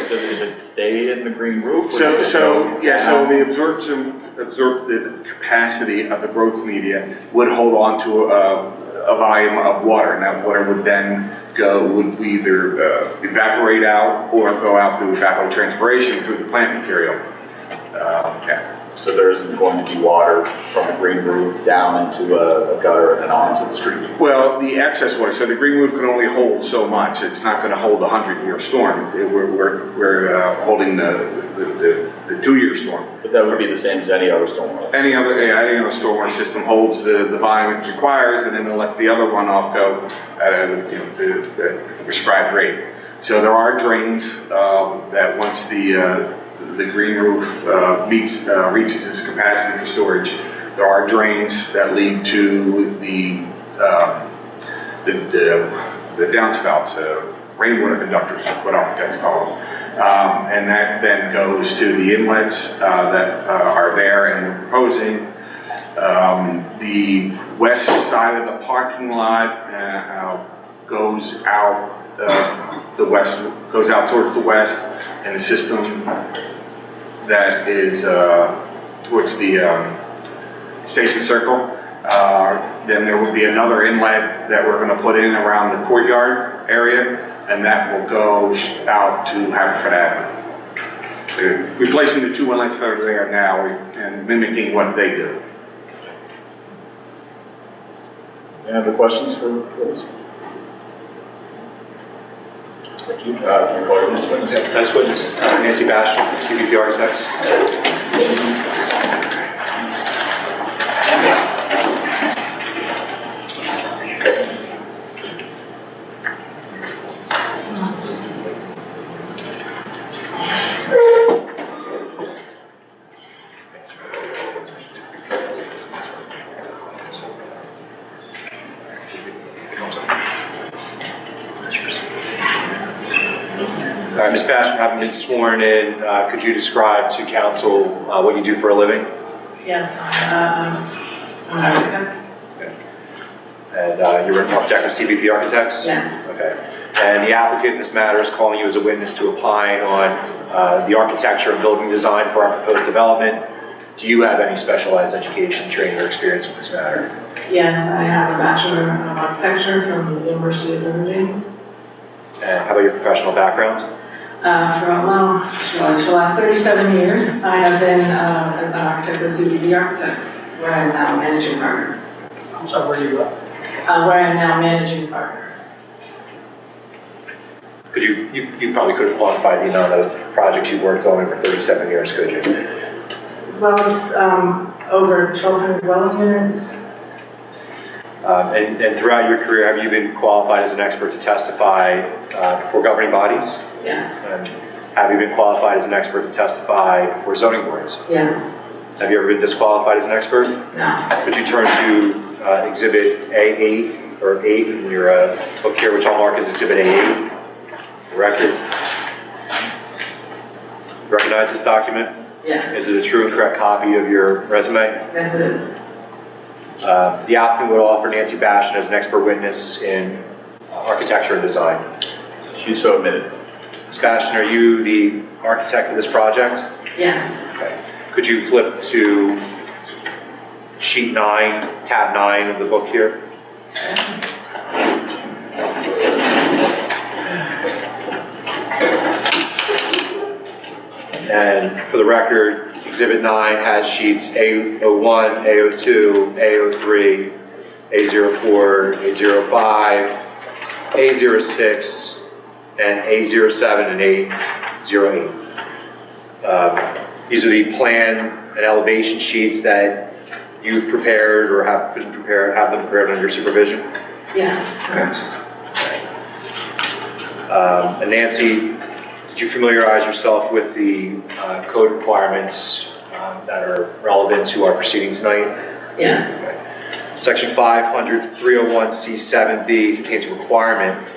Does it stay in the green roof? So the absorptive capacity of the growth media would hold on to a volume of water. Now, water would then would either evaporate out or go out through evapotranspiration through the plant material. So there isn't going to be water from the green roof down into a gutter and then onto the street? Well, the excess water, so the green roof can only hold so much. It's not going to hold a 100-year storm. We're holding the 2-year storm. But that would be the same as any other storm? Any other stormwater system holds the volume it requires, and then it lets the other runoff go at the prescribed rate. So there are drains that once the green roof reaches its capacity for storage, there are drains that lead to the downspouts, rainwater conductors, what architects call them. And that then goes to the inlets that are there and we're proposing. The west side of the parking lot goes out towards the west, and the system that is towards the station circle. Then there will be another inlet that we're going to put in around the courtyard area, and that will go out to Haverford Avenue. We're replacing the 2 inlets that are there now and mimicking what they do. Any other questions for this? Thank you. Can you call your next witness? Next witness, Nancy Bastian, CBP Architects. Ms. Bastian, having been sworn in, could you describe to council what you do for a living? Yes, I'm an architect. And you're an architect with CBP Architects? Yes. Okay. And the applicant in this matter is calling you as a witness to opine on the architecture and building design for our proposed development. Do you have any specialized education, training, or experience with this matter? Yes, I have a Bachelor of Architecture from the University of Liverpool. And how about your professional background? For the last 37 years, I have been an architect with CBD Architects, where I'm now managing partner. I'm sorry, where you go? Where I'm now managing partner. Could you probably couldn't quantify the amount of projects you've worked on over 37 years, could you? Well, it's over 1,200 dwelling units. And throughout your career, have you been qualified as an expert to testify before governing bodies? Yes. And have you been qualified as an expert to testify before zoning boards? Yes. Have you ever been disqualified as an expert? No. Could you turn to Exhibit A8 or 8 in your book here, which I'll mark as Exhibit A8, the record? You recognize this document? Yes. Is it a true and correct copy of your resume? Yes, it is. The applicant would offer Nancy Bashan as an expert witness in architecture and design. She's so admitted. Ms. Bashan, are you the architect for this project? Yes. Okay. Could you flip to sheet 9, tab 9 of the book here? And for the record, Exhibit 9 has sheets A01, A02, A03, A04, A05, A06, and A07 and A08. These are the plans and elevation sheets that you've prepared or have them prepared under supervision? Yes, correct. And Nancy, did you familiarize yourself with the code requirements that are relevant to our proceeding tonight? Yes. Okay. Section 500-301C7B contains a requirement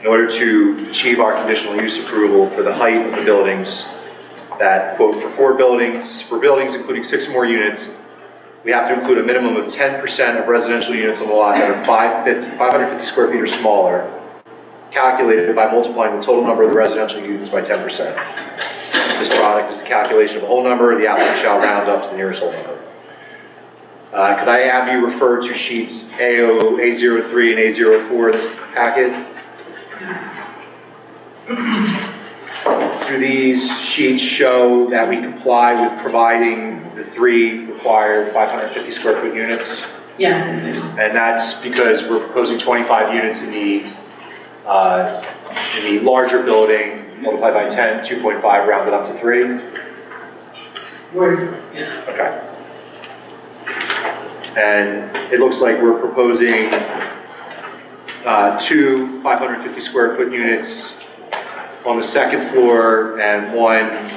in order to achieve our conditional use approval for the height of the buildings that, quote, for buildings including 6 or more units, we have to include a minimum of 10% of residential units on the lot that are 550 square feet or smaller, calculated by multiplying the total number of the residential units by 10%. This product is the calculation of a whole number. The applicant shall round up to the nearest whole number. Could I have you refer to sheets A03 and A04 in this packet? Yes. Do these sheets show that we comply with providing the 3 required 550 square foot units? Yes, they do. And that's because we're proposing 25 units in the larger building, multiplied by 10, 2.5 rounded up to 3? Yes. Okay. And it looks like we're proposing 2 550 square foot units on the 2nd floor and 1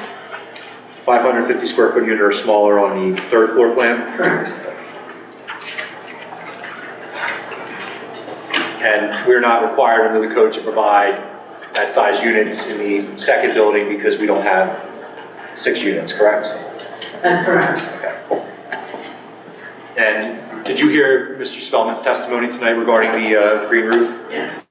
550 square foot unit or smaller on the 3rd floor plan? Correct. And we're not required under the code to provide that size units in the 2nd building because we don't have 6 units, correct? That's correct. Okay. And did you hear Mr. Spellman's testimony tonight regarding the green roof? Yes.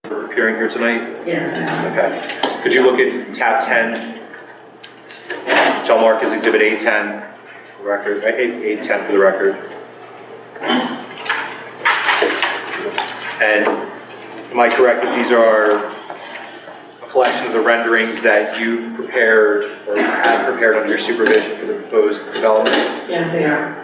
For appearing here tonight? Yes, I am. Okay. Could you look at tab 10, which I'll mark as Exhibit A10 for the record, A10 for the record. And am I correct that these are a collection of the renderings that you've prepared or have prepared under your supervision for the proposed development? Yes, they are.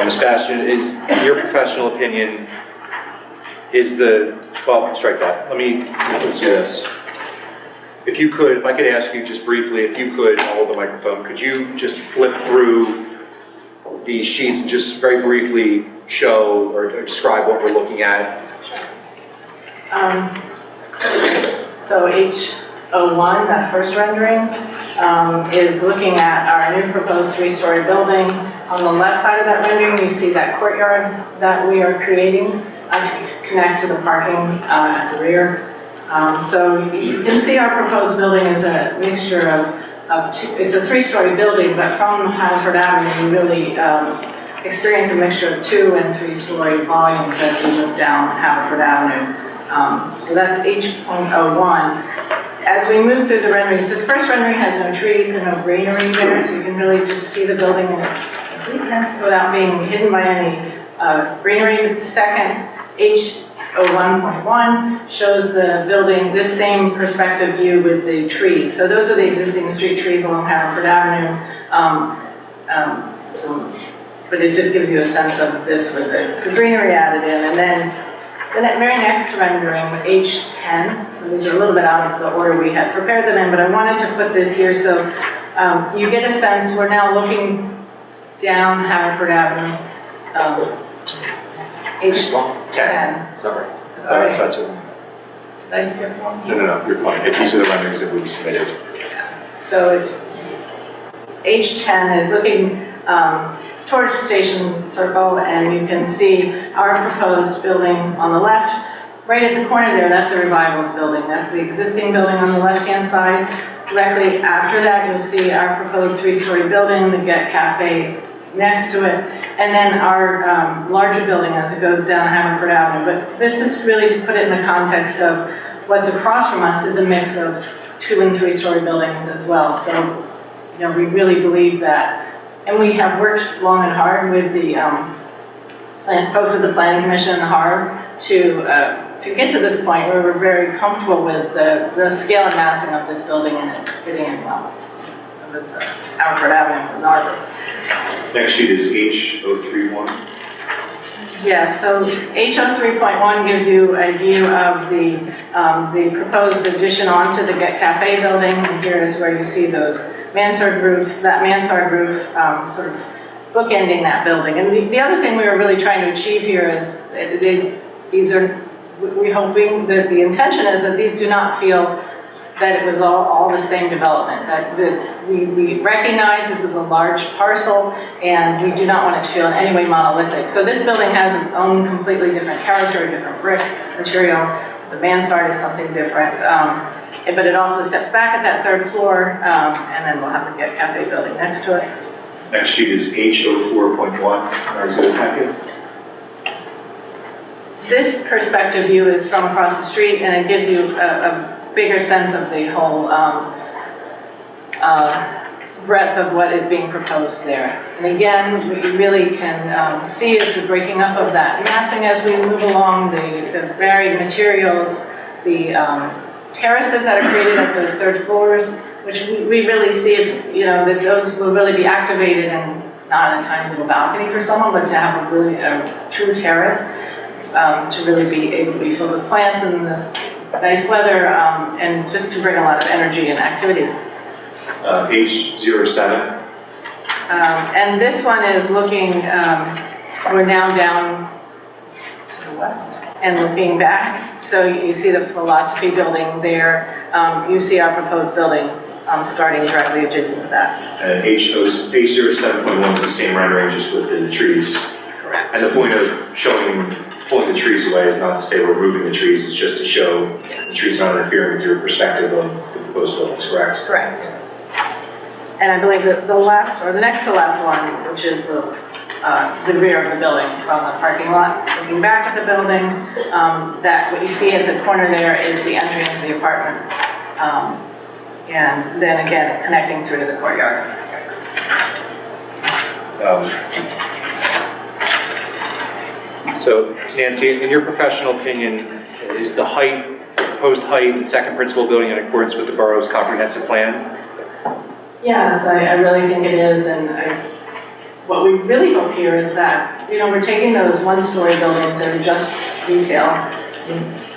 Ms. Bastian, is in your professional opinion, well, strike that. Let's do this. If I could ask you just briefly, if you could hold the microphone, could you just flip through the sheets and just very briefly show or describe what we're looking at? So 601, that first rendering, is looking at our new proposed 3-story building. On the left side of that rendering, you see that courtyard that we are creating to connect to the parking at the rear. So you can see our proposed building is a mixture of two. It's a 3-story building, but from Haverford Avenue, you really experience a mixture of 2- and 3-story volumes as you move down Haverford Avenue. So that's H.01. As we move through the renderings, this first rendering has no trees and no greenery there, so you can really just see the building in its completeness without being hidden by any greenery. But the second, H.01.1, shows the building, this same perspective view with the trees. So those are the existing street trees along Haverford Avenue. But it just gives you a sense of this with the greenery added in. And then the very next rendering with H10, so these are a little bit out of the order we had prepared them in, but I wanted to put this here so you get a sense. We're now looking down Haverford Avenue. H10. Sorry. Sorry. So that's Did I skip one? no, you're fine. These are the renderings that will be submitted. So it's H10 is looking towards Station Circle, and you can see our proposed building on the left. Right at the corner there, that's the Revivals building. That's the existing building on the left-hand side. Directly after that, you'll see our proposed 3-story building, the Get Cafe next to it, and then our larger building as it goes down Haverford Avenue. But this is really to put it in the context of what's across from us is a mix of 2- and 3-story buildings as well. So, you know, we really believe that. And we have worked long and hard with the folks at the Planning Commission and the Harb to get to this point where we're very comfortable with the scale and massing of this building and it fitting in well with Haverford Avenue and Arbor. Next sheet is H.031. Yes, so H.03.1 gives you a view of the proposed addition onto the Get Cafe building, and here is where you see those mansard roof, sort of bookending that building. And the other thing we were really trying to achieve here is we're hoping that the intention is that these do not feel that it was all the same development, that we recognize this is a large parcel and we do not want it to feel in any way monolithic. So this building has its own completely different character, a different brick material. The mansard is something different, but it also steps back at that 3rd floor, and then we'll have the Get Cafe building next to it. Next sheet is H.04.1 in our exhibit packet. This perspective view is from across the street, and it gives you a bigger sense of the whole breadth of what is being proposed there. And again, what you really can see is the breaking up of that massing as we move along, the varied materials, the terraces that are created at those 3rd floors, which we really see if, you know, that those will really be activated and not a tiny little balcony for someone, but to have a really true terrace to really be able to be filled with plants in this nice weather, and just to bring a lot of energy and activity. H.07. And this one is looking, we're now down to the west and looking back. So you see the Philosophy building there. You see our proposed building starting directly adjacent to that. And H.07.1 is the same rendering, just with the trees. Correct. And the point of pulling the trees away is not to say we're moving the trees, it's just to show the trees not interfering with your perspective of the proposed buildings, correct? Correct. And I believe that the next to last one, which is the rear of the building from the parking lot, looking back at the building, that what you see at the corner there is the entry into the apartment. And then again, connecting through to the courtyard. So Nancy, in your professional opinion, is the proposed height and second principal building in accordance with the borough's comprehensive plan? Yes, I really think it is, and what we really hope here is that, you know, we're taking those 1-story buildings that are just retail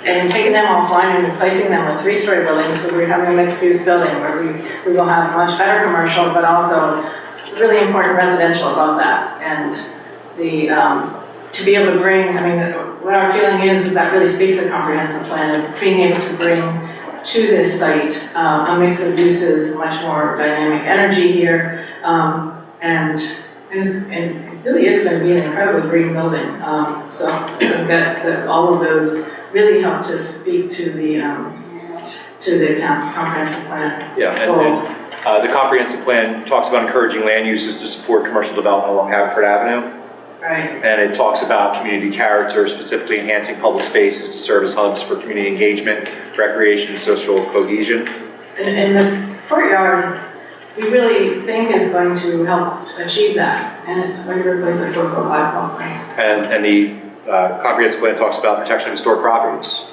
and taking them offline and replacing them with 3-story buildings, so we're having a mixed-use building where we will have much better commercial, but also really important residential above that. And to be able to bring, I mean, what our feeling is that really speaks to the comprehensive plan of being able to bring to this site, a mix of uses, much more dynamic energy here, and it really is going to be an incredibly green building. So I think that all of those really help to speak to the comprehensive plan Yeah, goals. and the comprehensive plan talks about encouraging land uses to support commercial development along Haverford Avenue. Right. And it talks about community character, specifically enhancing public spaces to serve as hubs for community engagement, recreation, and social cohesion. And the courtyard, we really think is going to help achieve that, and it's going to replace a 4-foot walkway. And the comprehensive plan talks about protection of historic properties.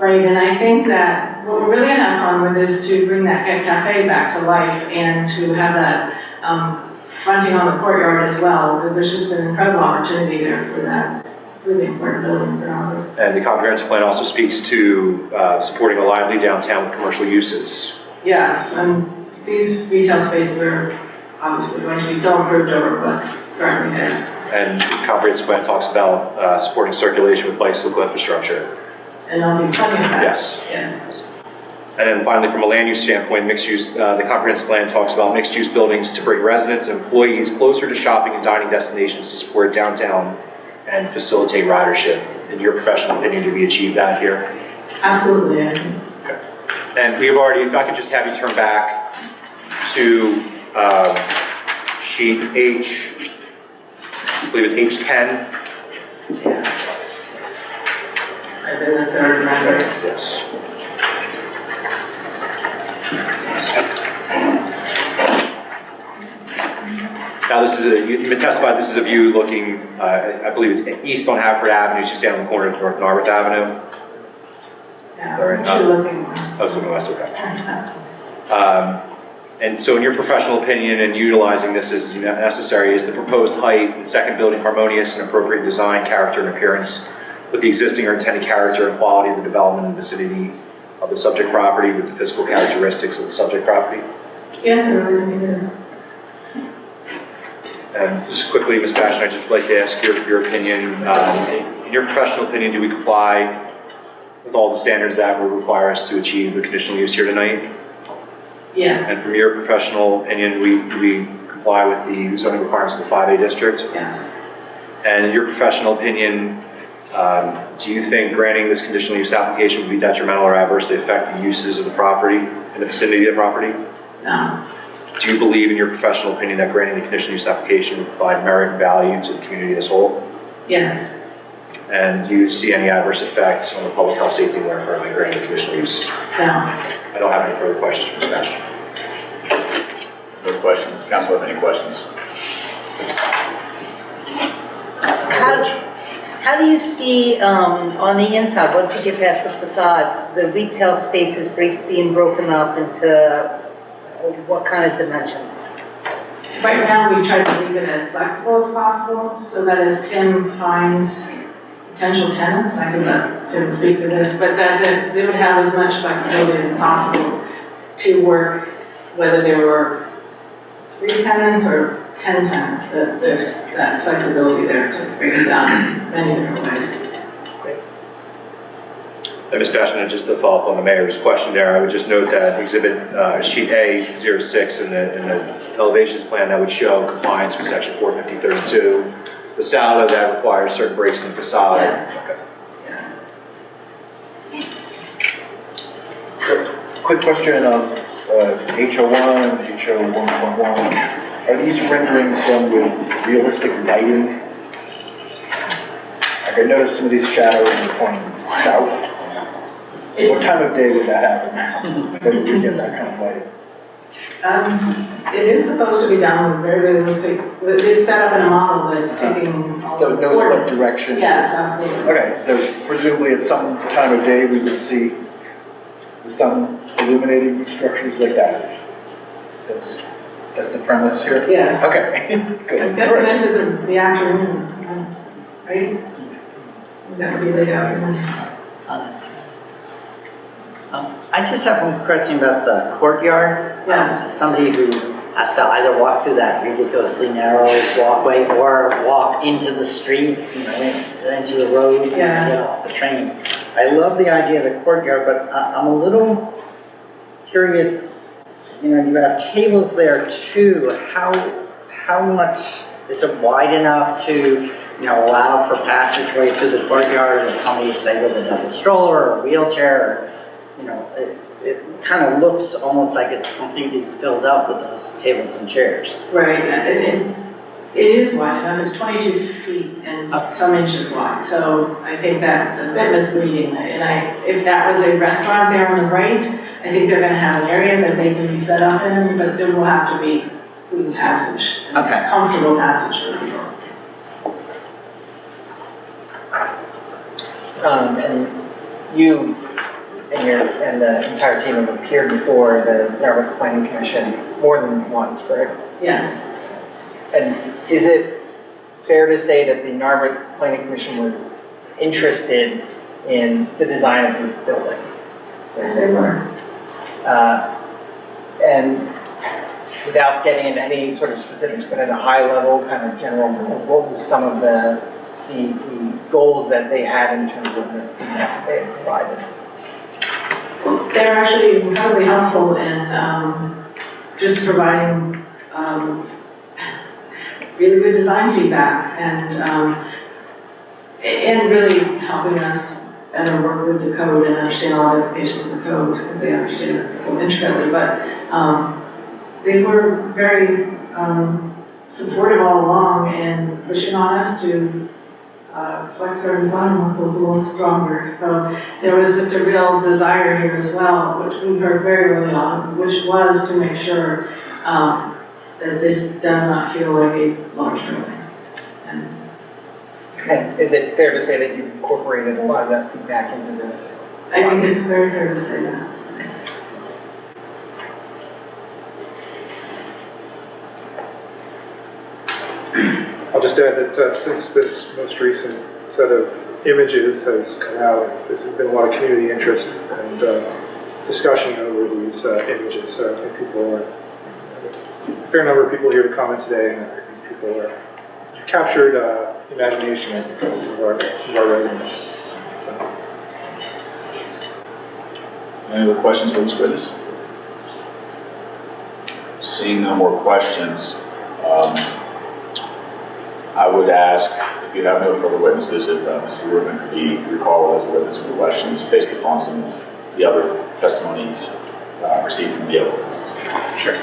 Right, and I think that what we're really going to have fun with is to bring that cafe back to life and to have that fronting on the courtyard as well. There's just an incredible opportunity there for that really important building for our group. And the comprehensive plan also speaks to supporting a lively downtown with commercial uses. Yes, and these retail spaces are obviously going to be so improved over what's currently there. And the comprehensive plan talks about supporting circulation with bicycle infrastructure. And there'll be plenty of that. Yes. Yes. And then finally, from a land use standpoint, mixed use, the comprehensive plan talks about mixed use buildings to bring residents and employees closer to shopping and dining destinations to support downtown and facilitate ridership. In your professional opinion, do we achieve that here? Absolutely. Okay. And we've already, if I could just have you turn back to sheet H, I believe it's H10. Yes. I've been the third member. Yes. Now this is you've been testified, this is a view looking, I believe it's east on Haverford Avenue, it's just down the corner of North Narberth Avenue. Yeah, Or, we're looking west. Oh, it's looking west, okay. And so in your professional opinion and utilizing this as necessary, is the proposed height and second building harmonious and appropriate design, character, and appearance with the existing or intended character and quality of the development and vicinity of the subject property with the physical characteristics of the subject property? Yes, I really think it is. And just quickly, Ms. Bastian, I'd just like to ask your opinion. In your professional opinion, do we comply with all the standards that would require us to achieve the conditional use here tonight? Yes. And from your professional opinion, do we comply with the zoning requirements of the 5A district? Yes. And in your professional opinion, do you think granting this conditional use application would be detrimental or adversely affect the uses of the property and the vicinity of the property? No. Do you believe in your professional opinion that granting the conditional use application would provide merit and value to the community as a whole? Yes. And do you see any adverse effects on the public health, safety, and welfare by granting the conditional use? No. I don't have any further questions for Ms. Bastian. No questions. Council have any questions? How do you see on the inside, once you get past the facades, the retail spaces being broken up into what kind of dimensions? Right now, we try to leave it as flexible as possible, so that as Tim finds potential tenants, I can let Tim speak to this, but that they would have as much flexibility as possible to work, whether there were 3 tenants or 10 tenants, that there's that flexibility there to break it down in many different ways. And Ms. Bastian, just to follow up on the mayor's question there, I would just note that exhibit sheet A06 in the elevations plan that would show compliance with section 45032. The saldo that requires certain breaks in the facade. Yes. Okay. Yes. Quick question of HO1 and HO1.1. Are these renderings done with realistic lighting? Like I noticed some of these shadows are pointing south. What time of day would that happen? That you get that kind of lighting? It is supposed to be done with very realistic, it's set up in a model that's taking all So the it knows what coordinates. direction? Yes, absolutely. Okay, so presumably at some time of day we would see the sun illuminating these structures like that. That's the premise here? Yes. Okay, good. I'm guessing this isn't the afternoon, right? That would be late afternoon. I just have one question about the courtyard. Yes. Somebody who has to either walk through that ridiculously narrow walkway or walk into the street, into the road, and Yes. get off the train. I love the idea of the courtyard, but I'm a little curious, you know, you have tables there too. How much, is it wide enough to, you know, allow for passageway to the courtyard if somebody, say, with a double stroller or wheelchair, or, you know, it kind of looks almost like it's completely filled up with those tables and chairs. Right, and it is wide enough, it's 22 feet and some inches wide, so I think that's a bit misleading. And if that was a restaurant there on the right, I think they're gonna have an area that they can be set up in, but there will have to be clean passage, and comfortable passage for people. And you and the entire team have appeared before the Narberth Planning Commission more than once, correct? Yes. And is it fair to say that the Narberth Planning Commission was interested in the design of the building? Yes, they were. And without getting into any sort of specifics, but at a high level, kind of general, what was some of the goals that they had in terms of the feedback they had provided? They're actually incredibly helpful in just providing really good design feedback and really helping us better work with the code and understand all the implications of the code because they understand it so intricately. But they were very supportive all along and pushing on us to flex our design muscles a little stronger. So there was just a real desire here as well, which we heard very early on, which was to make sure that this does not feel like a large building. And is it fair to say that you incorporated a lot of that feedback into this? I think it's very fair to say that. Yes. I'll just add that since this most recent set of images has come out, there's been a lot of community interest and discussion over these images. So I think people are, a fair number of people here to comment today, and I think people are, you've captured the imagination of some of our residents. So. Any other questions for this witness? Seeing no more questions, I would ask, if you have no further witnesses, if Mr. Rubin could be recalled as a witness for questions based upon some of the other testimonies received from the other witnesses. Sure.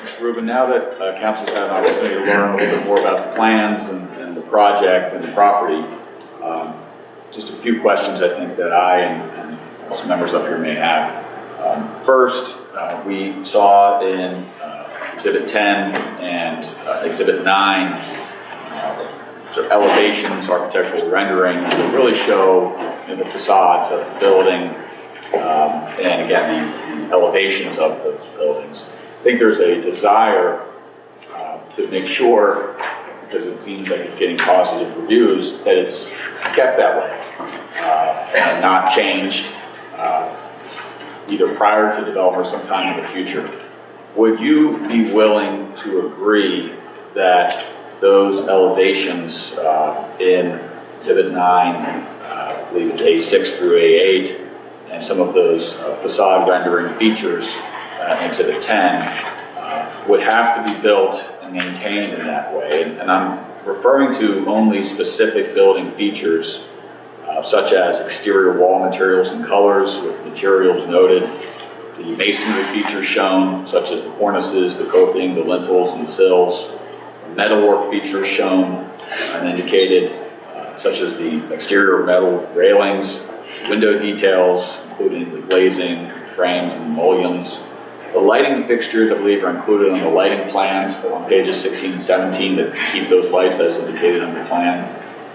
Mr. Rubin, now that council's had an opportunity to learn a little bit more about the plans and the project and the property, just a few questions I think that I and some members up here may have. First, we saw in Exhibit 10 and Exhibit 9 sort of elevations, architectural renderings that really show the facades of the building and again the elevations of those buildings. I think there's a desire to make sure, because it seems like it's getting positive reviews, that it's kept that way and not changed either prior to development or sometime in the future. Would you be willing to agree that those elevations in Exhibit 9, I believe it's A6 through A8, and some of those facade rendering features in Exhibit 10 would have to be built and maintained in that way? And I'm referring to only specific building features such as exterior wall materials and colors with materials noted, the masonry features shown such as the cornices, the coping, the lintels and sills, metalwork features shown and indicated such as the exterior metal railings, window details including the glazing, frames and mullions. The lighting fixtures I believe are included on the lighting plans on pages 16 and 17 that keep those lights as indicated on the plan,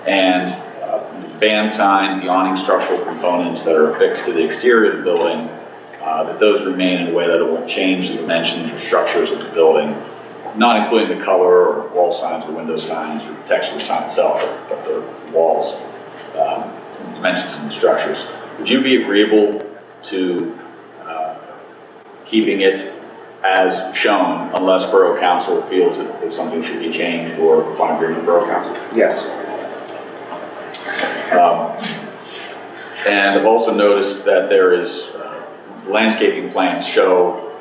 and band signs, the awning structural components that are affixed to the exterior of the building, that those remain in a way that it won't change the dimensions or structures of the building, not including the color or wall signs or window signs or the texture of the sign itself, but the walls, dimensions and structures. Would you be agreeable to keeping it as shown, unless Borough Council feels that something should be changed or upon agreement with Borough Council. Yes. And I've also noticed that there is landscaping plans show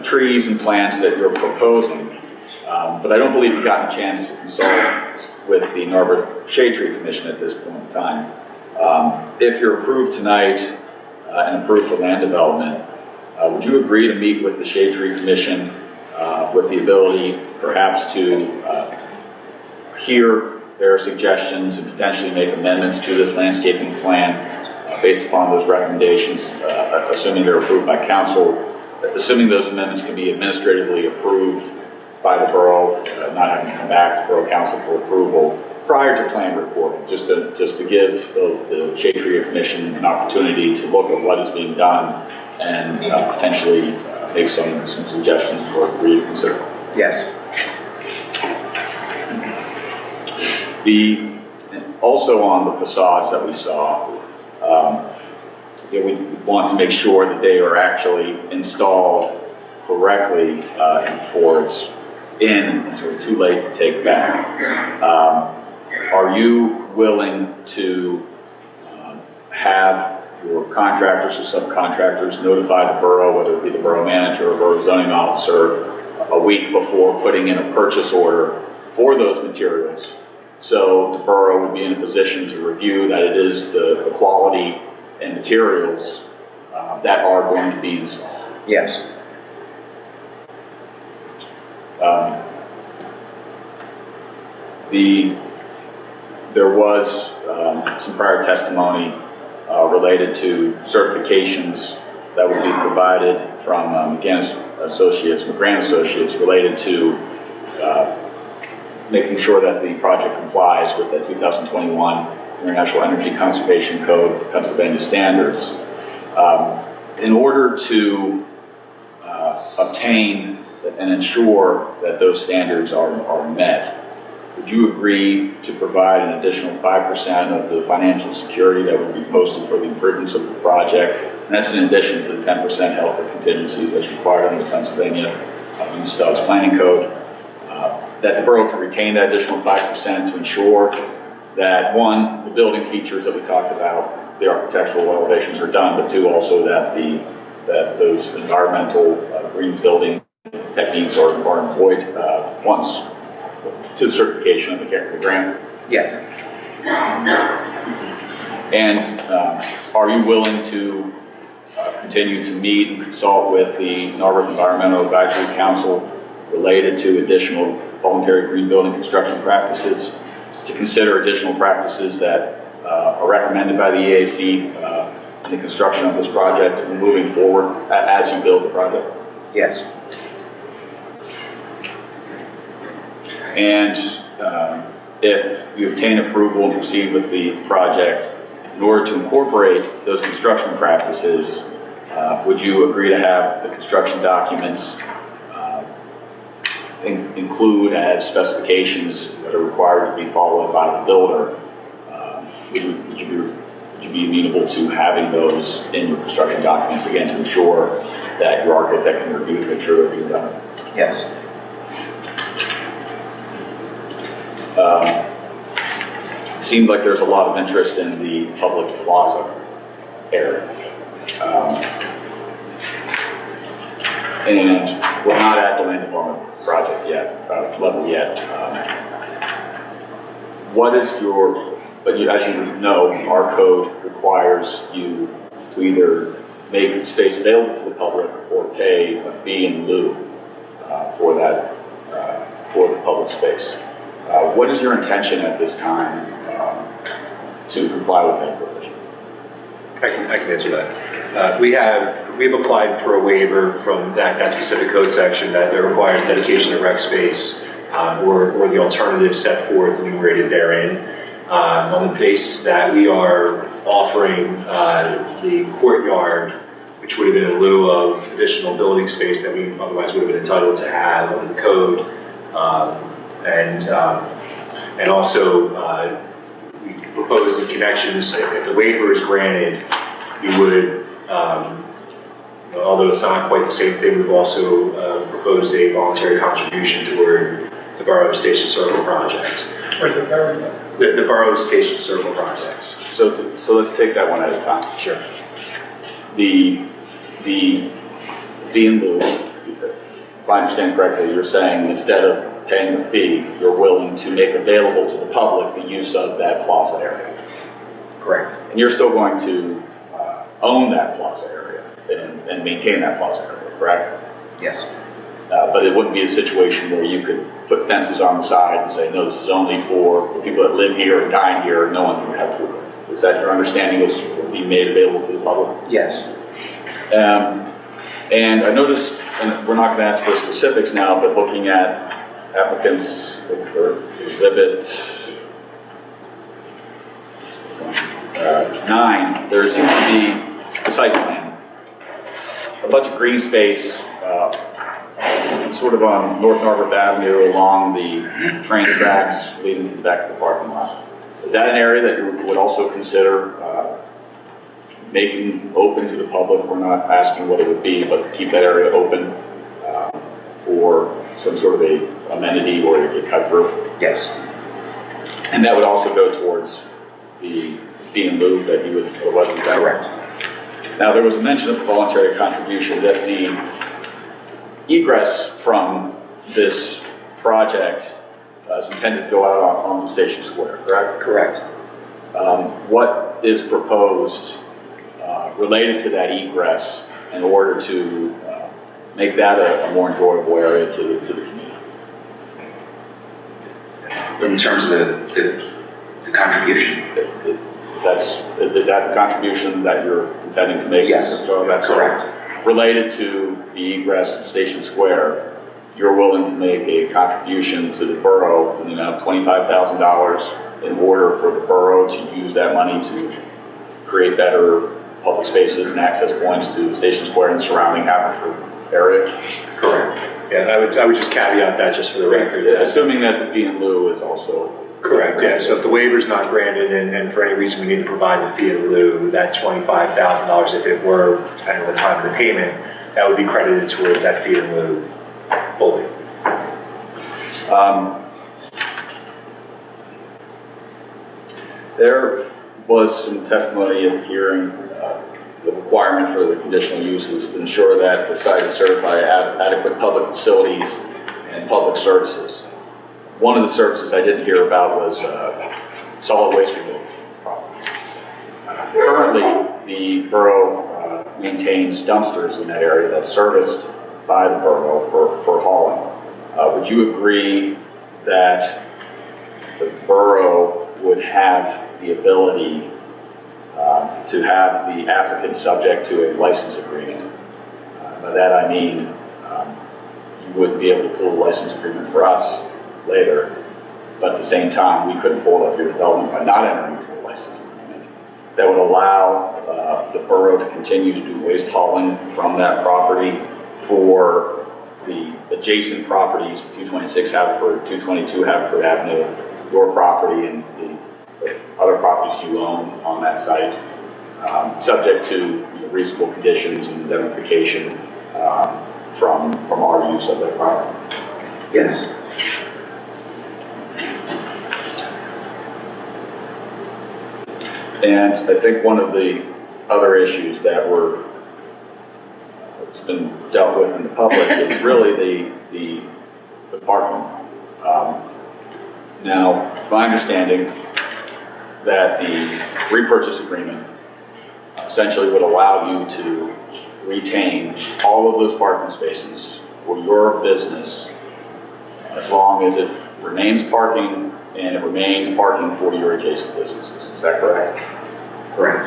trees and plants that you're proposing, but I don't believe you've gotten a chance to consult with the Narberth Shade Tree Commission at this point in time. If you're approved tonight and approved for land development, would you agree to meet with the Shade Tree Commission with the ability perhaps to hear their suggestions and potentially make amendments to this landscaping plan based upon those recommendations, assuming they're approved by council, assuming those amendments can be administratively approved by the borough, not having to come back to Borough Council for approval prior to plan reporting, just to give the Shade Tree Commission an opportunity to look at what is being done and potentially make some suggestions for you to consider. Yes. Also on the facades that we saw, we want to make sure that they are actually installed correctly before it's in until it's too late to take back. Are you willing to have your contractors or subcontractors notify the borough, whether it be the borough manager or borough zoning officer, a week before putting in a purchase order for those materials, so the borough would be in a position to review that it is the quality and materials that are going to be installed? Yes. There was some prior testimony related to certifications that would be provided from McGrann Associates related to making sure that the project complies with the 2021 International Energy Conservation Code Pennsylvania standards. In order to obtain and ensure that those standards are met, would you agree to provide an additional 5% of the financial security that would be posted for the improvements of the project? And that's in addition to the 10% held for contingencies that's required under the Pennsylvania Municipalities Planning Code. That the borough can retain that additional 5% to ensure that, one, the building features that we talked about, the architectural elevations are done, but two, also that those environmental green building techniques are employed once to the certification of the grant? Yes. And are you willing to continue to meet and consult with the Narberth Environmental Advisory Council related to additional voluntary green building construction practices, to consider additional practices that are recommended by the EAC in the construction of this project and moving forward as you build the project? Yes. And if you obtain approval and proceed with the project, in order to incorporate those construction practices, would you agree to have the construction documents include as specifications that are required to be followed by the builder? Would you be amenable to having those in your construction documents, again, to ensure that your architect can review to make sure they're being done? Yes. It seemed like there's a lot of interest in the public plaza area. And we're not at the land development project yet, level yet. What is your, but as you know, our code requires you to either make space available to the public or pay a fee in lieu for that, for the public space. What is your intention at this time to comply with that provision? I can answer that. We have applied for a waiver from that specific code section that requires dedication of rec space or the alternative set forth enumerated therein, on the basis that we are offering the courtyard, which would have been in lieu of additional building space that we otherwise would have been entitled to have under the code, and also we propose in connections, if the waiver is granted, we would Although it's not quite the same thing, we've also proposed a voluntary contribution toward the Borough Station Circle project. Where's the third? The Borough Station Circle project. So let's take that one at a time. Sure. The fee in lieu, if I understand correctly, you're saying instead of paying the fee, you're willing to make available to the public the use of that plaza area. Correct. And you're still going to own that plaza area and maintain that plaza area, correct? Yes. But it wouldn't be a situation where you could put fences on the side and say, no, this is only for the people that live here and dine here, and no one can cut through it. Is that your understanding is being made available to the public? Yes. And I noticed, and we're not going to ask for specifics now, but looking at applicants or exhibit 9, there seems to be a site plan, a bunch of green space, sort of on North Narberth Avenue along the train tracks leading to the back of the parking lot. Is that an area that you would also consider making open to the public? We're not asking what it would be, but to keep that area open for some sort of a amenity or to get cut through? Yes. And that would also go towards the fee in lieu that you would otherwise be paying? Correct. Now, there was a mention of the voluntary contribution that the egress from this project is intended to go out onto Station Square, correct? Correct. What is proposed related to that egress in order to make that a more enjoyable area to the community? In terms of the contribution? Is that the contribution that you're intending to make? Yes, correct. correct. Related to the egress of Station Square, you're willing to make a contribution to the borough in the amount of $25,000 in order for the borough to use that money to create better public spaces and access points to Station Square and the surrounding Haverford area? Correct. Yeah, I would just caveat that just for the record. Assuming that the fee in lieu is also... Correct, yeah. So if the waiver is not granted and for any reason we need to provide the fee in lieu, that $25,000, if it were, depending on the time of the payment, that would be credited towards that fee in lieu fully. There was some testimony at the hearing, the requirement for the conditional uses to ensure that the site is served by adequate public facilities and public services. One of the services I didn't hear about was solid waste removal. Currently, the borough maintains dumpsters in that area that's serviced by the borough for hauling. Would you agree that the borough would have the ability to have the applicant subject to a license agreement? By that I mean you wouldn't be able to pull a license agreement for us later, but at the same time we couldn't hold up your development by not entering into a license agreement that would allow the borough to continue to do waste hauling from that property for the adjacent properties, 226 Haverford, 222 Haverford Avenue, your property and the other properties you own on that site, subject to reasonable conditions and indemnification from our use of that property. Yes. And I think one of the other issues that it's been dealt with in the public is really the parking. Now, it's my understanding that the repurchase agreement essentially would allow you to retain all of those parking spaces for your business as long as it remains parking and it remains parking for your adjacent businesses. Is that correct? Correct.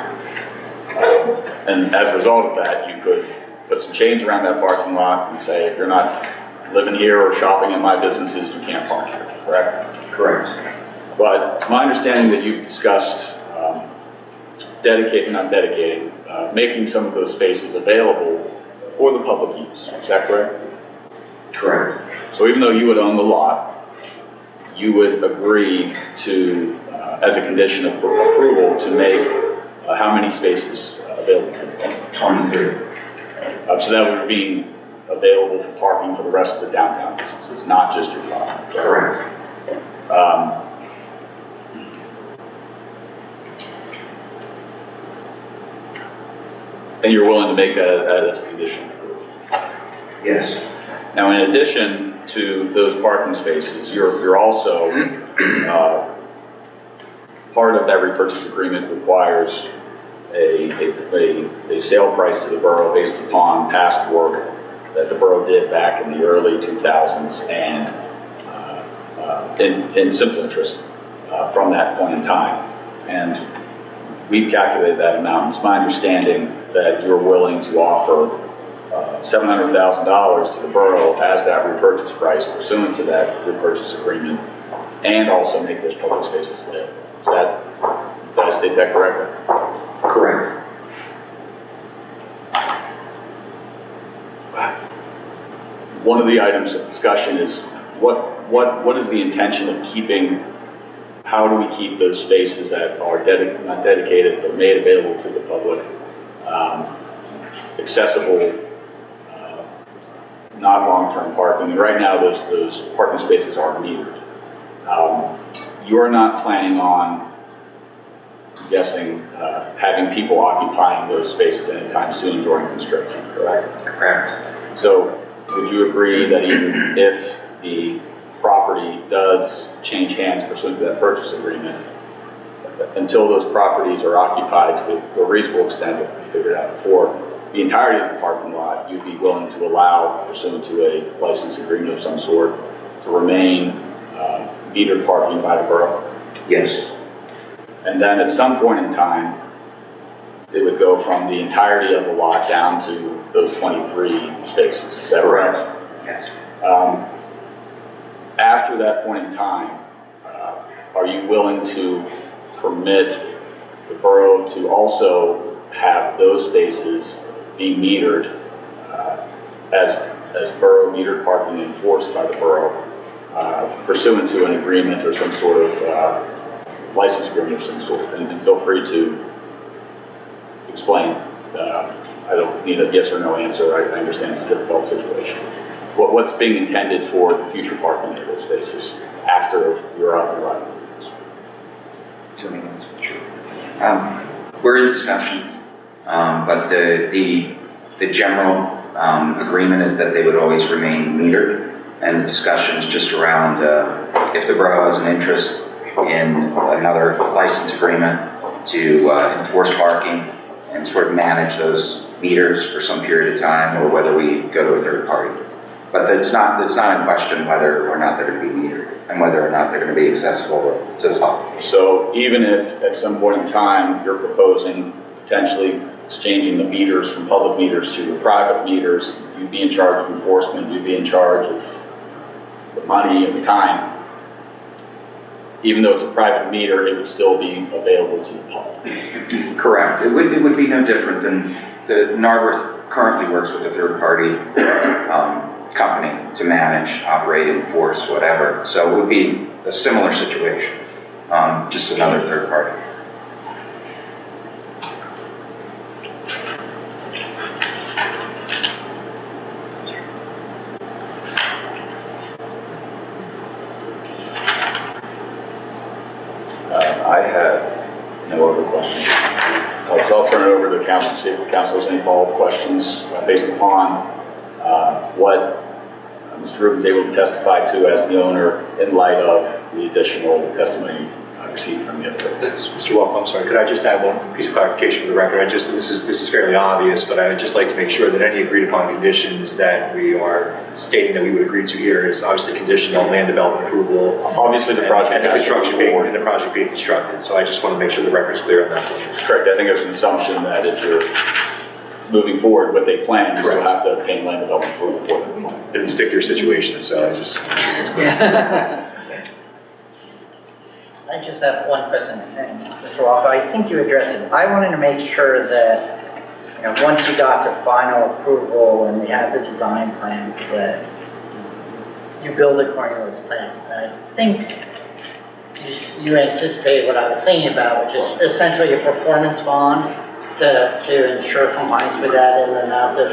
And as a result of that, you could put some chains around that parking lot and say, if you're not living here or shopping in my businesses, you can't park here, correct? Correct. But it's my understanding that you've discussed making some of those spaces available for the public use. Is that correct? Correct. So even though you would own the lot, you would agree to, as a condition of approval, to make how many spaces available to the public? 23. So that would be available for parking for the rest of the downtown businesses, not just your property. Correct. And you're willing to make that as a condition? Yes. Now, in addition to those parking spaces, you're also, part of that repurchase agreement requires a sale price to the borough based upon past work that the borough did back in the early 2000s and in simple interest from that point in time. And we've calculated that amount. It's my understanding that you're willing to offer $700,000 to the borough as that repurchase price pursuant to that repurchase agreement, and also make those public spaces available. Did I state that correctly? Correct. One of the items of discussion is what is the intention of keeping, how do we keep those spaces that are not dedicated but made available to the public, accessible, not long-term parking? And right now those parking spaces are metered. You're not planning on, I'm guessing, having people occupying those spaces anytime soon during construction, correct? Correct. So would you agree that even if the property does change hands pursuant to that purchase agreement, until those properties are occupied to a reasonable extent that we figured out before, the entirety of the parking lot you'd be willing to allow, pursuant to a license agreement of some sort, to remain metered parking by the borough? Yes. And then at some point in time, it would go from the entirety of the lot down to those 23 spaces. Is that correct? Yes. After that point in time, are you willing to permit the borough to also have those spaces be metered as borough metered parking enforced by the borough pursuant to an agreement or some sort of license agreement of some sort? And feel free to explain. I don't need a yes or no answer. I understand it's a difficult situation. What's being intended for the future parking of those spaces after you're up and running? We're in discussions, but the general agreement is that they would always remain metered, and the discussion is just around if the borough has an interest in another license agreement to enforce parking and sort of manage those meters for some period of time, or whether we go to a third party. But it's not in question whether or not they're going to be metered and whether or not they're going to be accessible to the public. So even if at some point in time you're proposing potentially exchanging the meters from public meters to private meters, you'd be in charge of enforcement, you'd be in charge of the money and the time. Even though it's a private meter, it would still be available to the public. Correct. It would be no different than Narberth currently works with a third party company to manage, operate, enforce, whatever. So it would be a similar situation, just another third party. I have no other questions. I'll turn it over to the council to see if the council has any follow-up questions based upon what Mr. Rubin was able to testify to as the owner in light of the additional testimony received from the other witnesses. Mr. Welcome, I'm sorry, could I just add one piece of clarification for the record? This is fairly obvious, but I'd just like to make sure that any agreed upon conditions that we are stating that we would agree to here is obviously conditioned on land development approval. Obviously the project and the construction being constructed. So I just want to make sure the record's clear on that point. Correct. I think there's an assumption that if you're moving forward with a plan, you still have to obtain land development approval for the plan. Didn't stick to your situation, so I just want to make sure it's clear. I just have one question, Mr. Walker. I think you addressed it. I wanted to make sure that, once you got to final approval and we have the design plans, that you build according to those plans. And I think you anticipate what I was thinking about, which is essentially a performance bond to ensure compliance with that in the amount of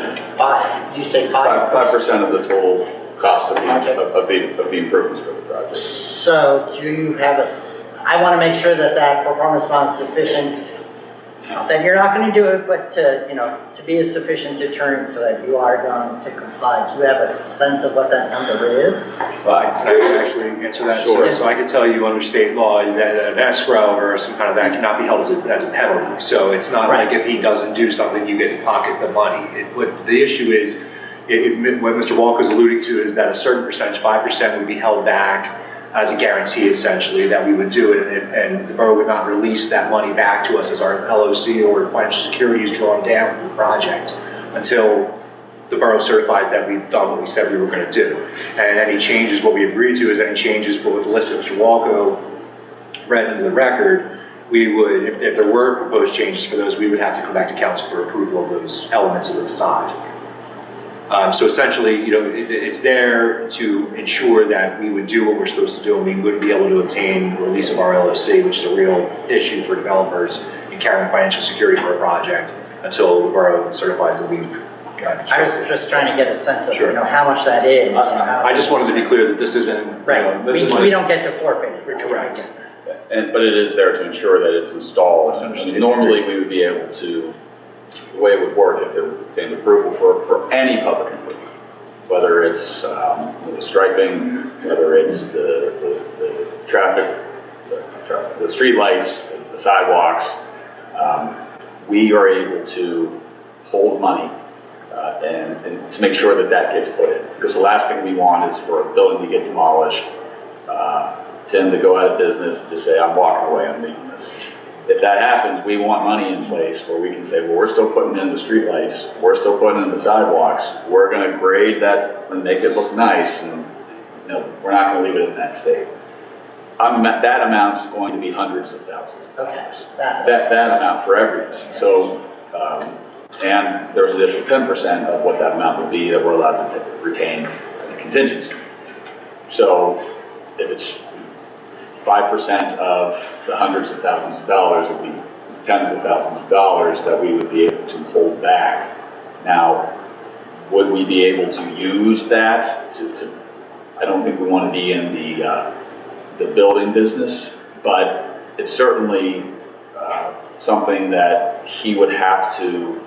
did you say 5%? 5% of the total cost of the improvements for the project. So do you have I want to make sure that that performance bond is sufficient, that you're not going to do it, but to be a sufficient deterrent so that you are going to comply. Do you have a sense of what that number is? Can I actually answer that? Sure. So I can tell you under state law that an escrow or some kind of that cannot be held as a penalty. So it's not like if he doesn't do something, you get to pocket the money. What the issue is, what Mr. Walker is alluding to is that a certain percentage, 5%, would be held back as a guarantee, essentially, that we would do it, and the borough would not release that money back to us as our LOC or financial security is drawn down from the project until the borough certifies that we've done what we said we were going to do. And any changes, what we agreed to is any changes for what the list of Mr. Walker read into the record, we would, if there were proposed changes for those, we would have to come back to council for approval of those elements of the facade. So essentially, it's there to ensure that we would do what we're supposed to do, and we wouldn't be able to obtain release of our LOC, which is a real issue for developers in carrying financial security for a project until the borough certifies that we've got control. I was just trying to get a sense of how much that is. I just wanted to be clear that this isn't right. We don't get to forfeit it. Correct. But it is there to ensure that it's installed. Normally, we would be able to. The way it would work if there obtained approval for any public improvement, whether it's the striping, whether it's the traffic, the street lights, the sidewalks, we are able to hold money and to make sure that that gets put in. Because the last thing we want is for a building to get demolished, Tim to go out of business and just say, I'm walking away, I'm leaving this. If that happens, we want money in place where we can say, well, we're still putting in the streetlights, we're still putting in the sidewalks, we're going to grade that and make it look nice, and we're not going to leave it in that state. That amount's going to be hundreds of thousands of dollars. That amount for everything. So, and there's an additional 10% of what that amount would be that we're allowed to retain as a contingency. So, if it's 5% of the hundreds of thousands of dollars would be tens of thousands of dollars that we would be able to hold back. Now, would we be able to use that I don't think we want to be in the building business, but it's certainly something that he would have to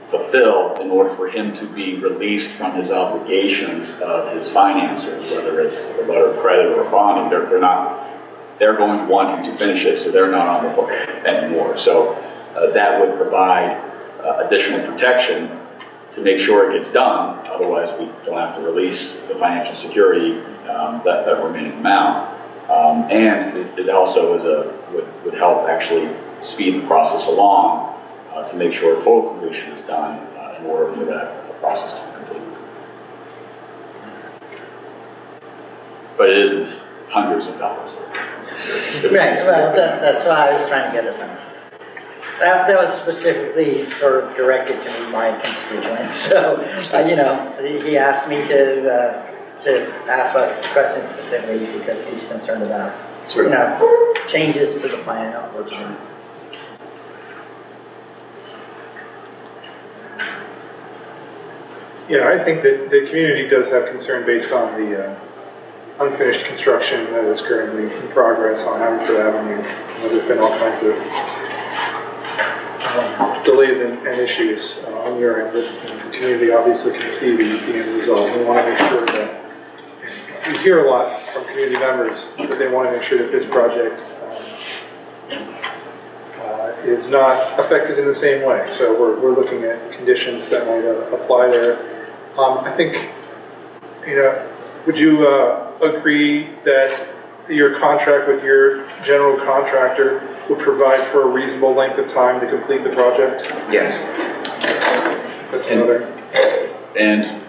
fulfill in order for him to be released from his obligations of his financiers, whether it's a letter of credit or a bonding. They're going to want him to finish it, so they're not on the hook anymore. So that would provide additional protection to make sure it gets done. Otherwise, we don't have to release the financial security, that remaining amount. And it also is would help actually speed the process along to make sure total completion is done in order for that process to be completed. But it isn't hundreds of dollars. Right, well, that's what I was trying to get a sense of. That was specifically sort of directed to my constituents. So, he asked me to ask us questions specifically because he's concerned about, changes to the plan originally. I think that the community does have concern based on the unfinished construction that is currently in progress on Haverford Avenue. There's been all kinds of delays and issues on your end. The community obviously can see the end result. We want to make sure that, we hear a lot from community members that they want to make sure that this project is not affected in the same way. So we're looking at conditions that might apply there. I think, would you agree that your contract with your general contractor would provide for a reasonable length of time to complete the project? Yes. That's another. And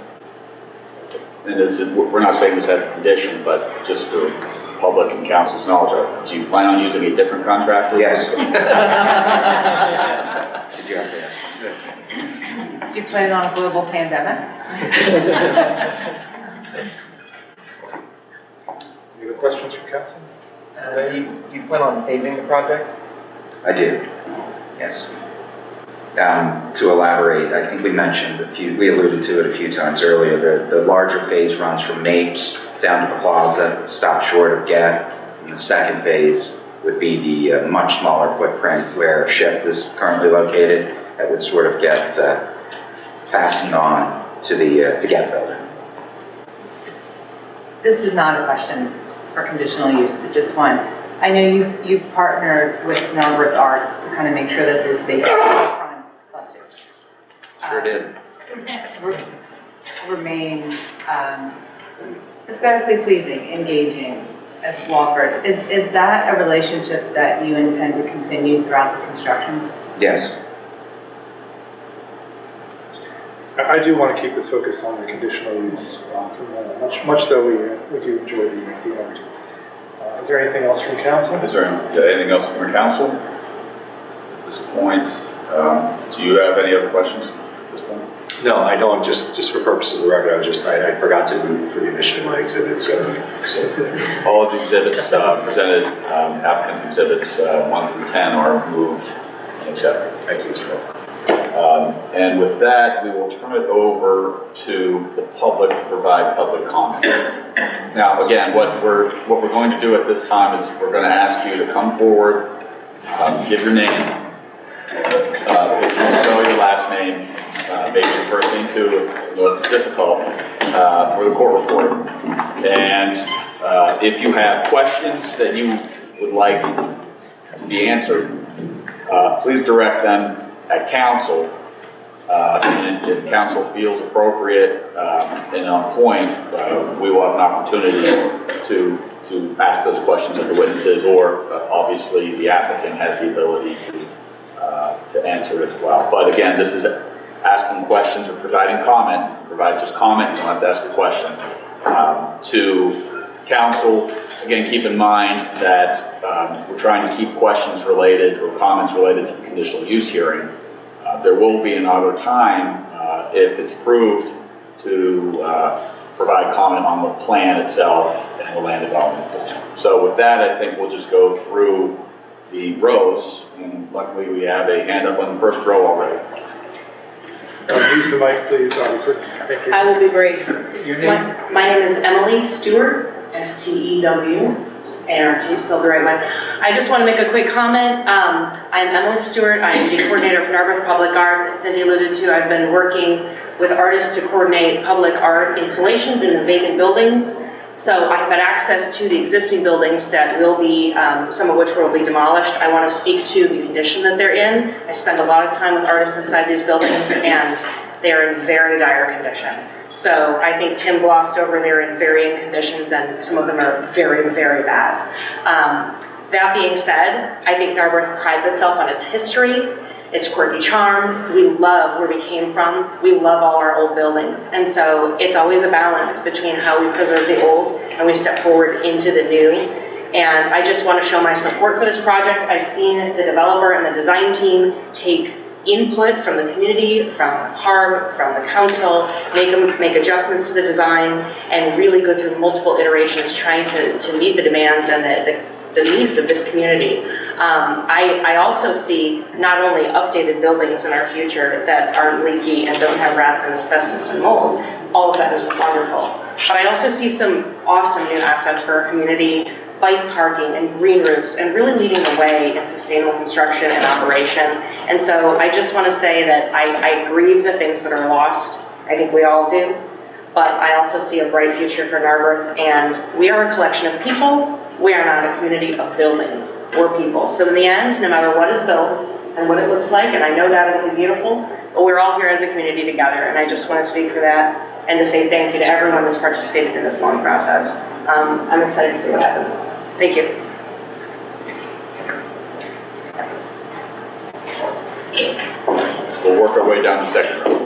we're not saying this as a condition, but just for public and council's knowledge, do you plan on using a different contractor? Yes. Did you have to ask? Yes. Do you plan on a global pandemic? Any other questions from council? Do you plan on phasing the project? I do. Yes. To elaborate, I think we alluded to it a few times earlier, the larger phase runs from Mapes down to the Plaza, stop short of Gett, and the second phase would be the much smaller footprint where Shift is currently located, that would sort of get fastened on to the Gett building. This is not a question for conditional use, but just one. I know you've partnered with Narberth Arts to kind of make sure that there's big front clusters. Sure did. Remain aesthetically pleasing, engaging as walkers. Is that a relationship that you intend to continue throughout the construction? Yes. I do want to keep this focused on the conditional use from much though we do enjoy the art. Is there anything else from council? Is there anything else from the council? At this point, do you have any other questions at this point? No, I don't. Just for purposes of the record, I forgot to move for the admission of my exhibits. All of the exhibits presented, applicants' exhibits 1 through 10 are moved and accepted. Thank you. And with that, we will turn it over to the public to provide public comment. Now, again, what we're going to do at this time is we're going to ask you to come forward, give your name, spell your last name, maybe your first name too, if it's difficult, for the court report. And if you have questions that you would like to be answered, please direct them at council, and if council feels appropriate and on point, we will have an opportunity to ask those questions of the witnesses, or obviously the applicant has the ability to answer as well. But again, this is asking questions or providing comment. Provide just comment, you don't have to ask a question. To council, again, keep in mind that we're trying to keep questions related or comments related to the conditional use hearing. There will be another time, if it's approved, to provide comment on the plan itself and the land development plan. So with that, I think we'll just go through the rows, and luckily we have a hand up on the first row already. Use the mic, please, officer. Thank you. I will be brief. Your name? My name is Emily Stewart, S-T-E-W-A-R-T, spelled the right way. I just want to make a quick comment. I'm Emily Stewart. I'm the coordinator for Narberth Public Art. As Cindy alluded to, I've been working with artists to coordinate public art installations in the vacant buildings. So I've had access to the existing buildings that will be, some of which will be demolished. I want to speak to the condition that they're in. I spend a lot of time with artists inside these buildings, and they are in very dire condition. So I think Tim glossed over they're in varying conditions, and some of them are very, very bad. That being said, I think Narberth prides itself on its history, its quirky charm. We love where we came from. We love all our old buildings. And so it's always a balance between how we preserve the old and we step forward into the new. And I just want to show my support for this project. I've seen the developer and the design team take input from the community, from HARB, from the council, make adjustments to the design, and really go through multiple iterations trying to meet the demands and the needs of this community. I also see not only updated buildings in our future that aren't leaky and don't have rats and asbestos and mold, all of that is wonderful. But I also see some awesome new assets for our community, bike parking and green roofs, and really leading the way in sustainable construction and operation. And so I just want to say that I grieve the things that are lost. I think we all do. But I also see a bright future for Narberth, and we are a collection of people. We are not a community of buildings. We're people. So in the end, no matter what is built and what it looks like, and I know that it'll be beautiful, but we're all here as a community together, and I just want to speak for that and to say thank you to everyone that's participated in this long process. I'm excited to see what happens. Thank you. We'll work our way down the second row.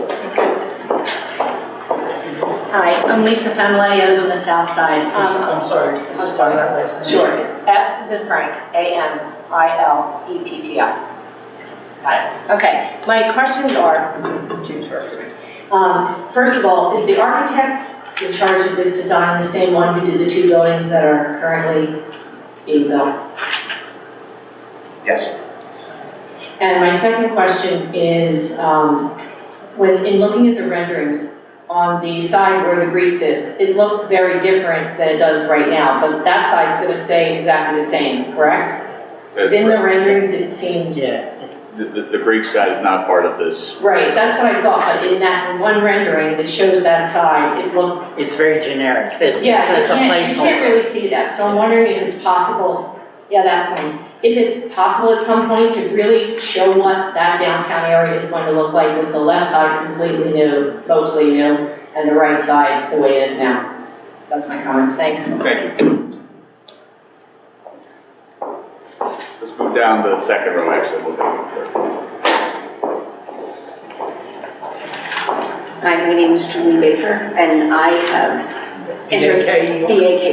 Hi, I'm Lisa Family. I live on the south side. I'm sorry. I'm sorry. Sure. It's F as in Frank, A-M-I-L-E-T-T-I. Got it. Okay. My questions are, this is too short for me. First of all, is the architect in charge of this design the same one who did the two buildings that are currently being built? Yes. And my second question is, when in looking at the renderings, on the side where the Greek is, it looks very different than it does right now, but that side's going to stay exactly the same, correct? Because in the renderings, it seemed... Yeah. The Greek side is not part of this. Right, that's what I thought, but in that one rendering that shows that side, it looked... It's very generic. It's Yeah, a you can't placeholder. really see that, so I'm wondering if it's possible, yeah, that's fine. If it's possible at some point to really show what that downtown area is going to look like with the left side completely new, mostly new, and the right side the way it is now. That's my comments, thanks. Thank you. Let's move down to the second row, actually. We'll go third. Hi, my name is Julie Baker, and I have interest in BAK,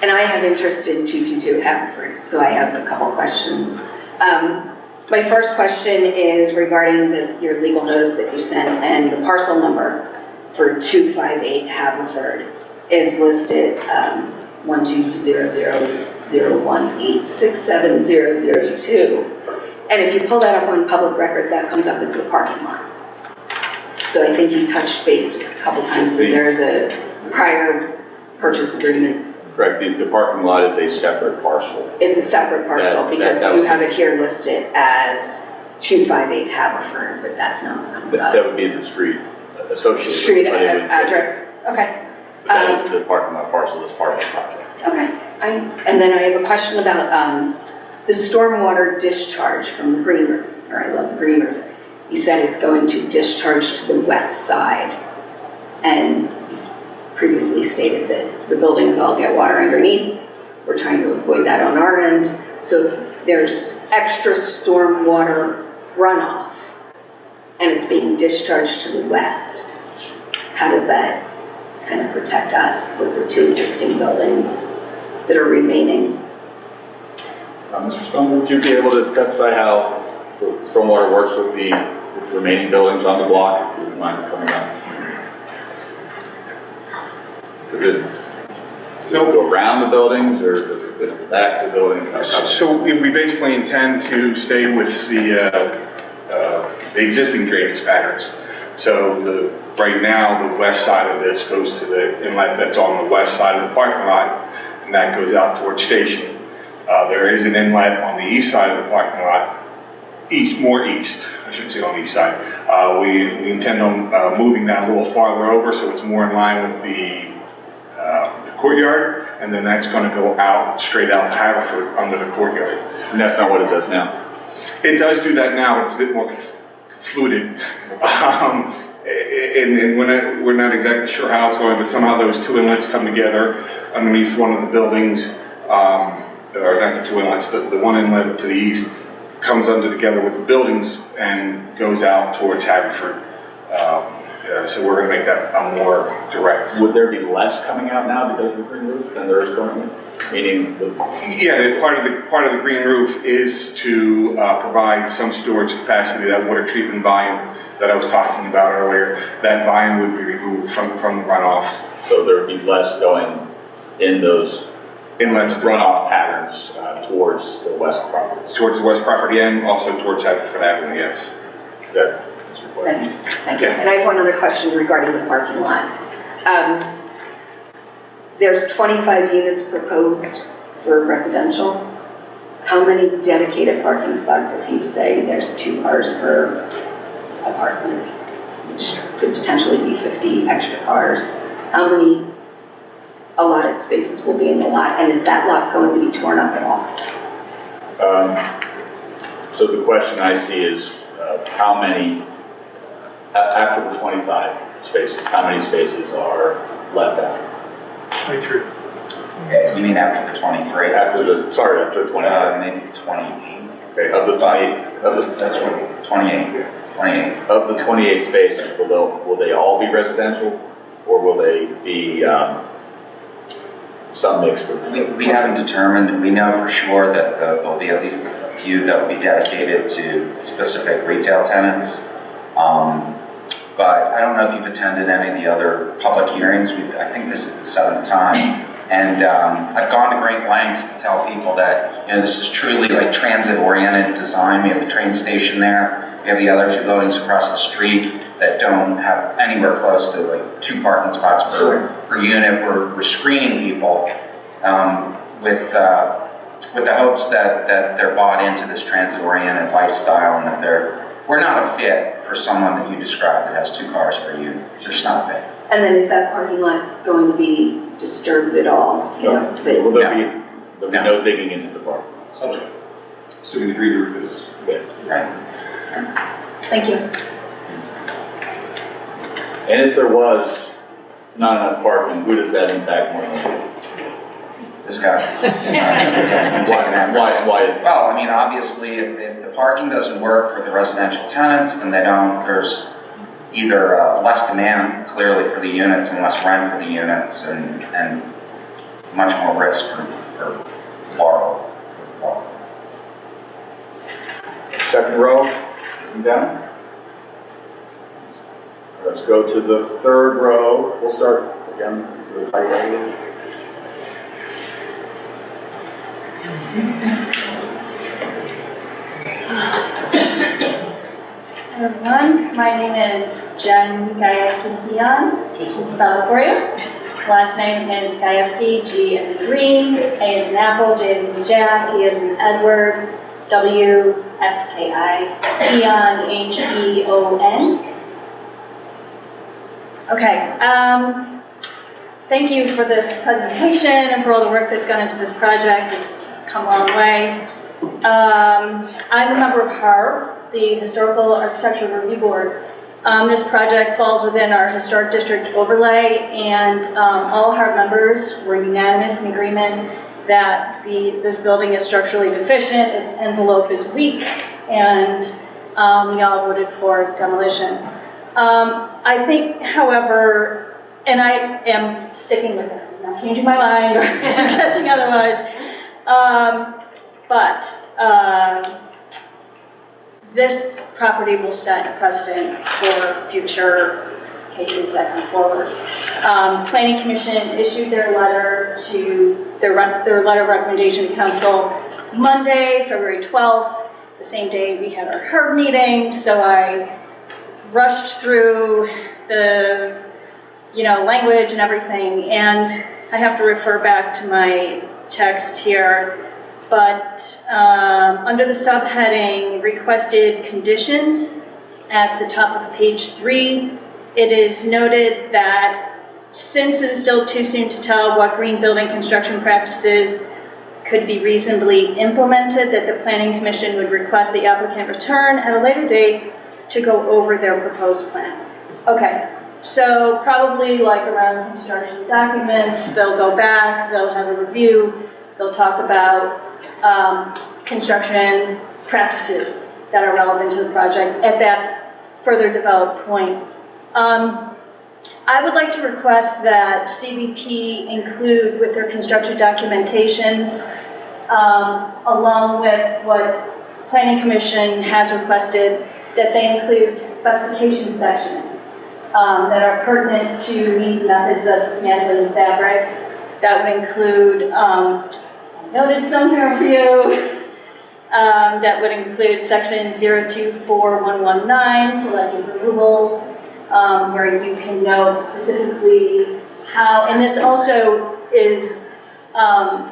and I have interest in 222 Haverford, so I have a couple questions. My first question is regarding your legal notice that you sent, and the parcel number for 258 Haverford is listed 1200018670002, and if you pull that up on public record, that comes up as the parking lot. So I think you touched base a couple times that there's a prior purchase agreement. Correct, the parking lot is a separate parcel. It's a separate parcel because you have it here listed as 258 Haverford, but that's not what comes up. That would be the street associated. Street address, okay. But that is the parking lot parcel that's part of the project. Okay, and then I have a question about the stormwater discharge from the green roof, or I love the green roof. You said it's going to discharge to the west side, and previously stated that the buildings all get water underneath. We're trying to avoid that on our end. So if there's extra stormwater runoff and it's being discharged to the west, how does that kind of protect us with the two existing buildings that are remaining? Mr. Stone, would you be able to testify how the stormwater works with the remaining buildings on the block, if you would mind coming up? Does it go around the buildings, or does it go back to the buildings? So we basically intend to stay with the existing drainage patterns. So right now, the west side of this goes to the inlet that's on the west side of the parking lot, and that goes out towards Station. There is an inlet on the east side of the parking lot, more east, I should say, on the east side. We intend on moving that a little farther over so it's more in line with the courtyard, and then that's going to go out, straight out to Haverford under the courtyard. And that's not what it does now? It does do that now, it's a bit more fluted. And we're not exactly sure how it's going, but somehow those two inlets come together underneath one of the buildings, or not the two inlets, the one inlet to the east comes under together with the buildings and goes out towards Haverford. So we're going to make that a more direct. Would there be less coming out now because of the green roof than there is currently? Meaning yeah, part of the green roof is to provide some storage capacity. That water treatment volume that I was talking about earlier, that volume would be removed from the runoff. So there would be less going in those inlets, runoff patterns towards the west property. Towards the west property and also towards Haverford Avenue, yes. Is that your question? Thank you. And I have one other question regarding the parking lot. There's 25 units proposed for residential. How many dedicated parking spots, if you say there's 2 cars per apartment, which could potentially be 50 extra cars, how many allotted spaces will be in the lot, and is that lot going to be torn up at all? So the question I see is how many, after the 25 spaces, how many spaces are left out? 23. You mean after the 23? After the 25. Maybe 28. Okay, of the 28. That's 28. 28. Of the 28 spaces, will they all be residential, or will they be some mixed? We haven't determined. We know for sure that there'll be at least a few that will be dedicated to specific retail tenants. But I don't know if you've attended any of the other public hearings. I think this is the 7th time And I've gone to great lengths to tell people that, you know, this is truly like transit-oriented design. We have the train station there. We have the other 2 buildings across the street that don't have anywhere close to like 2 parking spots per unit. We're screening people with the hopes that they're bought into this transit-oriented lifestyle, and that we're not a fit for someone that you described that has 2 cars per unit. They're just not a fit. And then is that parking lot going to be disturbed at all? You know, Well, there'll be no digging into the park. Okay. Assuming the green roof is good. Right. Thank you. And if there was not enough parking, who does that impact more than? This guy. Why is that? Well, I mean, obviously, if the parking doesn't work for the residential tenants, then there's either less demand, clearly, for the units and less rent for the units, and much more risk for Borough. Second row, down. Let's go to the third row. We'll start again with the tight right. Hi everyone, my name is Jen Gajewski-Kian. I can spell it for you. Last name is Gajewski, G as in green, A as in apple, J as in Jack, E as in Edward, W, S-K-I, Kian, H-E-O-N. Okay, thank you for this presentation and for all the work that's gone into this project. It's come a long way. I'm a member of HARB, the Historical Architecture Review Board. This project falls within our historic district overlay, and all HARB members were unanimous in agreement that this building is structurally deficient, its envelope is weak, and we all voted for demolition. I think, however, and I am sticking with it, I'm not changing my mind or suggesting otherwise, but this property will set a precedent for future cases that come forward. Planning Commission issued their letter to their letter of recommendation to Council Monday, February 12th, the same day we had our HERB meeting, so I rushed through the language and everything, and I have to refer back to my text here. But under the subheading requested conditions at the top of page 3, it is noted that since it is still too soon to tell what green building construction practices could be reasonably implemented, that the Planning Commission would request the applicant return at a later date to go over their proposed plan. Okay, so probably like around construction documents, they'll go back, they'll have a review, they'll talk about construction practices that are relevant to the project at that further developed point. I would like to request that CBP include with their construction documentations, along with what Planning Commission has requested, that they include specification sections that are pertinent to means and methods of dismantling fabric. That would include noted somewhere for you. That would include section 024119, selective removals, where you can note specifically how, and this also is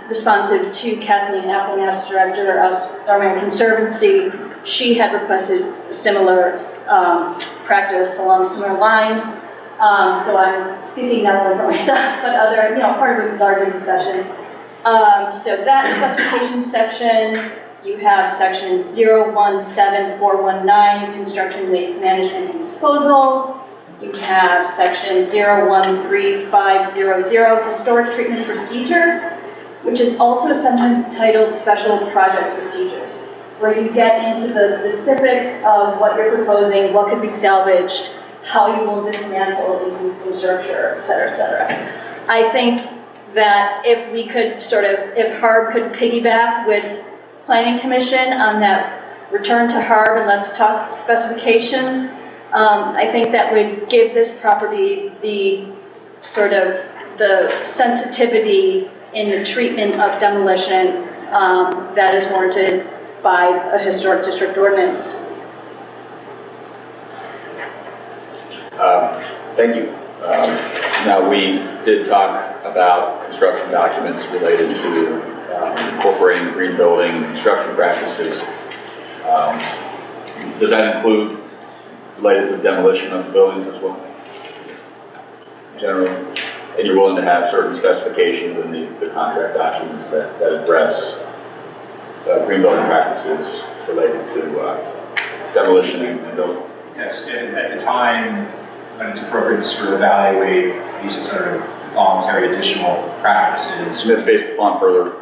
responsive to Kathleen Applenapp's director of American Conservancy. She had requested similar practice along similar lines. So I'm speaking not only for myself, but other, part of a larger discussion. So that specification section, you have section 017419, construction waste management and disposal. You have section 013500, historic treatment procedures, which is also sometimes titled special project procedures, where you get into the specifics of what you're proposing, what could be salvaged, how you will dismantle existing structure, et cetera, et cetera. I think that if we could if HARB could piggyback with Planning Commission on that return to HARB and let's talk specifications, I think that would give this property the the sensitivity in the treatment of demolition that is warranted by a historic district ordinance. Thank you. Now, we did talk about construction documents related to incorporating green building construction practices. Does that include related to demolition of the buildings as well? Generally? And you're willing to have certain specifications in the contract documents that address green building practices related to demolition and building? Yes, and at the time when it's appropriate to sort of evaluate these sort of voluntary additional practices. And that's based upon further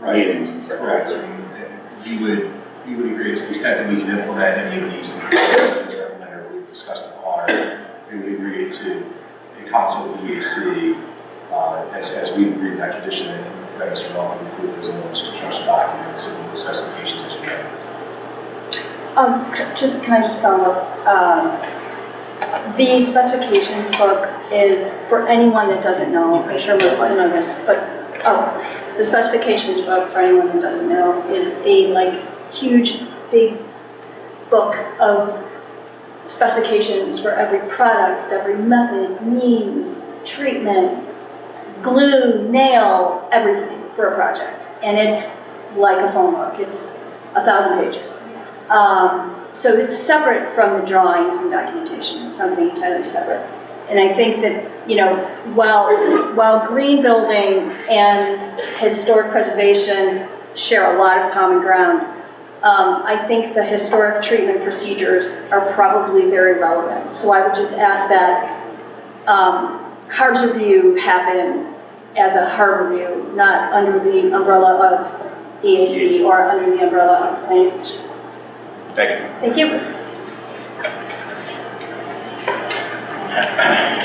meetings and stuff. Right. We would agree to the extent that we can implement any of these things that we've discussed before. We would agree to consult with the EAC as we agree with that condition, and let us know and include those in those construction documents and the specifications as you go. Can I just follow up? The specifications book is, for anyone that doesn't know, I'm sure most people know this, but the specifications book, for anyone that doesn't know, is a huge, big book of specifications for every product, every method, means, treatment, glue, nail, everything for a project. And it's like a phone book. It's 1,000 pages. So it's separate from the drawings and documentation. It's something entirely separate. And I think that, while green building and historic preservation share a lot of common ground, I think the historic treatment procedures are probably very relevant. So I would just ask that HARB's review happen as a HARB review, not under the umbrella of EAC or under the umbrella of Planning Commission. Thank you. Thank you.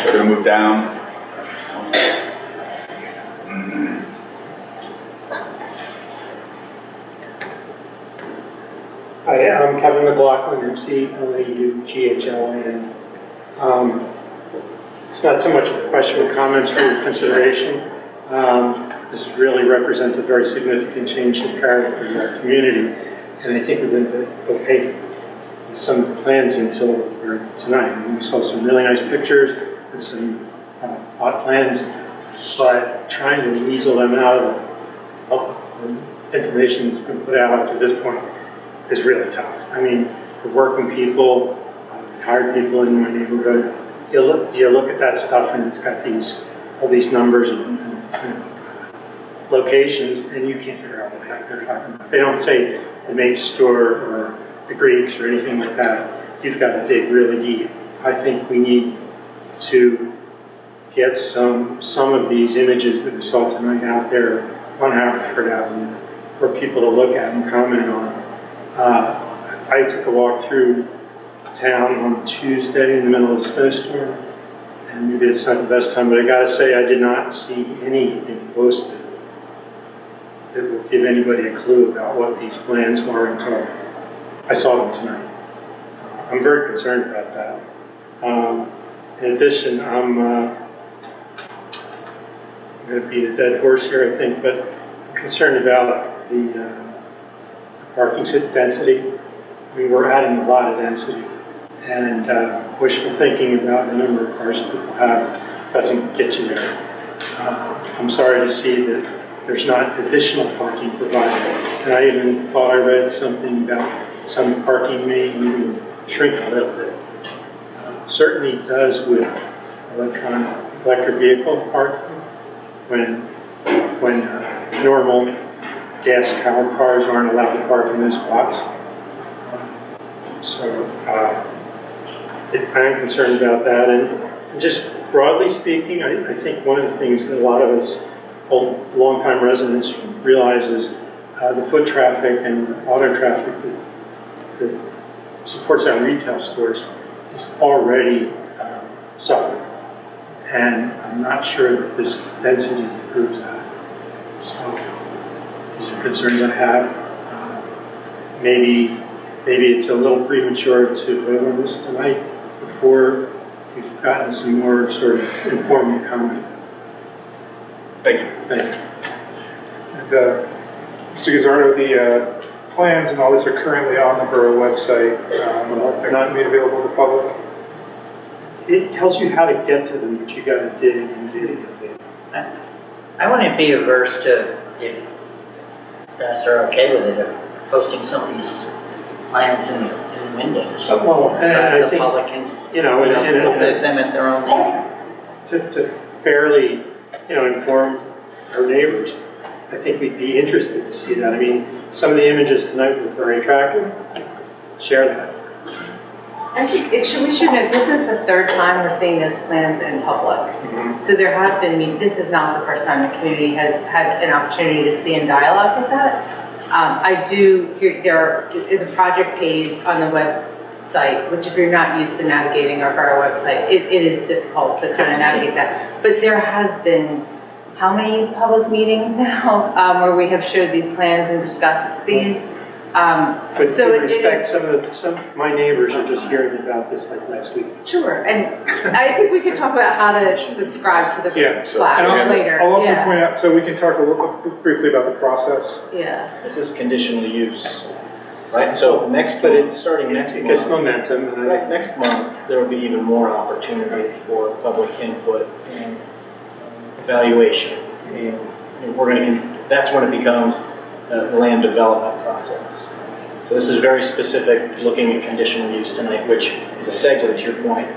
We're going to move down. Hi, I'm Kevin McLaughlin, MCLAUGHLAN. It's not so much a question of comments for consideration. This really represents a very significant change in the character of our community, and I think we've been opaque with some of the plans until tonight. We saw some really nice pictures and some plot plans, but trying to weasel them out of the information that's been put out up to this point is really tough. I mean, for working people, retired people in my neighborhood, you look at that stuff and it's got all these numbers and locations, and you can't figure out what the heck they're talking about. They don't say the Maple Store or the Greeks or anything like that. You've got to dig really deep. I think we need to get some of these images that we saw tonight out there on Haverford Avenue for people to look at and comment on. I took a walk through town on Tuesday in the middle of the snowstorm, and maybe it's not the best time, but I gotta say I did not see anything posted that would give anybody a clue about what these plans were until I saw them tonight. I'm very concerned about that. In addition, I'm going to beat a dead horse here, I think, but I'm concerned about the parking density. I mean, we're adding a lot of density, and wishful thinking about the number of cars people have doesn't get you there. I'm sorry to see that there's not additional parking provided, and I even thought I read something about some parking may even shrink a little bit. Certainly does with electric vehicle parking when normal gas-powered cars aren't allowed to park in those spots. So I am concerned about that. And just broadly speaking, I think one of the things that a lot of us long-time residents realize is the foot traffic and the auto traffic that supports our retail stores is already suffering. And I'm not sure that this density improves that. So these are concerns I have. Maybe it's a little premature to vote on this tonight before we've gotten some more sort of informed comment. Thank you. And, Mr. Gazzardo, the plans and all this are currently on the Borough website. They're not made available to the public. It tells you how to get to them, but you got to dig and dig and dig. I wouldn't be averse to, if you guys are okay with it, of posting some of these plans in the windows. Well, and I The think, public can, you know, look at them at their own leisure. to fairly, inform our neighbors, I think we'd be interested to see that. I mean, some of the images tonight were very attractive. Share that. I think we should note, this is the third time we're seeing those plans in public. So there have been, this is not the first time the community has had an opportunity to see and dialogue with that. I do hear there is a project page on the website, which if you're not used to navigating our borough website, it is difficult to kind of navigate that. But there has been, how many public meetings now where we have showed these plans and discussed these? But So in respect, some of my neighbors are just hearing about this like last week. Sure, and I think we could talk about how to subscribe to the class And later. I'll also point out, so we can talk a little briefly about the process. Yeah. This is conditional use, right? So starting next month. It gets momentum. Right, next month, there will be even more opportunity for public input and evaluation. And we're going to, that's when it becomes the land development process. So this is very specific, looking at conditional use tonight, which is a segue to your point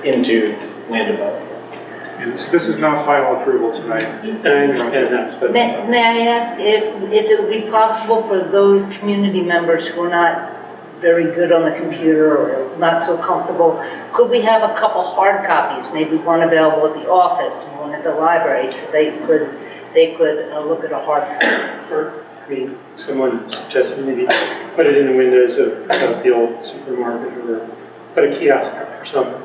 into land development. And this is not final approval tonight. I understand that, but May I ask if it would be possible for those community members who are not very good on the computer or not so comfortable, could we have a couple hard copies, maybe one available at the office and one at the library, so they could look at a hard copy? I mean, someone suggested maybe put it in the windows of the old supermarket or put a kiosk up or something,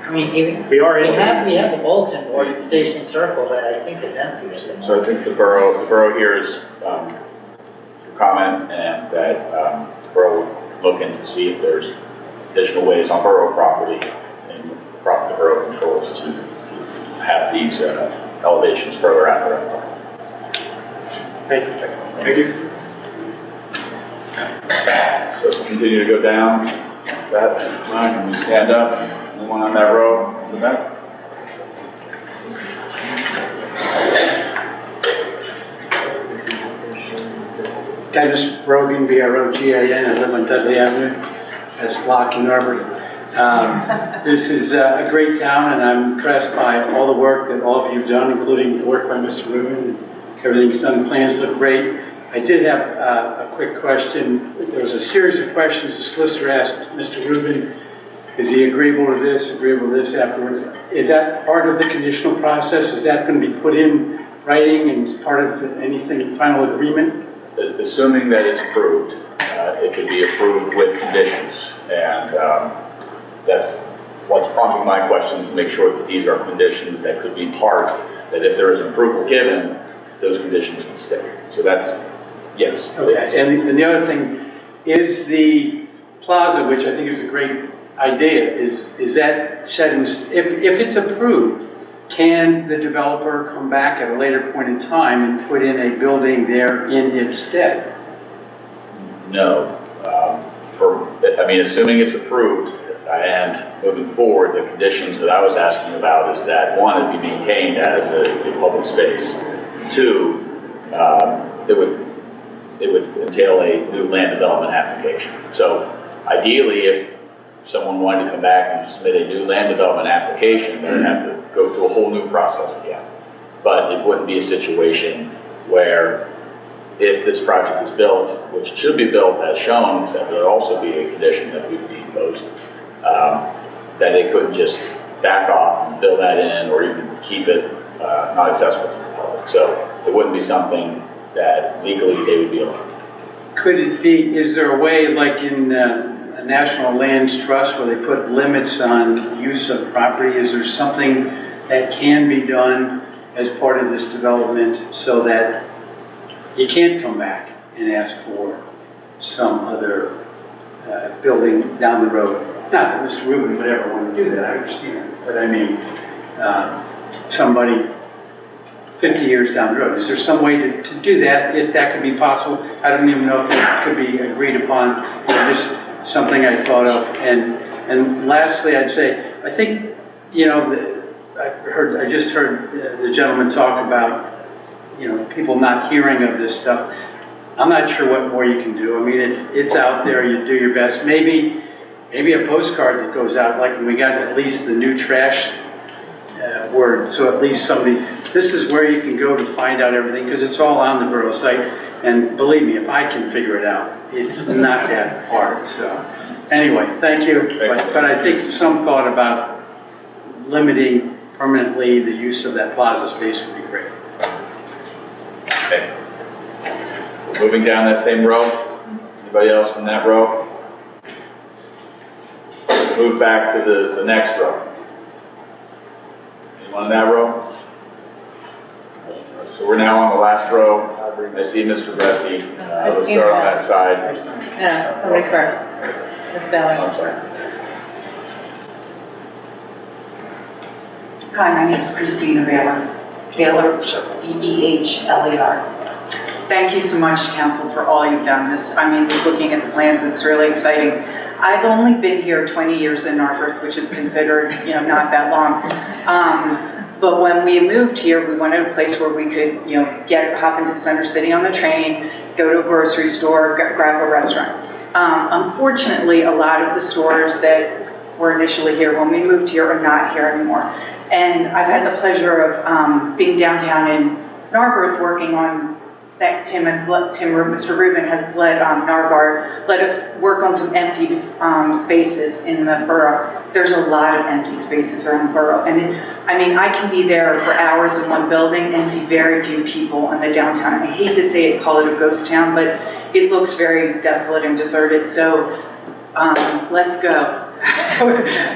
I mean, we are interested. we have a bulletin board at Station Circle that I think is empty. So I think the borough here is comment, and that the borough will look in to see if there's additional ways on borough property and the borough controls to have these elevations further out there. Thank you. Thank you. So let's continue to go down. That line, can we stand up? Anyone on that row in the back? Dennis Brogan, B-R-O-G-A-N, I live on Dudley Avenue, that's block in Narberth. This is a great town, and I'm impressed by all the work that all of you have done, including the work by Mr. Rubin. Everything's done, the plans look great. I did have a quick question. There was a series of questions the solicitor asked Mr. Rubin. Is he agreeable to this, agreeable to this afterwards? Is that part of the conditional process? Is that going to be put in writing and as part of anything, final agreement? Assuming that it's approved, it could be approved with conditions. And that's what's prompting my questions, to make sure that these are conditions that could be part, that if there is approval given, those conditions would stick. So that's, yes. Okay, and the other thing is the plaza, which I think is a great idea, is that set in, if it's approved, can the developer come back at a later point in time and put in a building there in its stead? No. Assuming it's approved and moving forward, the conditions that I was asking about is that, one, it be maintained as a public space. Two, it would entail a new land development application. So ideally, if someone wanted to come back and submit a new land development application, they would have to go through a whole new process again. But it wouldn't be a situation where, if this project is built, which should be built as shown, except there would also be a condition that would be imposed, that they couldn't just back off and fill that in, or even keep it not accessible to the public. So it wouldn't be something that legally they would be allowed to. Could it be, is there a way, like in a National Lands Trust, where they put limits on use of property? Is there something that can be done as part of this development so that you can't come back and ask for some other building down the road? Not that Mr. Rubin would ever want to do that, I understand. But I mean, somebody 50 years down the road. Is there some way to do that, if that could be possible? I don't even know if that could be agreed upon, just something I thought of. And lastly, I'd say, I think, I just heard the gentleman talk about, people not hearing of this stuff. I'm not sure what more you can do. I mean, it's out there, you do your best. Maybe a postcard that goes out, like when we got at least the new trash word, so at least this is where you can go to find out everything, because it's all on the borough site. And believe me, if I can figure it out, it's not that hard. So anyway, thank you. But I think some thought about limiting permanently the use of that plaza space would be great. Okay. Moving down that same row. Anybody else in that row? Let's move back to the next row. Anyone in that row? So we're now on the last row. I see Mr. Bessie. Let's start on that side. No, somebody first. Ms. Bailey. I'm sorry. Hi, my name is Christina Baylor. Baylor, B-E-H-L-E-R. Thank you so much, Council, for all you've done. Looking at the plans, it's really exciting. I've only been here 20 years in Narberth, which is considered, not that long. But when we moved here, we wanted a place where we could, hop into Center City on the train, go to a grocery store, grab a restaurant. Unfortunately, a lot of the stores that were initially here when we moved here are not here anymore. And I've had the pleasure of being downtown in Narberth working on that Mr. Rubin has let NARBAR let us work on some empty spaces in the borough. There's a lot of empty spaces around the borough, and I can be there for hours in one building and see very few people in the downtown. I hate to say it, call it a ghost town, but it looks very desolate and deserted. So let's go.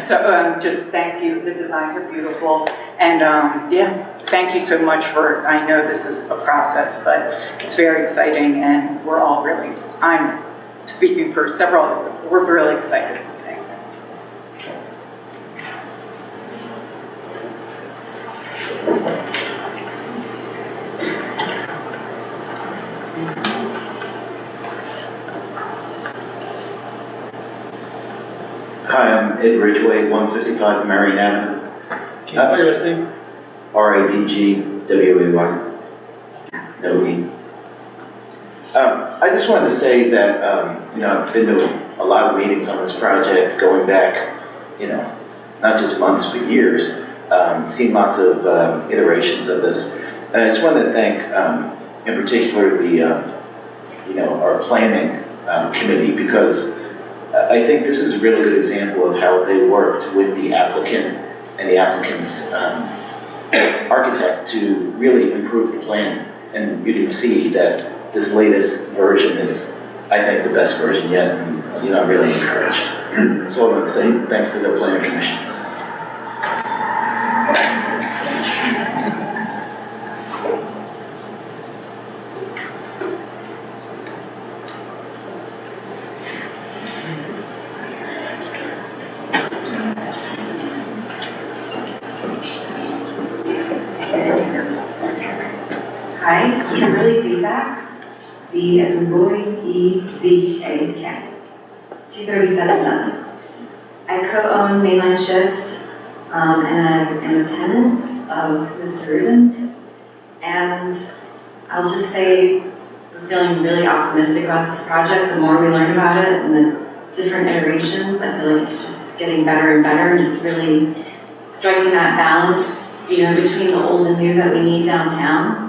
So just thank you. The designs are beautiful, and thank you so much for, I know this is a process, but it's very exciting, and we're all really, I'm speaking for several, we're really excited. Thanks. Hi, I'm Ed Ridgway, 155 Marion Avenue. Can you spell your last name? R-A-D-G-W-A-Y. No E. I just wanted to say that, I've been to a lot of meetings on this project going back, not just months, but years. Seen lots of iterations of this. And I just wanted to thank, in particular, our planning committee, because I think this is a really good example of how they worked with the applicant and the applicant's architect to really improve the plan. And you can see that this latest version is, I think, the best version yet, and I'm really encouraged. So I want to say thanks to the Planning Commission. Hi, Kimberly Bezak, B as in boy, E-Z-A-K, 237 Dudley. I co-own Mainline Shift, and I'm a tenant of Mr. Rubin's. And I'll just say, we're feeling really optimistic about this project. The more we learn about it and the different iterations, I feel like it's just getting better and better, and it's really striking that balance, between the old and new that we need downtown.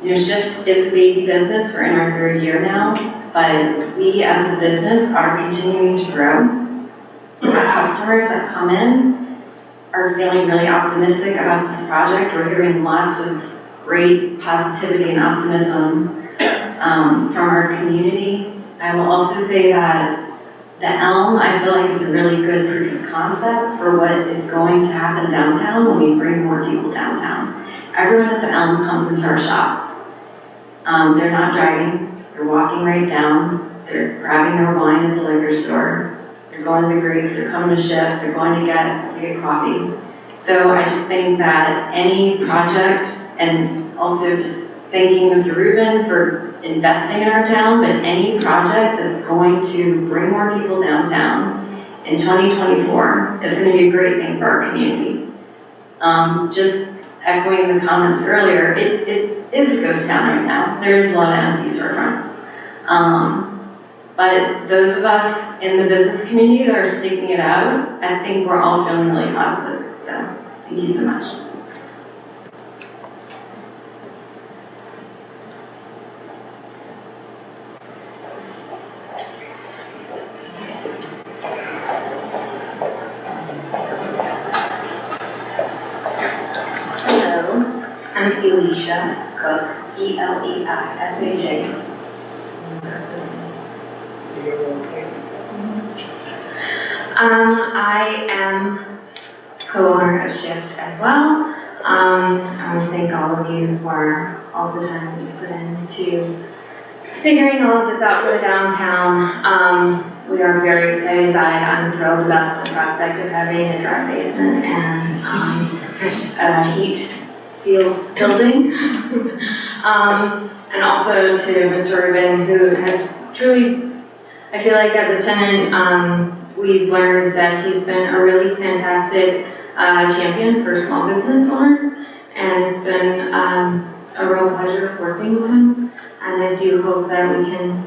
Shift is a baby business. We're in our third year now, but we as a business are continuing to grow. Our customers that come in are feeling really optimistic about this project. We're hearing lots of great positivity and optimism from our community. I will also say that the Elm, I feel like, is a really good proof of concept for what is going to happen downtown when we bring more people downtown. Everyone at the Elm comes into our shop. They're not driving, they're walking right down, they're grabbing their wine at the liquor store, they're going to the Greeks, they're coming to Shift, they're going to get coffee. So I just think that any project, and Also just thanking Mr. Rubin for investing in our town, but any project that's going to bring more people downtown in 2024 is going to be a great thing for our community. Just echoing the comments earlier, it is a ghost town right now. There is a lot of empty storefronts. But those of us in the business community that are sticking it out, I think we're all feeling really positive. So thank you so much. Hello, I'm Elisha Cook, E-L-E-I-S-A-J. I am co-owner of Shift as well. I want to thank all of you for all the time that you put into figuring all of this out for the downtown. We are very excited by it. I'm thrilled about the prospect of having a dry basement and a heat-sealed building. And also to Mr. Rubin, who has truly, I feel like as a tenant, we've learned that he's been a really fantastic champion for small business owners, and it's been a real pleasure working with him. And I do hope that we can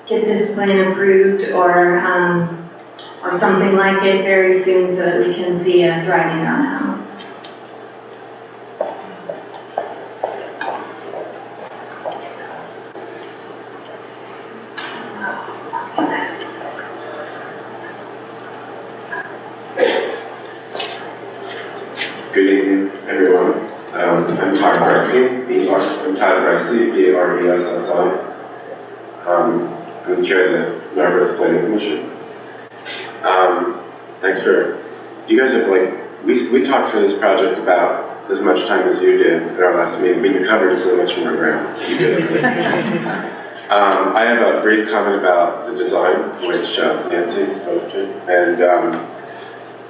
get this plan approved or something like it very soon so that we can see a thriving downtown. Good evening, everyone. I'm Todd Bressi, B-R-E-S-S-I. I'm the chair of the Narberth Planning Commission. Thanks for, you guys have we talked for this project about as much time as you did at our last meeting, but you covered so much more ground. You did. I have a brief comment about the design, which Nancy spoke to, and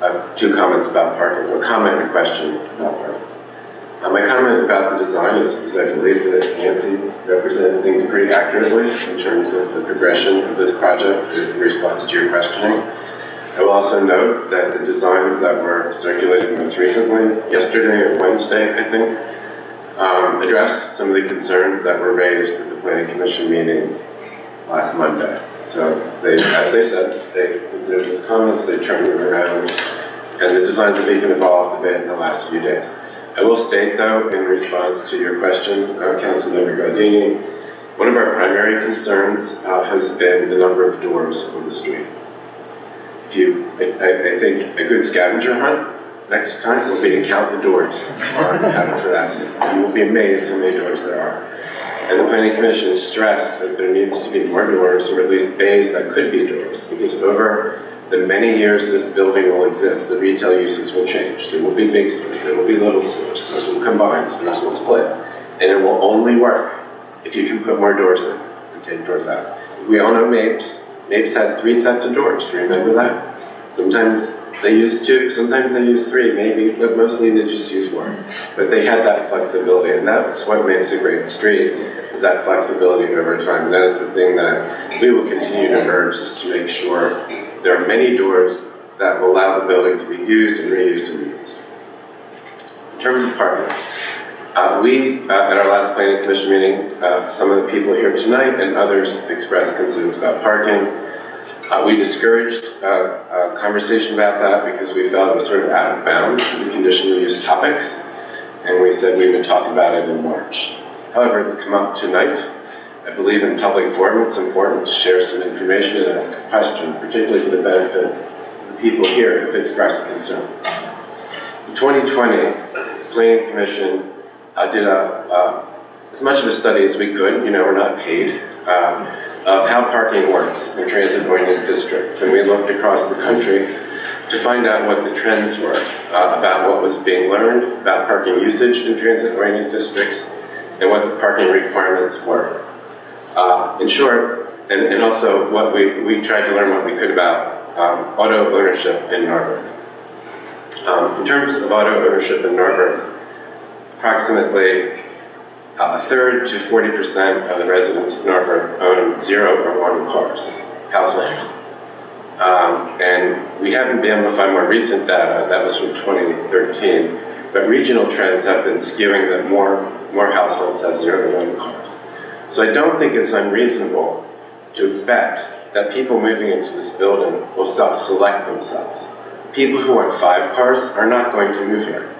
I have two comments about parking, a comment and a question about parking. My comment about the design is I believe that Nancy represented things pretty accurately in terms of the progression of this project in response to your questioning. I will also note that the designs that were circulated most recently, yesterday or Wednesday, I think, addressed some of the concerns that were raised at the Planning Commission meeting last Monday. So they, as they said, they considered those comments, they turned them around, and the designs have even evolved a bit in the last few days. I will state, though, in response to your question, Councilmember Gardini, one of our primary concerns has been the number of doors on the street. I think a good scavenger hunt next time will be to count the doors on Habit for that. You will be amazed how many doors there are. And the Planning Commission has stressed that there needs to be more doors, or at least bays that could be doors, because over the many years this building will exist, the retail uses will change. There will be big stores, there will be little stores, stores will combine, stores will split. And it will only work if you can put more doors in and take doors out. We all know Mapes. Mapes had 3 sets of doors, do you remember that? Sometimes they used 2, sometimes they used 3, maybe, but mostly they just used 1. But they had that flexibility, and that's what makes a great street, is that flexibility over time. And that is the thing that we will continue to urge, is to make sure there are many doors that will allow the building to be used and reused and reused. In terms of parking, at our last Planning Commission meeting, some of the people here tonight and others expressed concerns about parking. We discouraged a conversation about that because we felt it was sort of out of bounds in conditional use topics, and we said we would talk about it in March. However, it's come up tonight. I believe in public forum it's important to share some information and ask a question, particularly for the benefit of the people here who have expressed concern. In 2020, the Planning Commission did as much of a study as we could, we're not paid, of how parking works in transit-oriented districts. And we looked across the country to find out what the trends were about what was being learned about parking usage in transit-oriented districts and what the parking requirements were. In short, and also what we tried to learn what we could about auto ownership in Narberth. In terms of auto ownership in Narberth, approximately A third to 40% of the residents of Narberth own 0 or 1 cars, households. And we haven't been able to find more recent data, that was from 2013, but regional trends have been skewing that more households have 0 to 1 cars. So I don't think it's unreasonable to expect that people moving into this building will self-select themselves. People who want 5 cars are not going to move here.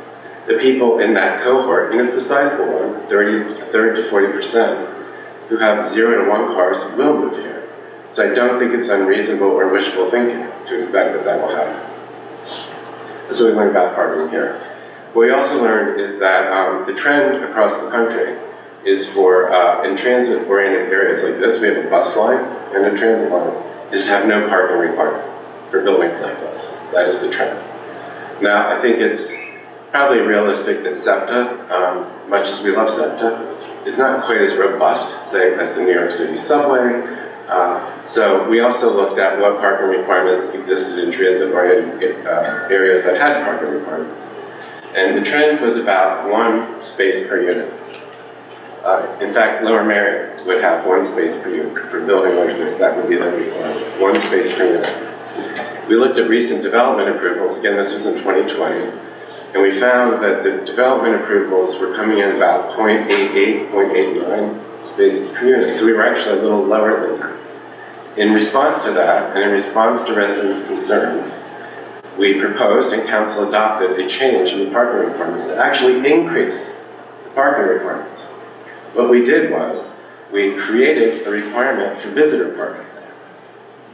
The people in that cohort, and it's a sizable one, a third to 40%, who have 0 to 1 cars will move here. So I don't think it's unreasonable or wishful thinking to expect that that will happen. That's what we learned about parking here. What we also learned is that the trend across the country is for, in transit-oriented areas like this, we have a bus line and a transit line, is to have no parking requirement for buildings like this. That is the trend. Now, I think it's probably realistic that SEPTA, much as we love SEPTA, is not quite as robust, say, as the New York City subway. So we also looked at what parking requirements existed in transit-oriented areas that had parking requirements. And the trend was about 1 space per unit. In fact, Lower Merion would have 1 space per unit. For a building like this, that would be the requirement, 1 space per unit. We looked at recent development approvals, again, this was in 2020, and we found that the development approvals were coming in about 0.88, 0.89 spaces per unit, so we were actually a little lower than that. In response to that, and in response to residents' concerns, we proposed and council adopted a change in the parking requirements to actually increase the parking requirements. What we did was, we created a requirement for visitor parking.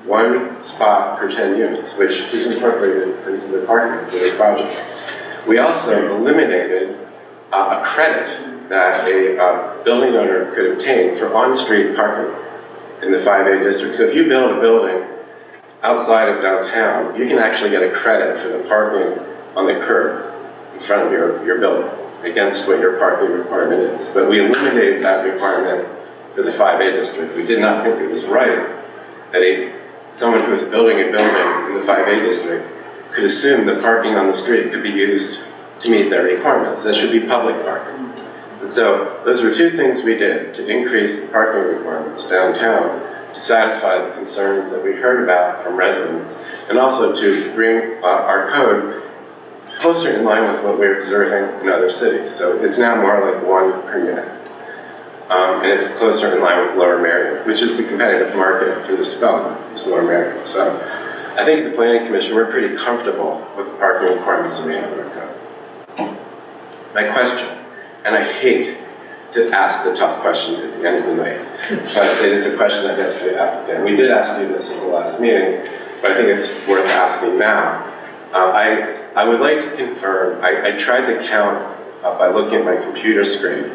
1 spot per 10 units, which is incorporated into the parking for this project. We also eliminated a credit that a building owner could obtain for on-street parking in the 5A district. So if you build a building outside of downtown, you can actually get a credit for the parking on the curb in front of your building against what your parking requirement is. But we eliminated that requirement for the 5A district. We did not think it was right that someone who was building a building in the 5A district could assume that parking on the street could be used to meet their requirements. That should be public parking. And so those were 2 things we did to increase the parking requirements downtown to satisfy the concerns that we heard about from residents, and also to bring our code closer in line with what we're observing in other cities. So it's now more like 1 per unit. And it's closer in line with Lower Merion, which is the competitive market for this development, is Lower Merion. So I think the Planning Commission, we're pretty comfortable with the parking requirements that we have in our code. My question, and I hate to ask the tough question at the end of the night, but it is a question I guess for the applicant. We did ask you this at the last meeting, but I think it's worth asking now. I would like to confirm, I tried to count by looking at my computer screen,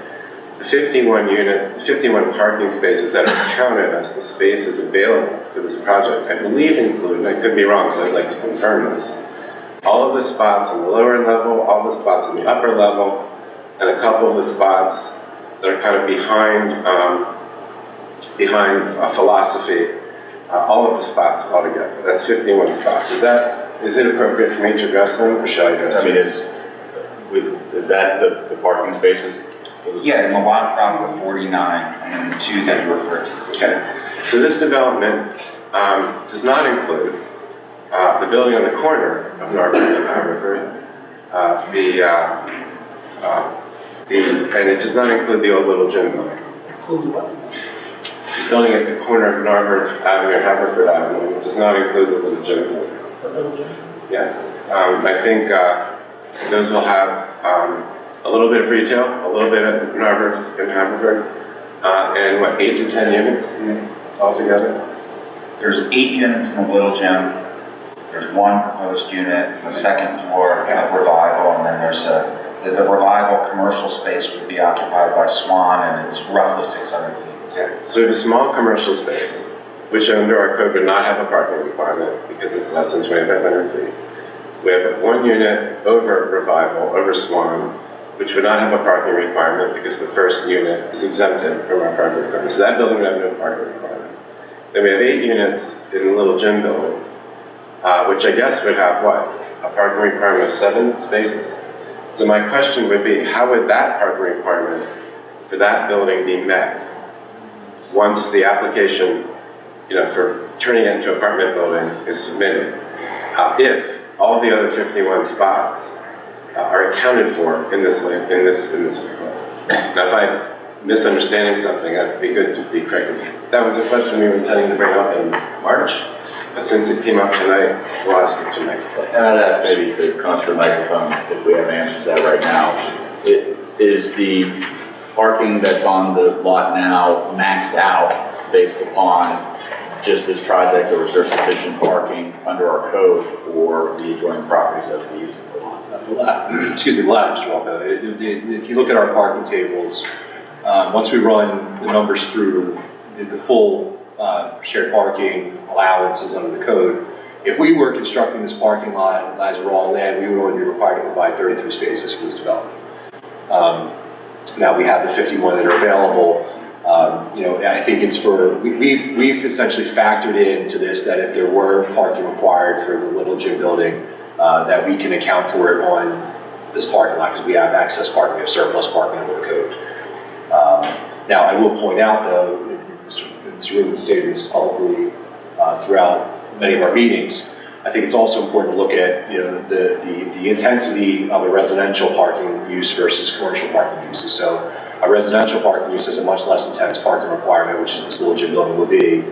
the 51 parking spaces that are counted as the spaces available for this project, I believe include, and I could be wrong, so I'd like to confirm this, all of the spots on the lower level, all the spots on the upper level, and a couple of the spots that are kind of behind a philosophy, all of the spots altogether. That's 51 spots. Is it appropriate for me to address them, or shall I address them? Is that the parking spaces? Yeah, in the lot problem with 49, and then the 2 that you referred to. Okay. So this development does not include the building on the corner of Narberth and Haverford, and it does not include the old Little Gym building. Include what? The building at the corner of Narberth Avenue and Haverford Avenue does not include the Little Gym building. The Little Gym? Yes. I think those will have a little bit of retail, a little bit of Narberth and Haverford, and what, 8 to 10 units altogether? There's 8 units in the Little Gym. There's 1 proposed unit on the 2nd floor of Revival, and then there's the Revival commercial space would be occupied by Swan, and it's roughly 600 feet. Okay. So we have a small commercial space, which under our code would not have a parking requirement because it's less than 2,500 feet. We have 1 unit over Revival, over Swan, which would not have a parking requirement because the first unit is exempted from our parking requirement. So that building would have no parking requirement. Then we have 8 units in the Little Gym building, which I guess would have what? A parking requirement of 7 spaces? So my question would be, how would that parking requirement for that building be met once the application, for turning it into an apartment building is submitted, if all the other 51 spots are accounted for in this proposal. Now, if I'm misunderstanding something, that'd be good to be corrected. That was a question we were intending to bring up in March, but since it came up tonight, we'll ask it tonight. And I'd ask maybe to come to the microphone if we have answers to that right now. Is the parking that's on the lot now maxed out based upon just this project, or is there sufficient parking under our code for the adjoining properties that we use for the lot? Excuse me, the latter, Mr. Walker. If you look at our parking tables, once we run the numbers through the full shared parking allowances under the code, if we were constructing this parking lot as raw land, we would only be required to provide 33 spaces for this development. Now we have the 51 that are available. I think it's we've essentially factored into this that if there were parking required for the little gym building, that we can account for it on this parking lot because we have access parking, we have surplus parking under the code. Now I will point out though, Mr. Rubin stated this publicly throughout many of our meetings. I think it's also important to look at the intensity of a residential parking use versus commercial parking uses. So a residential parking use has a much less intense parking requirement, which is this little gym building will be,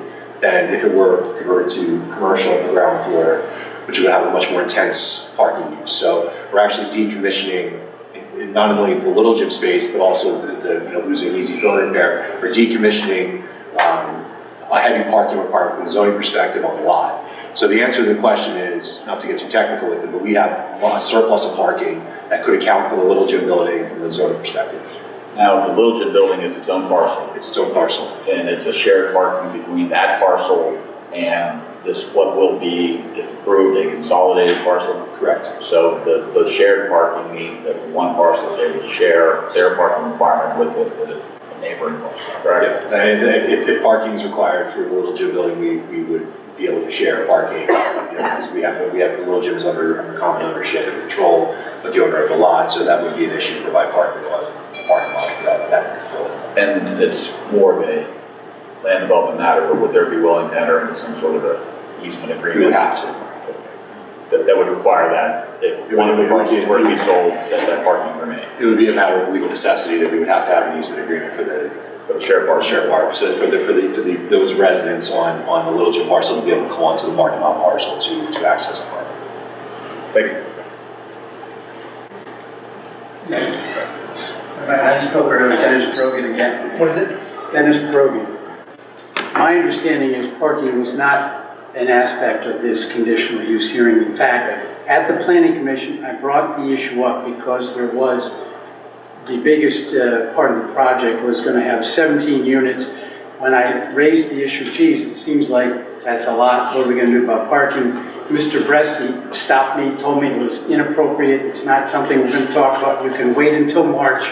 than if it were converted to commercial on the ground floor, which would have a much more intense parking use. So we're actually decommissioning not only the little gym space, but also the losing easy fill repair. We're decommissioning a heavy parking requirement from the zoning perspective on the lot. So the answer to the question is, not to get too technical with it, but we have a surplus of parking that could account for the little gym building from the zoning perspective. Now, the little gym building is its own parcel. It's its own parcel. And it's a shared parking between that parcel and this, what will be, if approved, a consolidated parcel. Correct. So the shared parking means that one parcel is able to share their parking requirement with a neighboring parcel, correct? Yeah. And if parking is required for the little gym building, we would be able to share parking, because we have the little gyms under common ownership and control with the owner of the lot, so that would be an issue to provide parking lot that control. And it's more of a land development matter, or would there be willing to enter into some sort of a easement agreement? We would have to. That would require that if one of the parcels were to be sold, that parking remain. It would be a matter of legal necessity that we would have to have an easement agreement for the shared park. So for those residents on the little gym parcel to be able to come onto the parking lot parcel to access the park. Thank you. I spoke earlier, Dennis Brogan again. What is it? Dennis Brogan. My understanding is parking was not an aspect of this conditional use hearing. In fact, at the Planning Commission, I brought the issue up because there was the biggest part of the project was going to have 17 units. When I raised the issue, geez, it seems like that's a lot. What are we going to do about parking? Mr. Bresci stopped me, told me it was inappropriate. It's not something we're going to talk about. You can wait until March.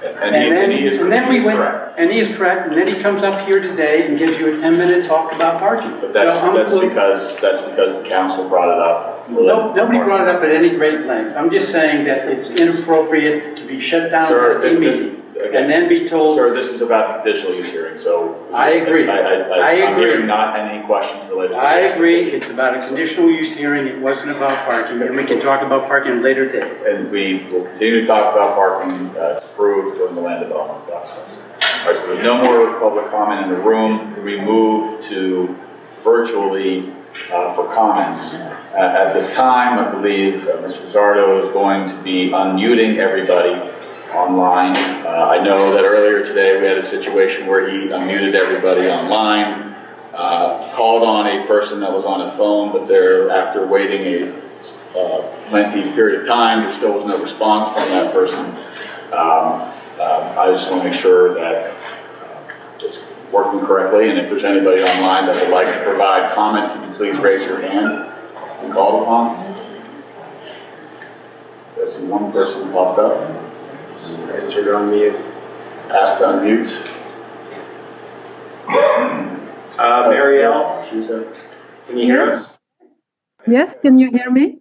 And he is correct. And then he comes up here today and gives you a 10-minute talk about parking. But that's because the council brought it up. Nobody brought it up at any great length. I'm just saying that it's inappropriate to be shut down at a meeting and then be told. Sir, this is about the conditional use hearing, so. I agree. I'm hearing not any questions related to this. I agree. It's about a conditional use hearing. It wasn't about parking, and we can talk about parking later today. And we will continue to talk about parking approved during the land development process. All right, so there's no more public comment in the room. Can we move to virtually for comments? At this time, I believe Mr. Zardo is going to be unmuting everybody online. I know that earlier today we had a situation where he unmuted everybody online, called on a person that was on a phone, but after waiting a lengthy period of time, there still was no response from that person. I just want to make sure that it's working correctly, and if there's anybody online that would like to provide comment, can you please raise your hand and call upon? There's one person popped up. Answer to unmute. Ask to unmute. Marielle, can you hear us? Yes, can you hear me?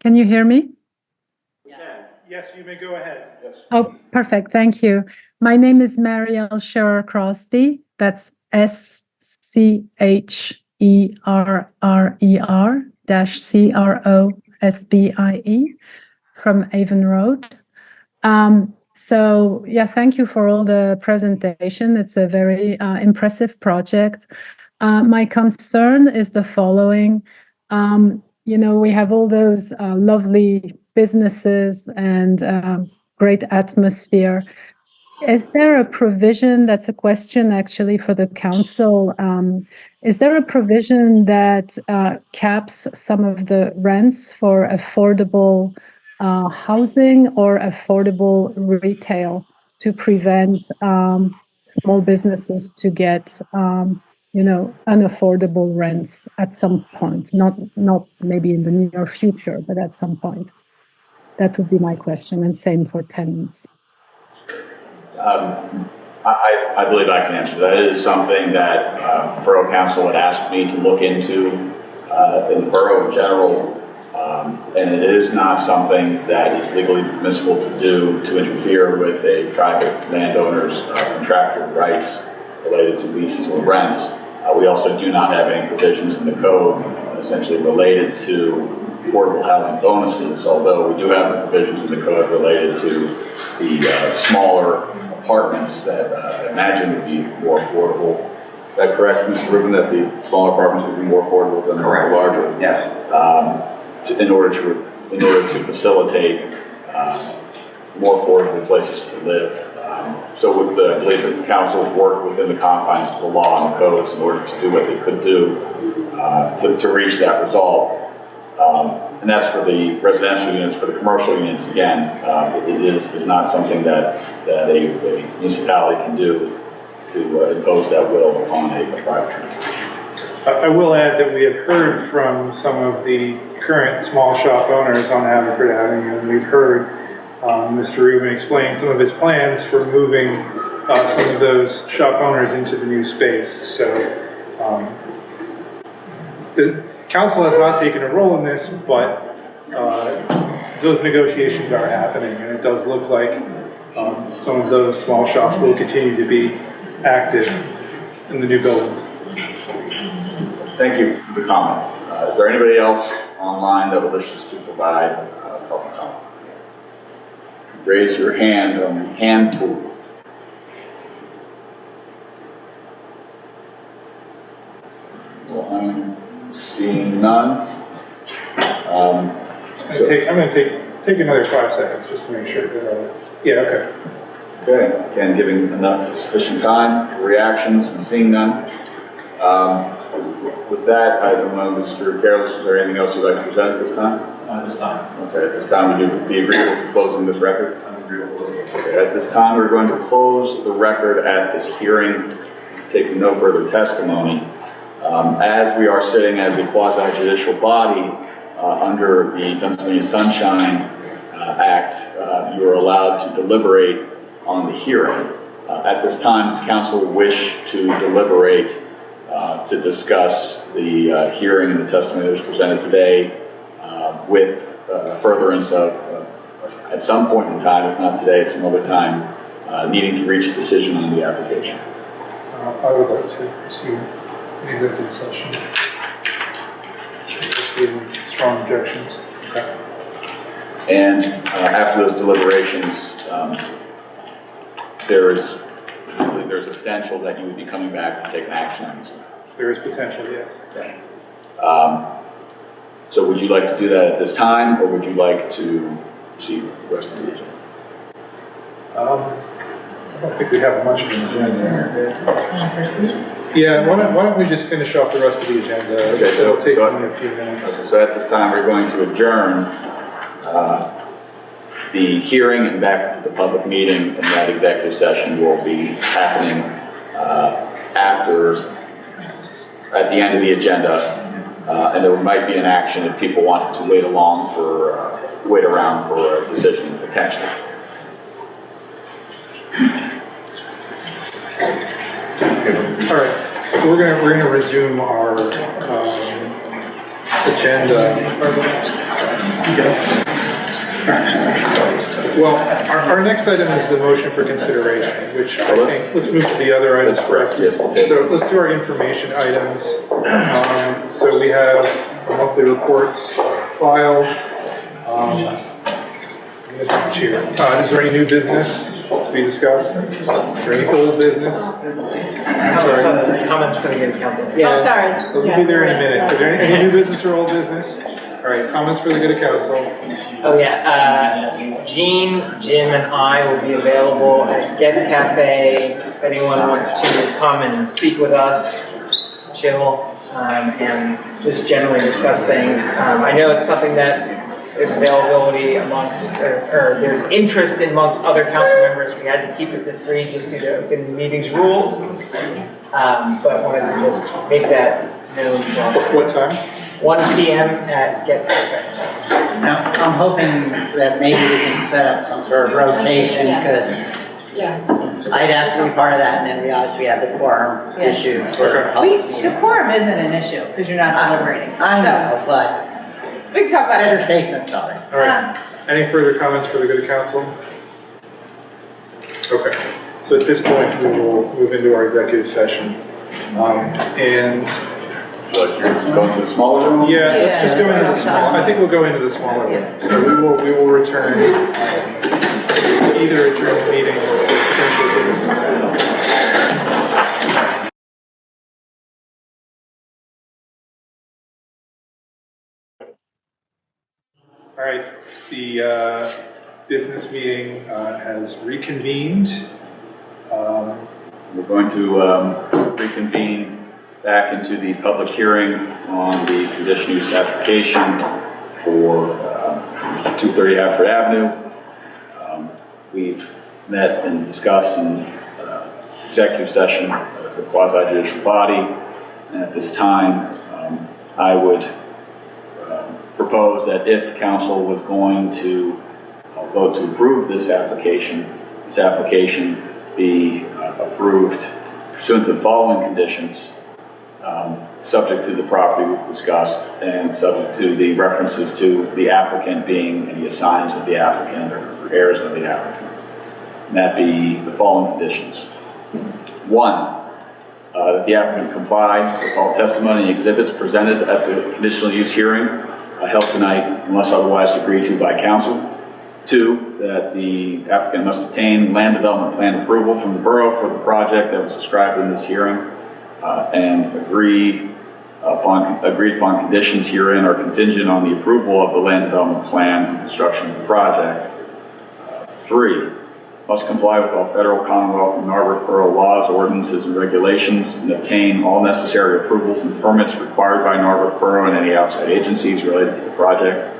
Can you hear me? Yes, you may go ahead. Yes. Oh, perfect. Thank you. My name is Marielle Scherer Crosby. That's SCHERRER-CROSBIE from Avon Road. So yeah, thank you for all the presentation. It's a very impressive project. My concern is the following. We have all those lovely businesses and great atmosphere. Is there a provision, that's a question actually for the council, is there a provision that caps some of the rents for affordable housing or affordable retail to prevent small businesses to get unaffordable rents at some point, not maybe in the near future, but at some point? That would be my question, and same for tenants. I believe I can answer that. It is something that Borough Council had asked me to look into in the borough in general, and it is not something that is legally permissible to do to interfere with a private landowner's contractual rights related to leases or rents. We also do not have any provisions in the code essentially related to affordable housing bonuses, although we do have the provisions in the code related to the smaller apartments that I imagine would be more affordable. Is that correct, Mr. Rubin, that the smaller apartments would be more affordable than the larger? Yes. In order to facilitate more affordable places to live. So I believe the council's worked within the confines of the law and the codes in order to do what they could do to reach that result. And that's for the residential units. For the commercial units, again, it is not something that a municipality can do to impose that will upon a private transaction. I will add that we have heard from some of the current small shop owners on Haverford Avenue, and we've heard Mr. Rubin explain some of his plans for moving some of those shop owners into the new space. So the council has not taken a role in this, but those negotiations are happening, and it does look like some of those small shops will continue to be active in the new buildings. Thank you for the comment. Is there anybody else online that wishes to provide public comment? Raise your hand on the hand tool. Well, I'm seeing none. I'm going to take another 5 seconds just to make sure that, yeah, okay. Okay, again, giving enough sufficient time for reactions and seeing none. With that, I don't know, Mr. Careless, is there anything else you'd like to present at this time? Not at this time. Okay, at this time, would you be agreeable to closing this record? I'm agreeable to closing. Okay, at this time, we're going to close the record at this hearing, taking no further testimony. As we are sitting as a quasi-judicial body under the Pennsylvania Sunshine Act, you are allowed to deliberate on the hearing. At this time, does council wish to deliberate to discuss the hearing and the testimony that was presented today with furtherance of, at some point in time, if not today, at some other time, needing to reach a decision on the application? I would like to proceed in executive session. Strong objections. Okay. And after those deliberations, there's a potential that you would be coming back to take an action on this. There is potential, yes. Okay. So would you like to do that at this time, or would you like to proceed with the rest of the agenda? I don't think we have much of an agenda. Yeah, why don't we just finish off the rest of the agenda? Okay, it'll take only a few minutes. Okay, so at this time, we're going to adjourn the hearing and back to the public meeting, and that executive session will be happening at the end of the agenda, and there might be an action if people wanted to wait around for a decision potentially. All right, so we're gonna resume our agenda. Well, our next item is the motion for consideration, which I think, let's move to the other items first. Yes, okay. So let's do our information items. So we have the monthly reports filed. Is there any new business to be discussed? Is there any old business? I'm sorry. Comments from the good council. Yeah, Oh, sorry. those will be there in a minute. Are there any new business or old business? All right, comments for the good of council. Oh yeah, Jean, Jim, and I will be available at Get Cafe if anyone wants to come and speak with us, chill, and just generally discuss things. I know it's something that there's availability amongst, or there's interest amongst other council members. We had to keep it to 3 just due to open meetings rules, but wanted to just make that known. What time? 1 p.m. at Get Cafe. Now, I'm hoping that maybe we can set up some sort of rotation, because I'd asked to be part of that, and then we obviously have the quorum issue for public meetings. The quorum isn't an issue, because you're not deliberating. I know, but We can talk about it. better safe than sorry. All right. Any further comments for the good of council? Okay. So at this point, we will move into our executive session. And Go into the smaller room? yeah, let's just go into the small. I think we'll go into the smaller room. So we will return to either adjourn the meeting or to potentially take a All right, the business meeting has reconvened. We're going to reconvene back into the public hearing on the conditional use application for 230 Hafford Avenue. We've met and discussed in executive session as a quasi-judicial body, and at this time I would propose that if council was going to vote to approve this application be approved pursuant to the following conditions, subject to the property we've discussed and subject to the references to the applicant being any assigns of the applicant or heirs of the applicant. And that be the following conditions. 1, that the applicant comply with all testimony and exhibits presented at the conditional use hearing held tonight unless otherwise agreed to by council. 2, that the applicant must obtain land development plan approval from the borough for the project that was described in this hearing and agreed upon conditions herein are contingent on the approval of the land development plan and construction of the project. 3, must comply with all federal, Commonwealth, and Narberth Borough laws, ordinances, and regulations, and obtain all necessary approvals and permits required by Narberth Borough and any outside agencies related to the project.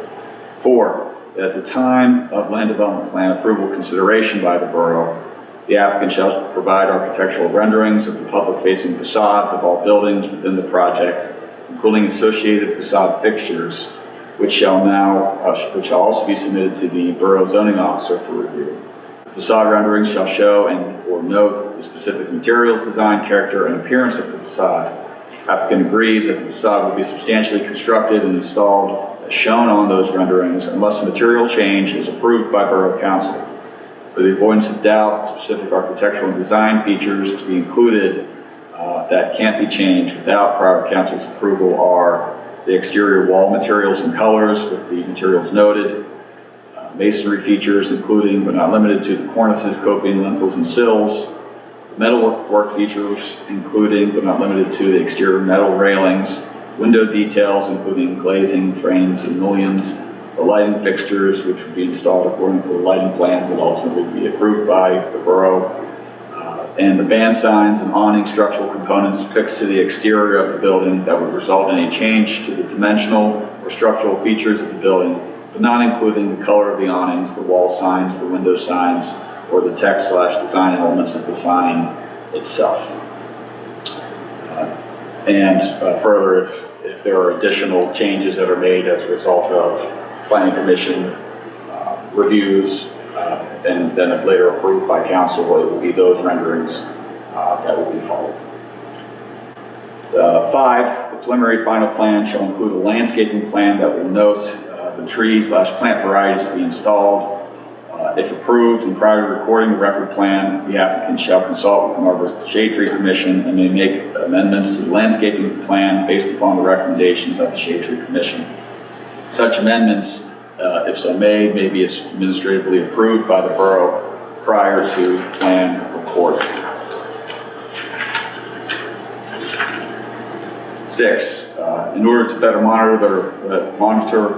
4, that at the time of land development plan approval consideration by the borough, the applicant shall provide architectural renderings of the public-facing facades of all buildings within the project, including associated facade fixtures, which shall also be submitted to the borough zoning officer for review. Facade renderings shall show and/or note the specific materials, design, character, and appearance of the facade. Applicant agrees that the facade will be substantially constructed and installed as shown on those renderings unless a material change is approved by Borough Council. For the avoidance of doubt, specific architectural and design features to be included that can't be changed without prior council's approval are the exterior wall materials and colors with the materials noted, masonry features including but not limited to the cornices, coping, lintels, and sills, metal work features including but not limited to the exterior metal railings, window details including glazing, frames, and mullions, the lighting fixtures which would be installed according to the lighting plans that ultimately be approved by the borough, and the band signs and awning structural components fixed to the exterior of the building that would result in a change to the dimensional or structural features of the building, but not including the color of the awnings, the wall signs, the window signs, or the text/design elements of the sign itself. Further, if there are additional changes that are made as a result of planning commission reviews and then if later approved by council, it will be those renderings that will be followed. 5, the preliminary final plan shall include a landscaping plan that will note the trees/plant varieties to be installed If approved and prior to recording the record plan, the applicant shall consult with the Marlborough Shade Tree Commission and may make amendments to the landscaping plan based upon the recommendations of the Shade Tree Commission. Such amendments, if so made, may be administratively approved by the borough prior to plan recording. 6, in order to better monitor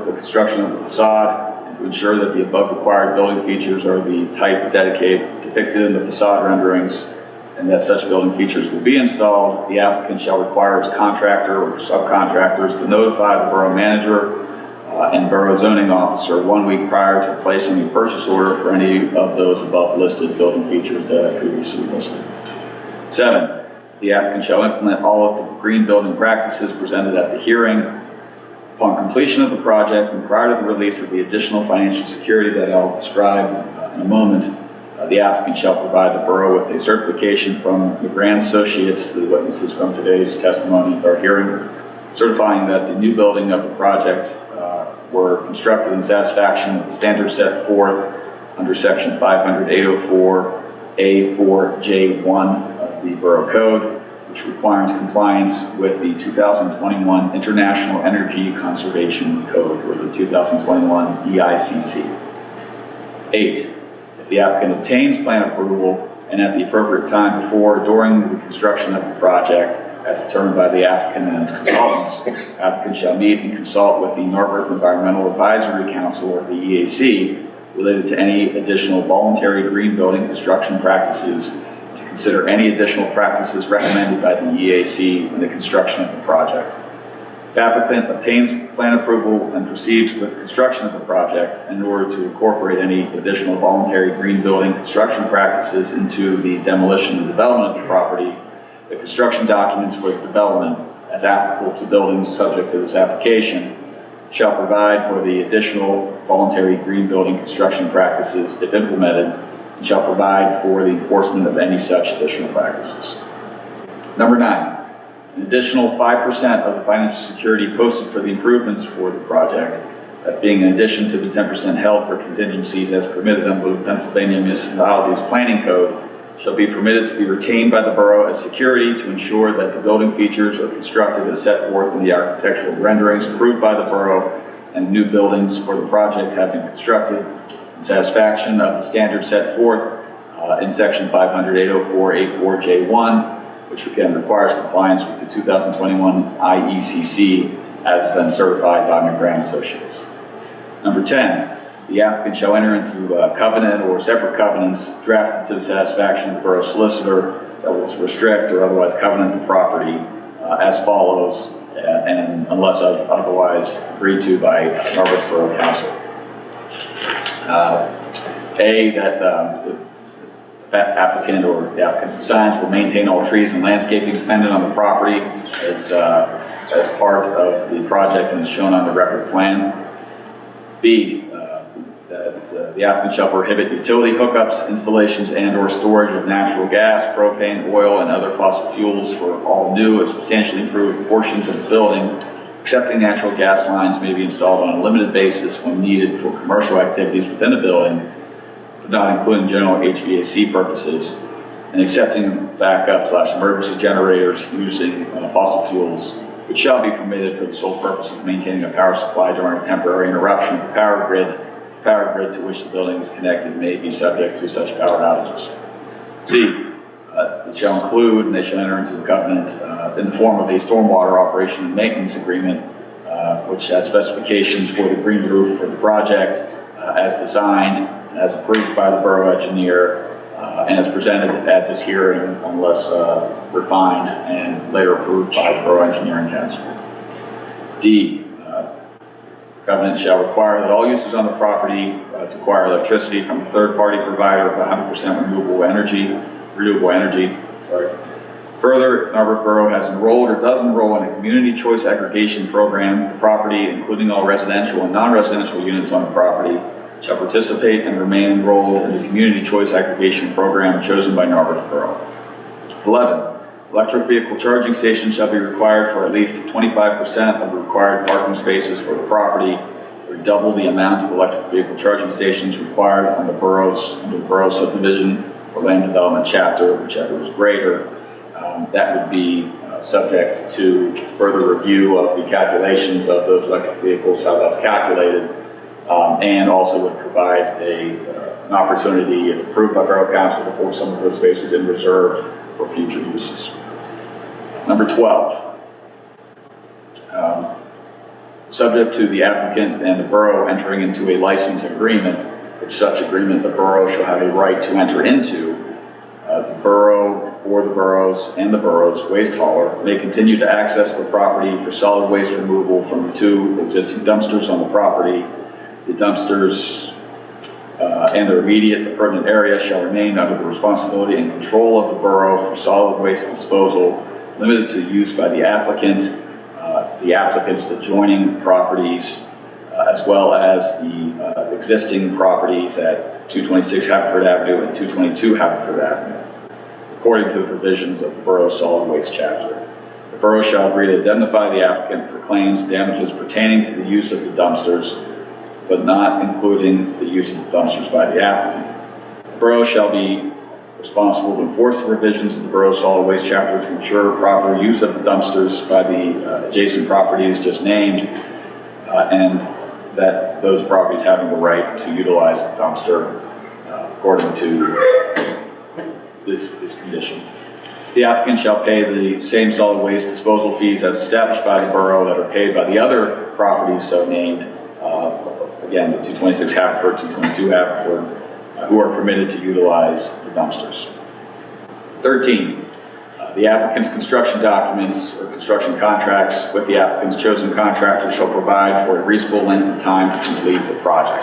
the construction of the facade and to ensure that the above required building features are the type depicted in the facade renderings and that such building features will be installed, the applicant shall require its contractor or subcontractors to notify the borough manager and borough zoning officer 1 week prior to placing a purchase order for any of those above listed building features that I previously listed. 7, the applicant shall implement all of the green building practices presented at the hearing. Upon completion of the project and prior to the release of the additional financial security that I'll describe in a moment, the applicant shall provide the borough with a certification from McGran Associates, the witnesses from today's testimony or hearing, certifying that the new building of the project were constructed in satisfaction of the standards set forth under section 500-804A4J1 of the Borough Code, which requires compliance with the 2021 International Energy Conservation Code, or the 2021 EICC. 8, if the applicant obtains plan approval and at the appropriate time before or during the construction of the project, as determined by the applicant and its consultants, applicant shall meet and consult with the Narberth Environmental Advisory Council, or the EAC, related to any additional voluntary green building construction practices, to consider any additional practices recommended by the EAC in the construction of the project. If the applicant obtains plan approval and proceeds with construction of the project in order to incorporate any additional voluntary green building construction practices into the demolition and development of the property, the construction documents for the development, as applicable to buildings subject to this application, shall provide for the additional voluntary green building construction practices if implemented, and shall provide for the enforcement of any such additional practices. Number 9, an additional 5% of the financial security posted for the improvements for the project, that being in addition to the 10% held for contingencies as permitted under the Pennsylvania Municipalities Planning Code, shall be permitted to be retained by the borough as security to ensure that the building features are constructed as set forth in the architectural renderings approved by the borough and new buildings for the project have been constructed in satisfaction of the standards set forth in section 500-804A4J1, which again requires compliance with the 2021 IECC as then certified by McGran Associates. Number 10, the applicant shall enter into a covenant or separate covenants drafted to the satisfaction of the borough solicitor that will restrict or otherwise covenant the property as follows, and unless otherwise agreed to by Narberth Borough Council. A, that the applicant or the applicant's signs will maintain all trees and landscaping dependent on the property as part of the project and is shown on the record plan. B, that the applicant shall prohibit utility hookups, installations, and/or storage of natural gas, propane, oil, and other fossil fuels for all new and substantially improved portions of the building, excepting natural gas lines may be installed on a limited basis when needed for commercial activities within a building, but not including general HVAC purposes, and accepting backup/emergency generators using fossil fuels, which shall be permitted for the sole purpose of maintaining a power supply during a temporary interruption of the power grid to which the building is connected may be subject to such power outages. C, it shall include, and they shall enter into the covenant in the form of a stormwater operation and maintenance agreement, which has specifications for the green roof for the project as designed, as approved by the borough engineer, and as presented at this hearing unless refined and later approved by the Borough Engineering Council. D, covenant shall require that all uses on the property to acquire electricity from a third-party provider of 100% renewable energy. Further, if Narberth Borough has enrolled or does enroll in a community choice aggregation program, the property, including all residential and non-residential units on the property, shall participate and remain enrolled in the community choice aggregation program chosen by Narberth Borough. 11, electric vehicle charging stations shall be required for at least 25% of the required parking spaces for the property, or or double the amount of electric vehicle charging stations required on the borough's, under the borough subdivision or land development chapter, whichever is greater. That would be subject to further review of the calculations of those electric vehicles, how that's calculated, and also would provide an opportunity, if approved by Borough Council, to hold some of those spaces in reserve for future uses. Number 12. Subject to the applicant and the borough entering into a license agreement, which such agreement the borough shall have a right to enter into, the borough or the boroughs and the borough's waste hauler may continue to access the property for solid waste removal from the 2 existing dumpsters on the property. The dumpsters and their immediate appurtenant area shall remain under the responsibility and control of the borough for solid waste disposal, limited to use by the applicant, the applicant's adjoining properties, as well as the existing properties at 226 Haverford Avenue and 222 Haverford Avenue, according to the provisions of the borough's solid waste chapter. The borough shall agree to indemnify the applicant for claims, damages pertaining to the use of the dumpsters, but not including the use of the dumpsters by the applicant. The borough shall be responsible to enforce the provisions of the borough's solid waste chapter to ensure proper use of the dumpsters by the adjacent properties just named, and that those properties having the right to utilize the dumpster according to this condition. The applicant shall pay the same solid waste disposal fees as established by the borough that are paid by the other properties so named, again, the 226 Haverford, 222 Haverford, who are permitted to utilize the dumpsters. 13, the applicant's construction documents or construction contracts with the applicant's chosen contractor shall provide for a reasonable length of time to complete the project.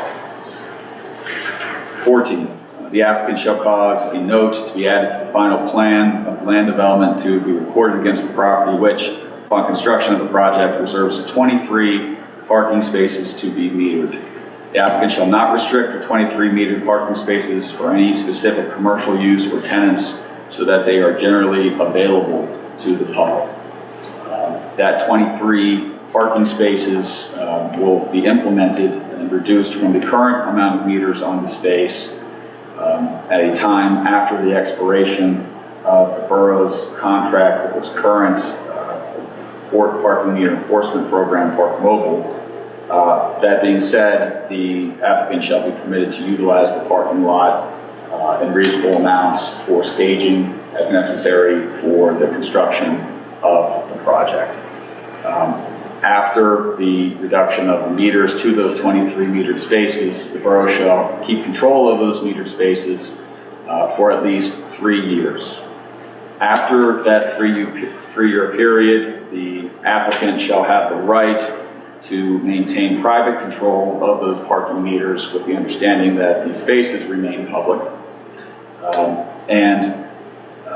14, the applicant shall cause a note to be added to the final plan of land development to be recorded against the property, which, upon construction of the project, reserves 23 parking spaces to be metered. The applicant shall not restrict the 23 metered parking spaces for any specific commercial use or tenants so that they are generally available to the public. That 23 parking spaces will be implemented and reduced from the current amount of meters on the space at a time after the expiration of the borough's contract with its current parking meter enforcement program, Park Mobile. That being said, the applicant shall be permitted to utilize the parking lot in reasonable amounts for staging as necessary for the construction of the project. After the reduction of the meters to those 23 metered spaces, the borough shall keep control of those metered spaces for at least 3 years. After that three-year period, the applicant shall have the right to maintain private control of those parking meters with the understanding that these spaces remain public. And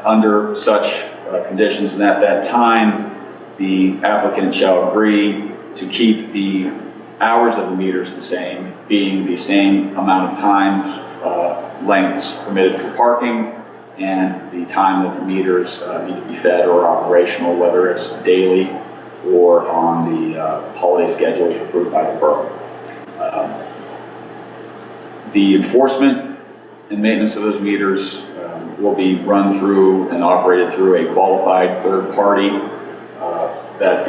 under such conditions and at that time, the applicant shall agree to keep the hours of the meters the same, being the same amount of time lengths permitted for parking and the time that the meters need to be fed or operational, whether it's daily or on the holiday schedule approved by the borough. The enforcement and maintenance of those meters will be run through and operated through a qualified third party that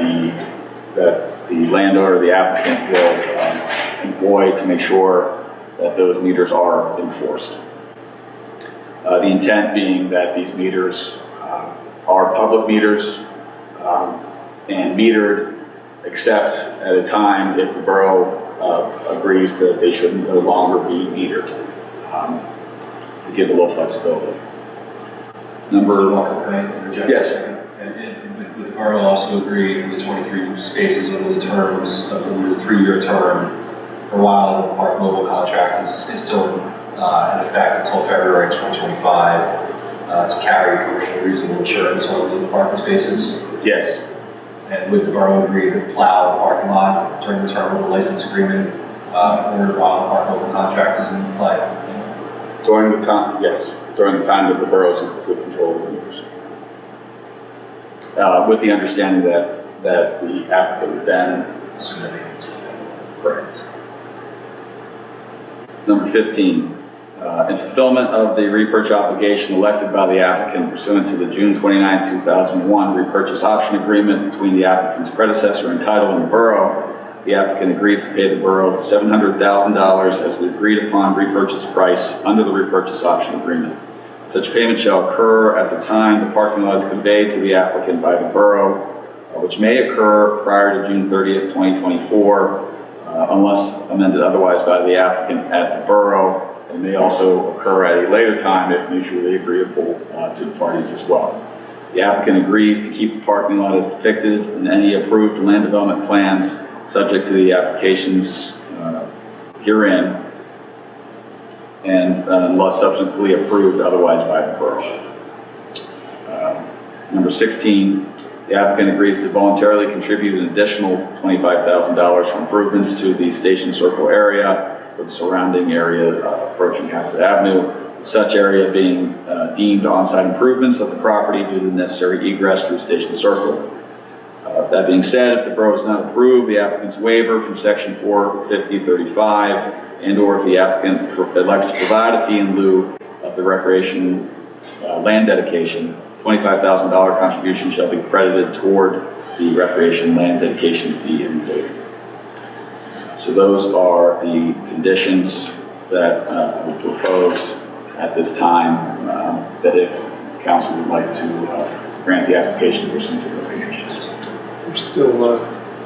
the landowner, the applicant, will employ to make sure that those meters are enforced. The intent being that these meters are public meters and metered, except at a time if the borough agrees that they should no longer be metered, to give a little flexibility. Yes. And would the borough also agree to the 23 spaces over the terms of the 3-year term, for while the Park Mobile contract is still in effect until February 2025, to carry commercially reasonable insurance on the parking spaces? Yes. And would the borough agree to plow the parking lot during the term of the license agreement or while the Park Mobile contract is in play? During the time, yes. During the time that the borough is in complete control of the meters. With the understanding that the applicant would then assume that maintenance. Correct. Number 15, in fulfillment of the repurchase obligation elected by the applicant pursuant to the June 29, 2001 repurchase option agreement between the applicant's predecessor and title and the borough, the applicant agrees to pay the borough $700,000 as the agreed upon repurchase price under the repurchase option agreement. Such payment shall occur at the time the parking lot is conveyed to the applicant by the borough, which may occur prior to June 30th, 2024, unless amended otherwise by the applicant at the borough. It may also occur at a later time if mutually agreeable to the parties as well. The applicant agrees to keep the parking lot as depicted in any approved land development plans subject to the applications herein, and unless subsequently approved otherwise by the borough. Number 16, the applicant agrees to voluntarily contribute an additional $25,000 for improvements to the Station Circle area with surrounding area approaching Hatfield Avenue, such area being deemed on-site improvements of the property due to the necessary egress through Station Circle. That being said, if the borough does not approve the applicant's waiver from section 45035, and or if the applicant elects to provide a fee in lieu of the recreation land dedication, $25,000 contribution shall be credited toward the recreation land dedication fee in lieu. So those are the conditions that we propose at this time, that if council would like to grant the application pursuant to those conditions. There's still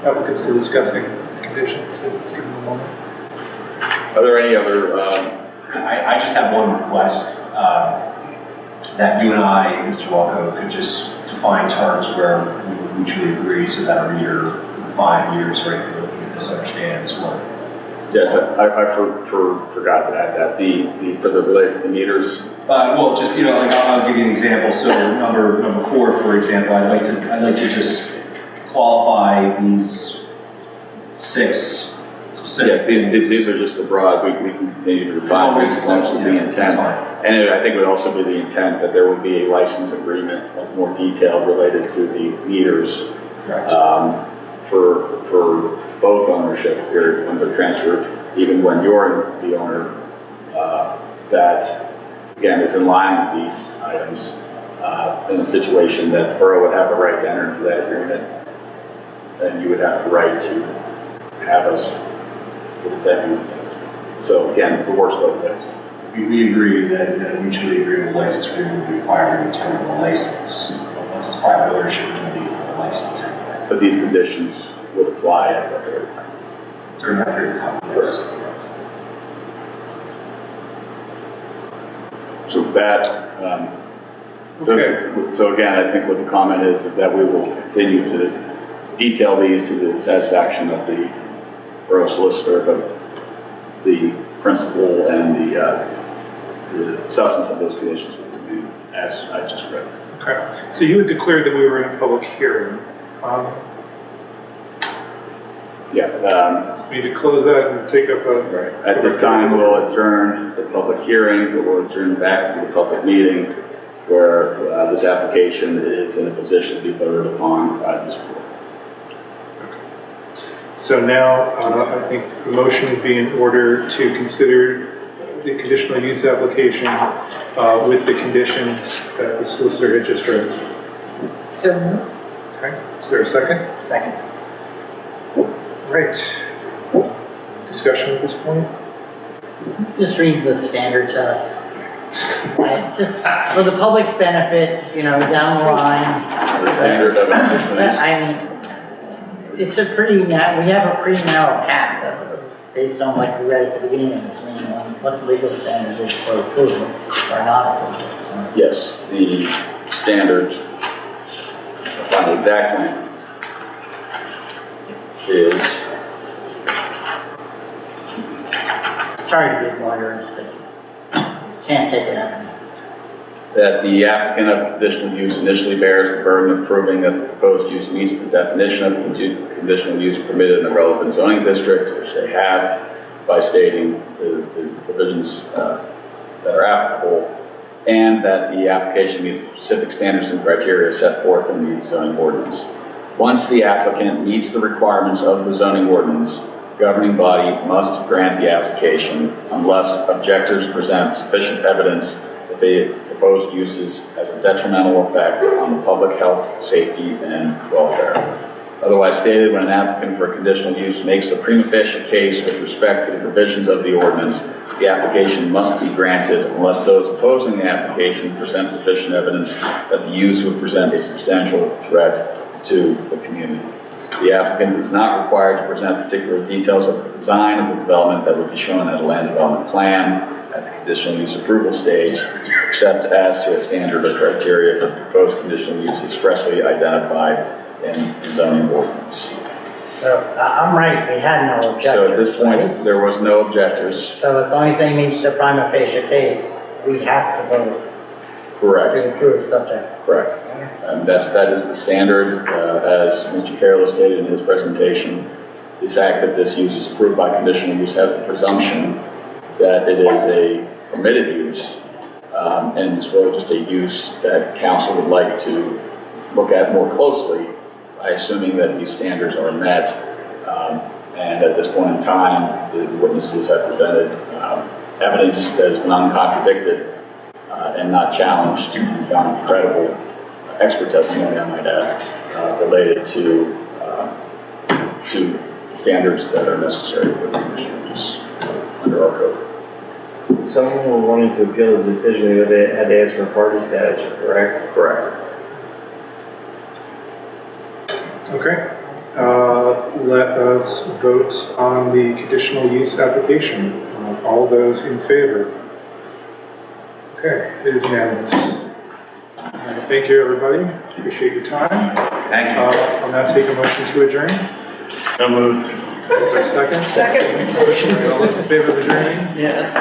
applicants still discussing conditions, so let's give them a moment. Are there any other? I just have one request, that you and I, Mr. Walco, could just define terms where we would mutually agree so that our reader in 5 years, right, looking at this understands what. Yes, I forgot to add that. For the related to the meters. Well, just, you know, like I'll give you an example. So number 4, for example, I'd like to just qualify these 6 specific. Yes, these are just the broad. We can continue to refine this as long as the intent. And I think it would also be the intent that there would be a license agreement, like more detailed related to the meters, for both ownership periods when they're transferred, even when you're the owner. That again is in line with these items in a situation that the borough would have a right to enter into that agreement, then you would have the right to have us. So again, it works both ways. We agree that a mutually agreeable license agreement would be required to determine the license. Once it's private ownership, there's no need for the license. But these conditions would apply at that period of time. During that period of time, yes. So that, so again, I think what the comment is that we will continue to detail these to the satisfaction of the borough solicitor, but the principle and the substance of those conditions will remain as I just read. Okay. So you had declared that we were in a public hearing. So we need to close that and take up a... Right. At this time, we'll adjourn the public hearing, but we'll adjourn back to the public meeting where this application is in a position to be voted upon by this board. So now, I think the motion would be in order to consider the conditional use application with the conditions that the solicitor had just read. So. Okay, is there a second? Second. Right. Discussion at this point? Just read the standard to us. Just for the public's benefit, you know, down the line. The standard of conditional use. I mean, it's a pretty narrow, we have a pretty narrow path based on what we read at the beginning of this meeting on what the legal standard is for approval or not approval. So. Yes, the standards, I'll find the exact one, is... Sorry to be lawyers, but can't take it up. That the applicant of conditional use initially bears the burden of proving that the proposed use meets the definition of conditional use permitted in the relevant zoning district, which they have, by stating the provisions that are applicable, and that the application meets specific standards and criteria set forth in the zoning ordinance. Once the applicant meets the requirements of the zoning ordinance, the governing body must grant the application unless objectors present sufficient evidence that the proposed uses has a detrimental effect on the public health, safety, and welfare. Otherwise stated, when an applicant for a conditional use makes a prima facie case with respect to the provisions of the ordinance, the application must be granted unless those opposing the application present sufficient evidence that the use would present a substantial threat to the community. The applicant is not required to present particular details of the design of the development that would be shown at a land development plan at the conditional use approval stage, except as to a standard or criteria for the proposed conditional use expressly identified in the zoning ordinance. So I'm right, we had no objectors. So at this point, right? there was no objectors. So as long as they meet the prima facie case, we have to vote Correct. to approve subject. Correct. And that is the standard, as Mr. Carroll stated in his presentation. The fact that this use is approved by conditional use has the presumption that it is a permitted use, and it's really just a use that council would like to look at more closely by assuming that these standards are met. And at this point in time, the witnesses have presented evidence that has been uncontradicted and not challenged and found credible expert testimony, I might add, related to standards that are necessary for the conditional use under our code. Someone who wanted to appeal the decision had to ask for party status, correct? Correct. Okay. Let us vote on the conditional use application. All those in favor? Okay, it is unanimous. Thank you, everybody. Appreciate your time. Thank you. I'll now take a motion to adjourn. So moved. Second? Second. All those in favor of adjourning? Yes.